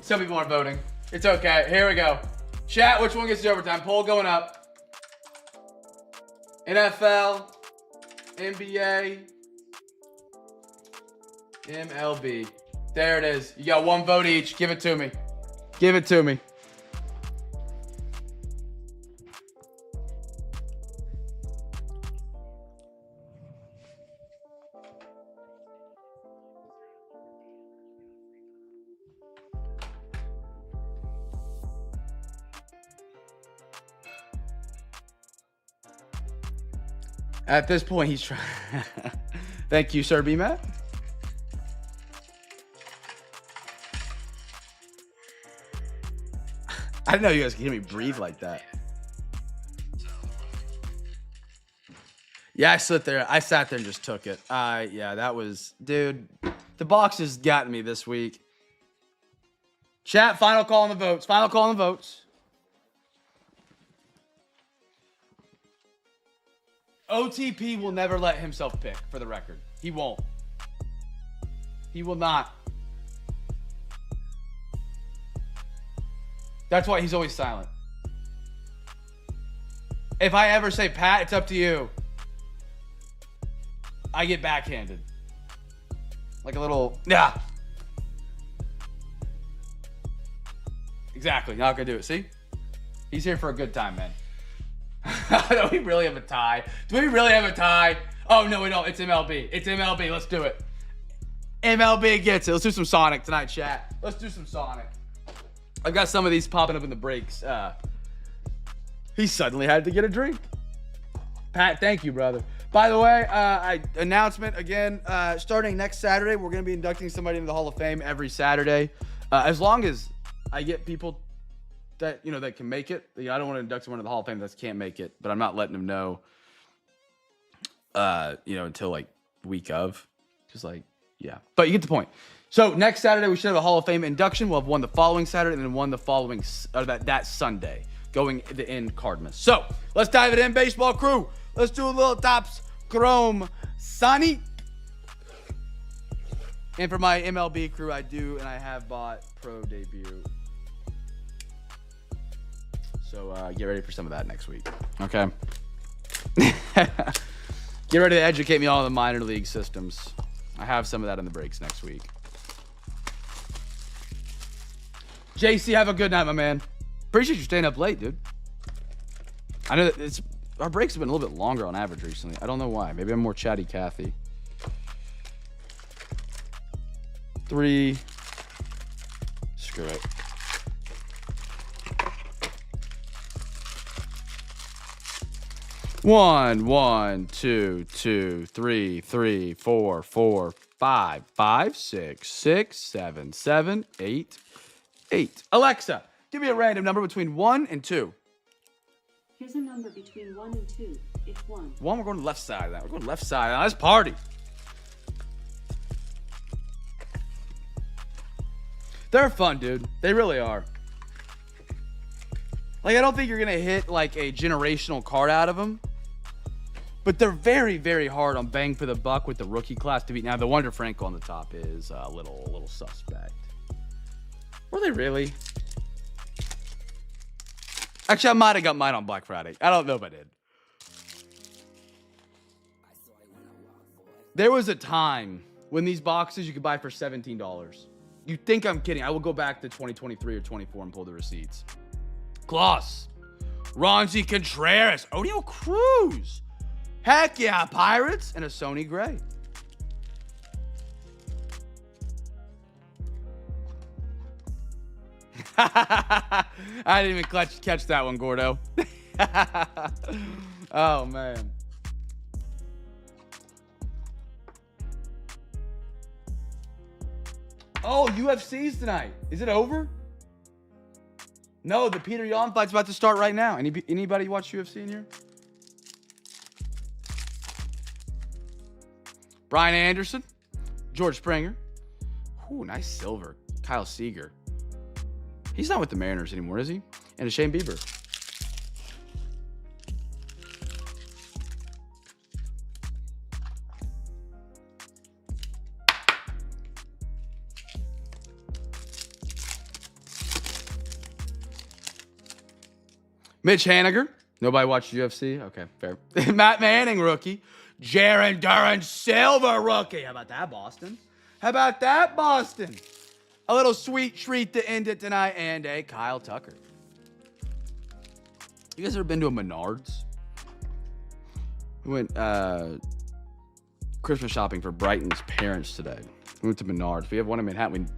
Some people aren't voting. It's okay. Here we go. Chat, which one gets the overtime? Poll going up. NFL, NBA, MLB. There it is. You got 1 vote each. Give it to me. At this point, he's trying. Thank you, Sir B-Matt. I didn't know you guys could hear me breathe like that. Yeah, I sat there and just took it. Yeah, that was, dude. The box has gotten me this week. Chat, final call on the votes. OTP will never let himself pick, for the record. He won't. He will not. That's why he's always silent. If I ever say, Pat, it's up to you, I get backhanded. Like a little, yeah. Exactly, not gonna do it. See? He's here for a good time, man. Do we really have a tie? Oh, no, we don't. It's MLB. Let's do it. MLB gets it. Let's do some Sonic tonight, chat. Let's do some Sonic. I've got some of these popping up in the breaks. He suddenly had to get a drink. Pat, thank you, brother. By the way, announcement again, starting next Saturday, we're going to be inducting somebody into the Hall of Fame every Saturday. As long as I get people that, that can make it. I don't want to induct someone into the Hall of Fame that can't make it, but I'm not letting them know, until like week of. Just yeah. But you get the point. So next Saturday, we should have a Hall of Fame induction. We'll have one the following Saturday and then one the following, that Sunday, going in CARDMAS. So let's dive it in, baseball crew. Let's do a little Topps Chrome Sunny. And for my MLB crew, I have bought Pro Debut. So get ready for some of that next week. Okay. Get ready to educate me on the minor league systems. I have some of that in the breaks next week. JC, have a good night, my man. Appreciate you staying up late, dude. I know that our breaks have been a little bit longer on average recently. I don't know why. Maybe I'm more chatty Cathy. 3. Screw it. One, two, 3, 4, 5, 6, 7, 8. Alexa, give me a random number between 1 and 2. Here's a number between 1 and 2. It's 1. 1, we're going to the left side of that. We're going to the left side. Let's party. They're fun, dude. They really are. I don't think you're going to hit like a generational card out of them. But they're very, very hard on bang for the buck with the rookie class to beat. Now, the Wonder Franco on the top is a little suspect. Were they really? Actually, I might have got mine on Black Friday. I don't know if I did. There was a time when these boxes you could buy for $17. You think I'm kidding. I will go back to 2023 or 24 and pull the receipts. Kloss. Ronzi Contreras. Oneil Cruz. Heck yeah, Pirates and a Sony Gray. I didn't even catch that one, Gordo. Oh, man. Oh, UFC's tonight. Is it over? No, the Peter Yan fight's about to start right now. Anybody watch UFC in here? Brian Anderson, George Springer. Ooh, nice silver. Kyle Seager. He's not with the Mariners anymore, is he? And a Shane Bieber. Mitch Haniger. Nobody watched UFC? Okay, fair. Matt Manning, rookie. Jaron Duran, silver rookie. How about that, Boston? How about that, Boston? A little sweet treat to end it tonight, and a Kyle Tucker. You guys ever been to a Menards? We went Christmas shopping for Brighton's parents today. We went to Menards. We have one in Manhattan.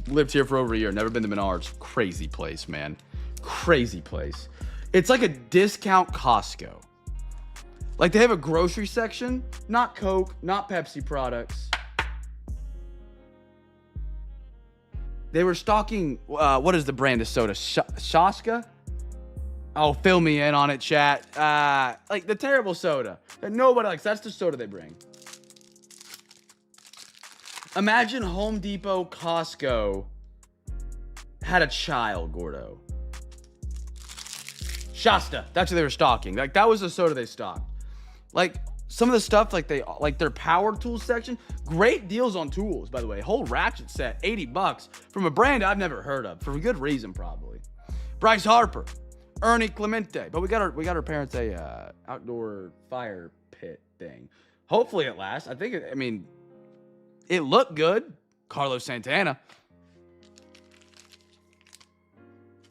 We lived here for over a year. Never been to Menards. Crazy place, man. Crazy place. It's like a discount Costco. Like they have a grocery section, not Coke, not Pepsi products. They were stocking, what is the brand of soda? Shaska? Oh, fill me in on it, chat. Like the terrible soda that nobody likes. That's the soda they bring. Imagine Home Depot, Costco had a child, Gordo. Shasta. That's what they were stocking. Like that was the soda they stocked. Like some of the stuff, like their power tools section, great deals on tools, by the way. Whole ratchet set, $80 from a brand I've never heard of for a good reason, probably. Bryce Harper, Ernie Clemente, but we got our parents a outdoor fire pit thing. Hopefully it lasts. I think it looked good. Carlos Santana.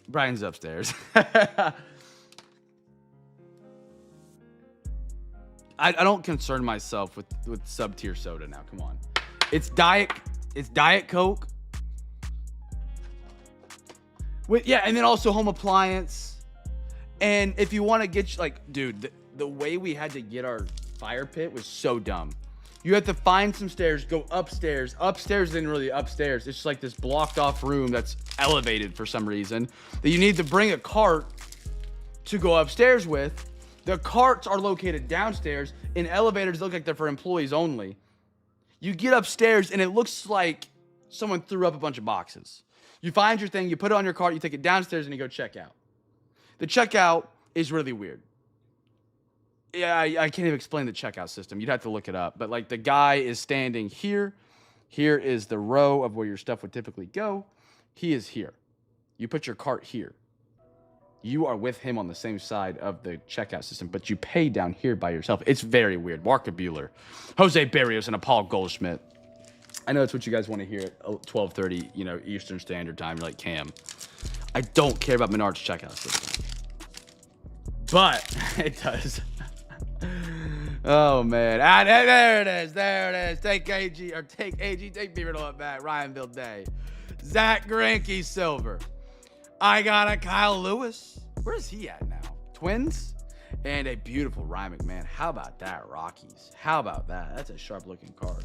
Brian's upstairs. I don't concern myself with sub-tier soda now. Come on. It's Diet Coke. And then also home appliance. And if you want to get, dude, the way we had to get our fire pit was so dumb. You have to find some stairs, go upstairs. Upstairs isn't really upstairs. It's just like this blocked off room that's elevated for some reason that you need to bring a cart to go upstairs with. The carts are located downstairs, and elevators look like they're for employees only. You get upstairs, and it looks like someone threw up a bunch of boxes. You find your thing, you put it on your cart, you take it downstairs, and you go check out. The checkout is really weird. Yeah, I can't even explain the checkout system. You'd have to look it up. But, the guy is standing here. Here is the row of where your stuff would typically go. He is here. You put your cart here. You are with him on the same side of the checkout system, but you pay down here by yourself. It's very weird. Marco Bueller, Jose Barrios, and a Paul Goldschmidt. I know it's what you guys want to hear at 12:30, Eastern Standard Time. You're like, Cam, I don't care about Menard's checkout system. But it does. Oh, man. There it is. There it is. Take Beaver to it back. Ryan Bill Day. Zach Greinke, silver. I got a Kyle Lewis. Where's he at now? Twins? And a beautiful Ryan McMahon. How about that, Rockies? How about that? That's a sharp-looking card.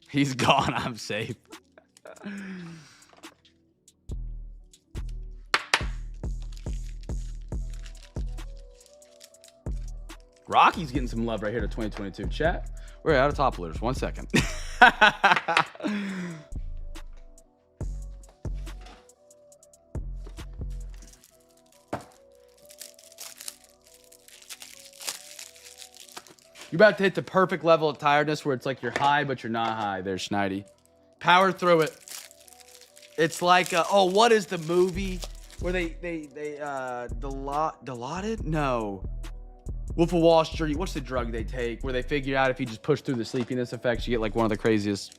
He's gone. I'm safe. Rocky's getting some love right here to 2022 chat. We're out of top loaders. 1 second. You're about to hit the perfect level of tiredness where it's like you're high, but you're not high. There's Schneidi. Power through it. It's like, what is the movie where they Dilaudid? No. Wolf of Wall Street. What's the drug they take where they figure out if you just push through the sleepiness effects, you get like one of the craziest.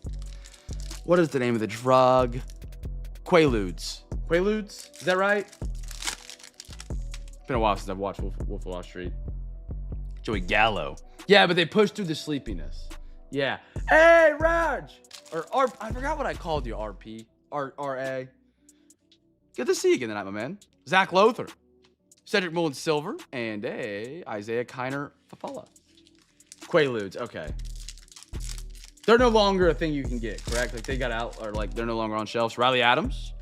What is the name of the drug? Quaaludes. Quaaludes? Is that right? It's been a while since I've watched Wolf of Wall Street. Joey Gallo. Yeah, but they pushed through the sleepiness. Yeah. Hey, Raj! Or I forgot what I called you, RP. RA. Good to see you again tonight, my man. Zach Lothar. Cedric Mullins Silver. And Isaiah Kiner Fafala. Quaaludes. Okay. They're no longer a thing you can get, correct? Like they got out, or like they're no longer on shelves. Riley Adams.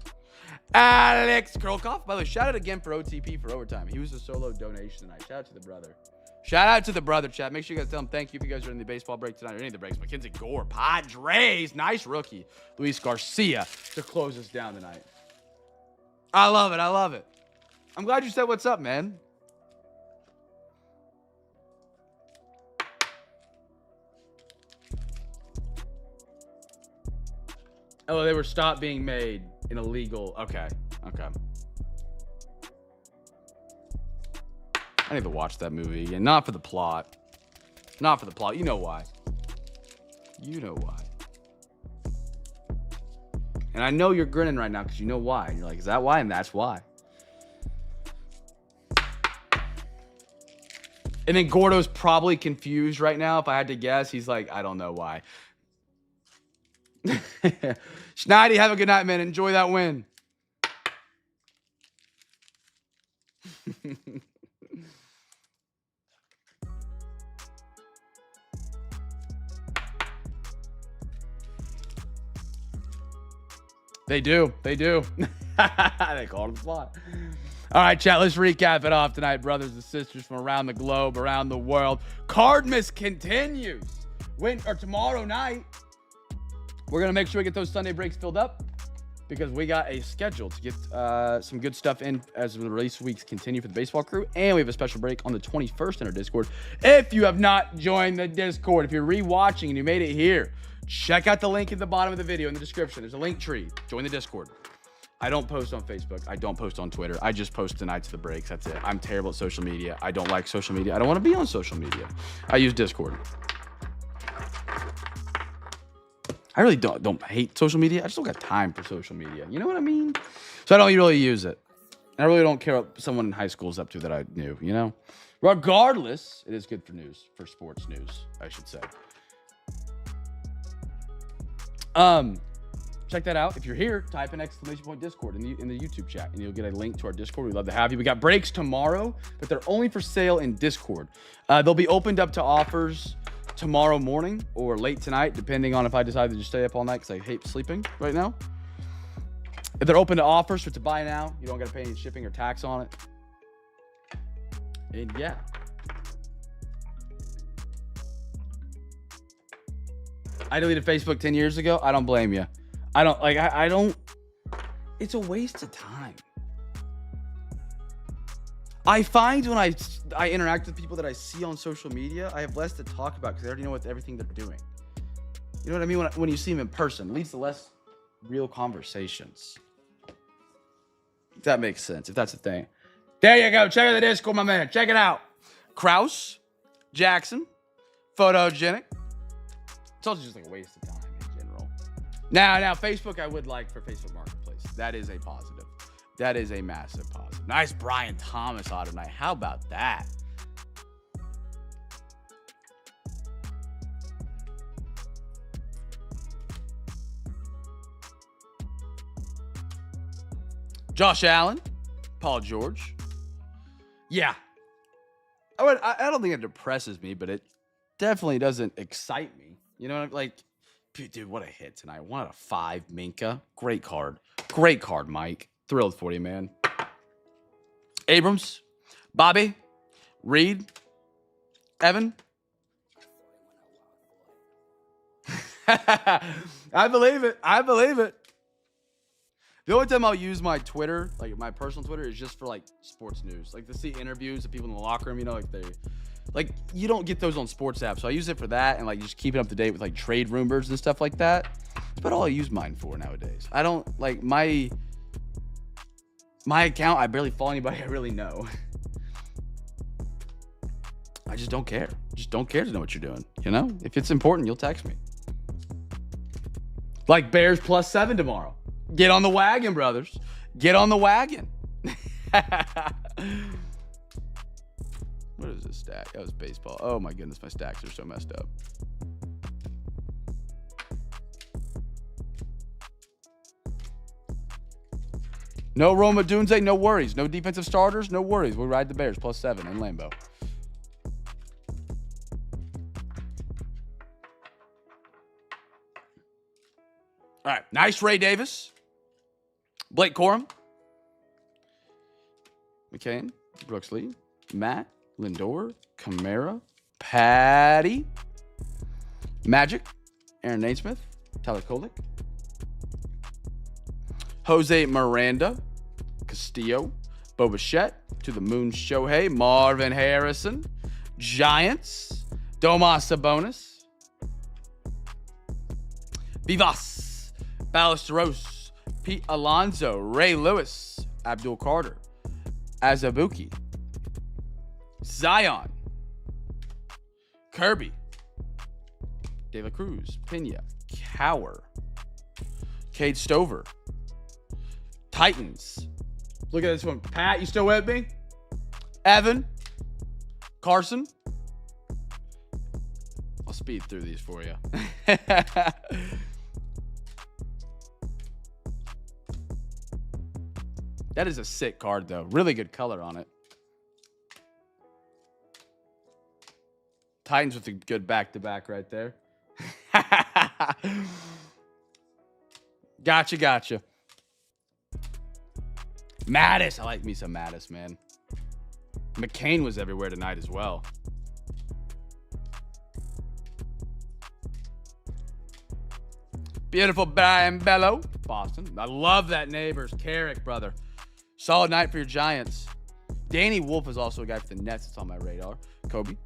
Alex Kurlkoff. By the way, shout out again for OTP for overtime. He was a solo donation tonight. Shout out to the brother. Shout out to the brother, chat. Make sure you guys tell him thank you if you guys are in the baseball break tonight or any of the breaks. Mackenzie Gore, Padres. Nice rookie. Luis Garcia to close us down tonight. I love it. I love it. I'm glad you said what's up, man. Oh, they were stopped being made in illegal. Okay. Okay. I need to watch that movie again. Not for the plot. Not for the plot. You know why. You know why. And I know you're grinning right now because you know why. And you're like, is that why? And that's why. And then Gordo's probably confused right now. If I had to guess, he's like, I don't know why. Schneidy, have a good night, man. Enjoy that win. They do. They do. They called it the plot. All right, chat. Let's recap it off tonight, brothers and sisters from around the globe, around the world. CARDMAS continues. Tomorrow night, we're going to make sure we get those Sunday breaks filled up because we got a schedule to get some good stuff in as the release weeks continue for the baseball crew. And we have a special break on the 21st in our Discord. If you have not joined the Discord, if you're rewatching and you made it here, check out the link at the bottom of the video in the description. There's a link tree. Join the Discord. I don't post on Facebook. I don't post on Twitter. I just post the nights of the breaks. That's it. I'm terrible at social media. I don't like social media. I don't want to be on social media. I use Discord. I really don't hate social media. I just don't got time for social media. You know what I mean? So I don't really use it. I really don't care what someone in high school is up to that I knew, you know? Regardless, it is good for news, for sports news, I should say. Check that out. If you're here, type in !point Discord in the YouTube chat, and you'll get a link to our Discord. We'd love to have you. We got breaks tomorrow, but they're only for sale in Discord. They'll be opened up to offers tomorrow morning or late tonight, depending on if I decide to just stay up all night because I hate sleeping right now. If they're open to offers, so to buy now, you don't got to pay any shipping or tax on it. And yeah. I deleted Facebook 10 years ago. I don't blame you. I don't, it's a waste of time. I find when I interact with people that I see on social media, I have less to talk about because I already know everything they're doing. You know what I mean? When you see them in person, it leads to less real conversations. If that makes sense, if that's the thing. There you go. Check out the Discord, my man. Check it out. Kraus, Jackson, Photogenic. It's also just like a waste of time in general. Now, Facebook I would like for Facebook Marketplace. That is a positive. That is a massive positive. Nice Brian Thomas auto night. How about that? Josh Allen, Paul George. Yeah. I don't think it depresses me, but it definitely doesn't excite me. You know what I'm like? Dude, what a hit tonight. 1 out of 5, Minka. Great card. Great card, Mike. Thrilled for you, man. Abrams, Bobby, Reed, Evan. I believe it. I believe it. The only time I'll use my Twitter, like my personal Twitter, is just for like sports news. Like to see interviews of people in the locker room, you know, like you don't get those on sports apps. So I use it for that and like just keeping up to date with like trade rumors and stuff like that. That's about all I use mine for nowadays. I don't like my account. I barely follow anybody I really know. I just don't care. Just don't care to know what you're doing. You know, if it's important, you'll text me. Like Bears +7 tomorrow. Get on the wagon, brothers. Get on the wagon. What is this stack? That was baseball. Oh my goodness, my stacks are so messed up. No Roma Dunze, no worries. No defensive starters, no worries. We'll ride the Bears +7 in Lambeau. All right, nice Ray Davis. Blake Corum. McCain, Brooks Lee, Matt, Lindor, Kamara, Patty, Magic, Aaron Naismith, Tyler Kolek, Jose Miranda, Castillo, Bo Bichette, To the Moon Shohei, Marvin Harrison, Giants, Domas Sabonis, Vivas, Ballesteros, Pete Alonso, Ray Lewis, Abdul Carter, Azabuki, Zion, Kirby, De La Cruz, Pena, Cower, Cade Stover, Titans. Look at this one. Pat, you still with me? Evan, Carson. I'll speed through these for you. That is a sick card, though. Really good color on it. Titans with a good back-to-back right there. Gotcha. Mattis. I like me some Mattis, man. McCain was everywhere tonight as well. Beautiful Brian Bello, Boston. I love that Neighbors. Carrick, brother. Solid night for your Giants. Danny Wolf is also a guy for the Nets that's on my radar. Kobe.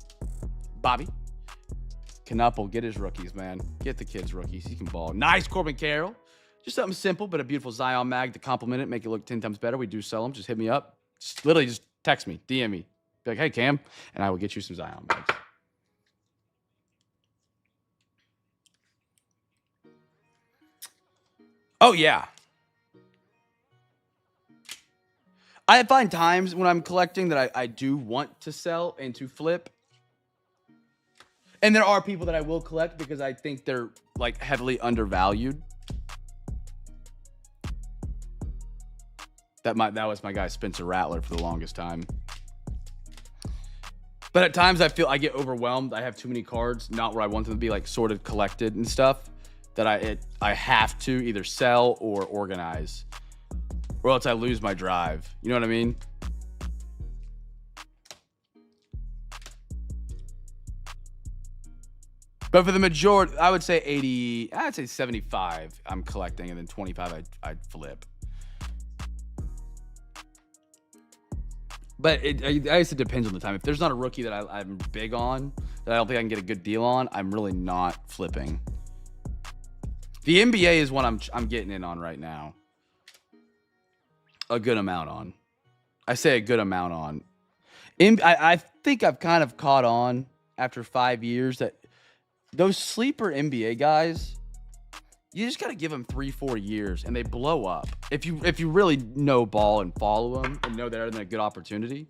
Bobby. Knuppel, get his rookies, man. Get the kids rookies. He can ball. Nice Corbin Carroll. Just something simple, but a beautiful Zion mag to complement it, make it look 10 times better. We do sell them. Just hit me up. Literally just text me, DM me. Be like, hey, Cam, and I will get you some Zion mags. Oh, yeah. I find times when I'm collecting that I do want to sell and to flip. And there are people that I will collect because I think they're like heavily undervalued. That was my guy Spencer Rattler for the longest time. But at times I feel I get overwhelmed. I have too many cards, not where I want them to be like sorted, collected and stuff, that I have to either sell or organize, or else I lose my drive. You know what I mean? But for the majority, I would say 80, I'd say 75 I'm collecting, and then 25 I'd flip. But I guess it depends on the time. If there's not a rookie that I'm big on, that I don't think I can get a good deal on, I'm really not flipping. The NBA is what I'm getting in on right now. A good amount on. I say a good amount on. I think I've kind of caught on after 5 years that those sleeper NBA guys, you just got to give them 3-4 years and they blow up. If you really know ball and follow them and know they're in a good opportunity.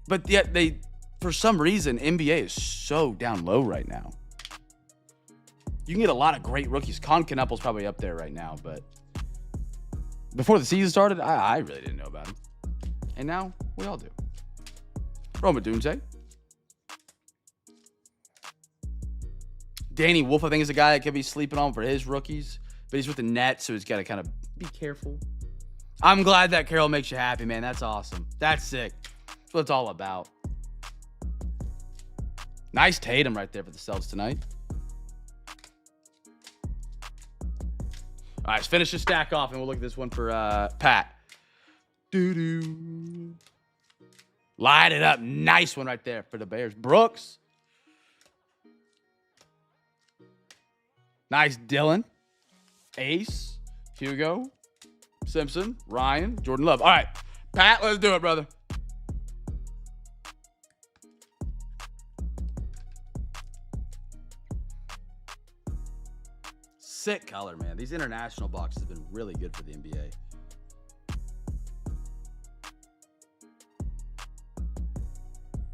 But yet for some reason, NBA is so down low right now. You can get a lot of great rookies. Con Knuppel's probably up there right now, but before the season started, I really didn't know about him. And now we all do. Roma Dunze. Danny Wolf, I think, is a guy that could be sleeping on for his rookies, but he's with the Nets, so he's got to kind of be careful. I'm glad that Carroll makes you happy, man. That's awesome. That's sick. That's what it's all about. Nice Tatum right there for the Celtics tonight. All right, let's finish the stack off, and we'll look at this one for Pat. Doo-doo. Light it up. Nice one right there for the Bears. Brooks. Nice Dylan. Ace. Hugo. Simpson. Ryan. Jordan Love. All right, Pat, let's do it, brother. Sick color, man. These international boxes have been really good for the NBA.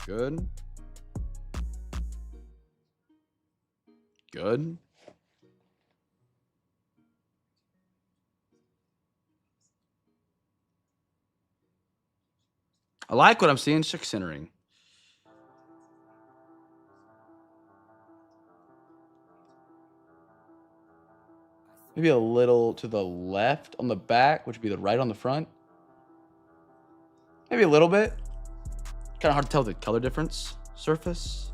Good. Good. I like what I'm seeing. 6 centering. Maybe a little to the left on the back, which would be the right on the front. Maybe a little bit. Kind of hard to tell the color difference. Surface.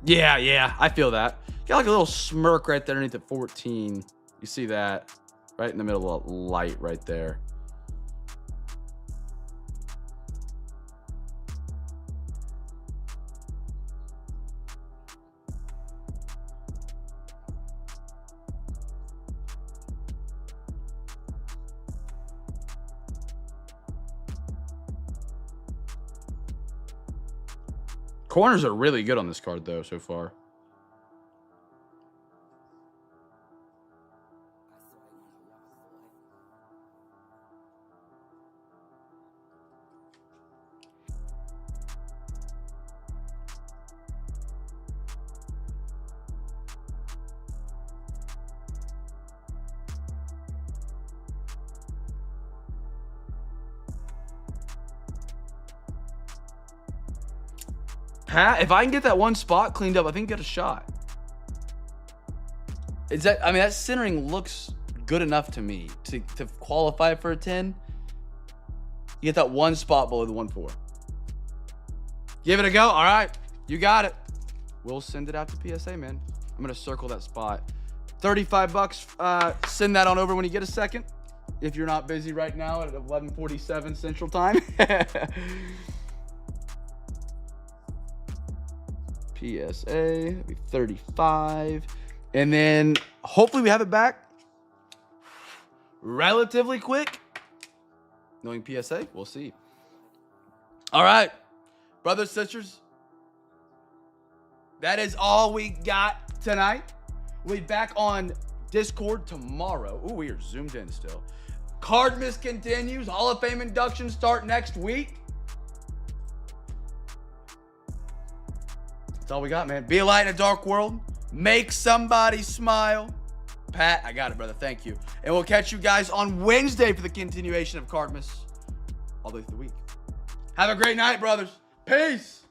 Yeah, I feel that. Got like a little smirk right there underneath the 14. You see that? Right in the middle of the light right there. Corners are really good on this card, though, so far. Pat, if I can get that one spot cleaned up, I think get a shot. Is that? I mean, that centering looks good enough to me to qualify for a 10. You get that one spot below the 1-4. Give it a go. All right, you got it. We'll send it out to PSA, man. I'm gonna circle that spot. $35. Send that on over when you get a second. If you're not busy right now at 11:47 Central Time. PSA, that'd be 35. And then hopefully we have it back relatively quick. Knowing PSA, we'll see. All right, brothers, sisters. That is all we got tonight. We'll be back on Discord tomorrow. Ooh, we are zoomed in still. CARDMAS continues. Hall of Fame inductions start next week. That's all we got, man. Be a light in a dark world. Make somebody smile. Pat, I got it, brother. Thank you. And we'll catch you guys on Wednesday for the continuation of CARDMAS all the way through the week. Have a great night, brothers. Peace.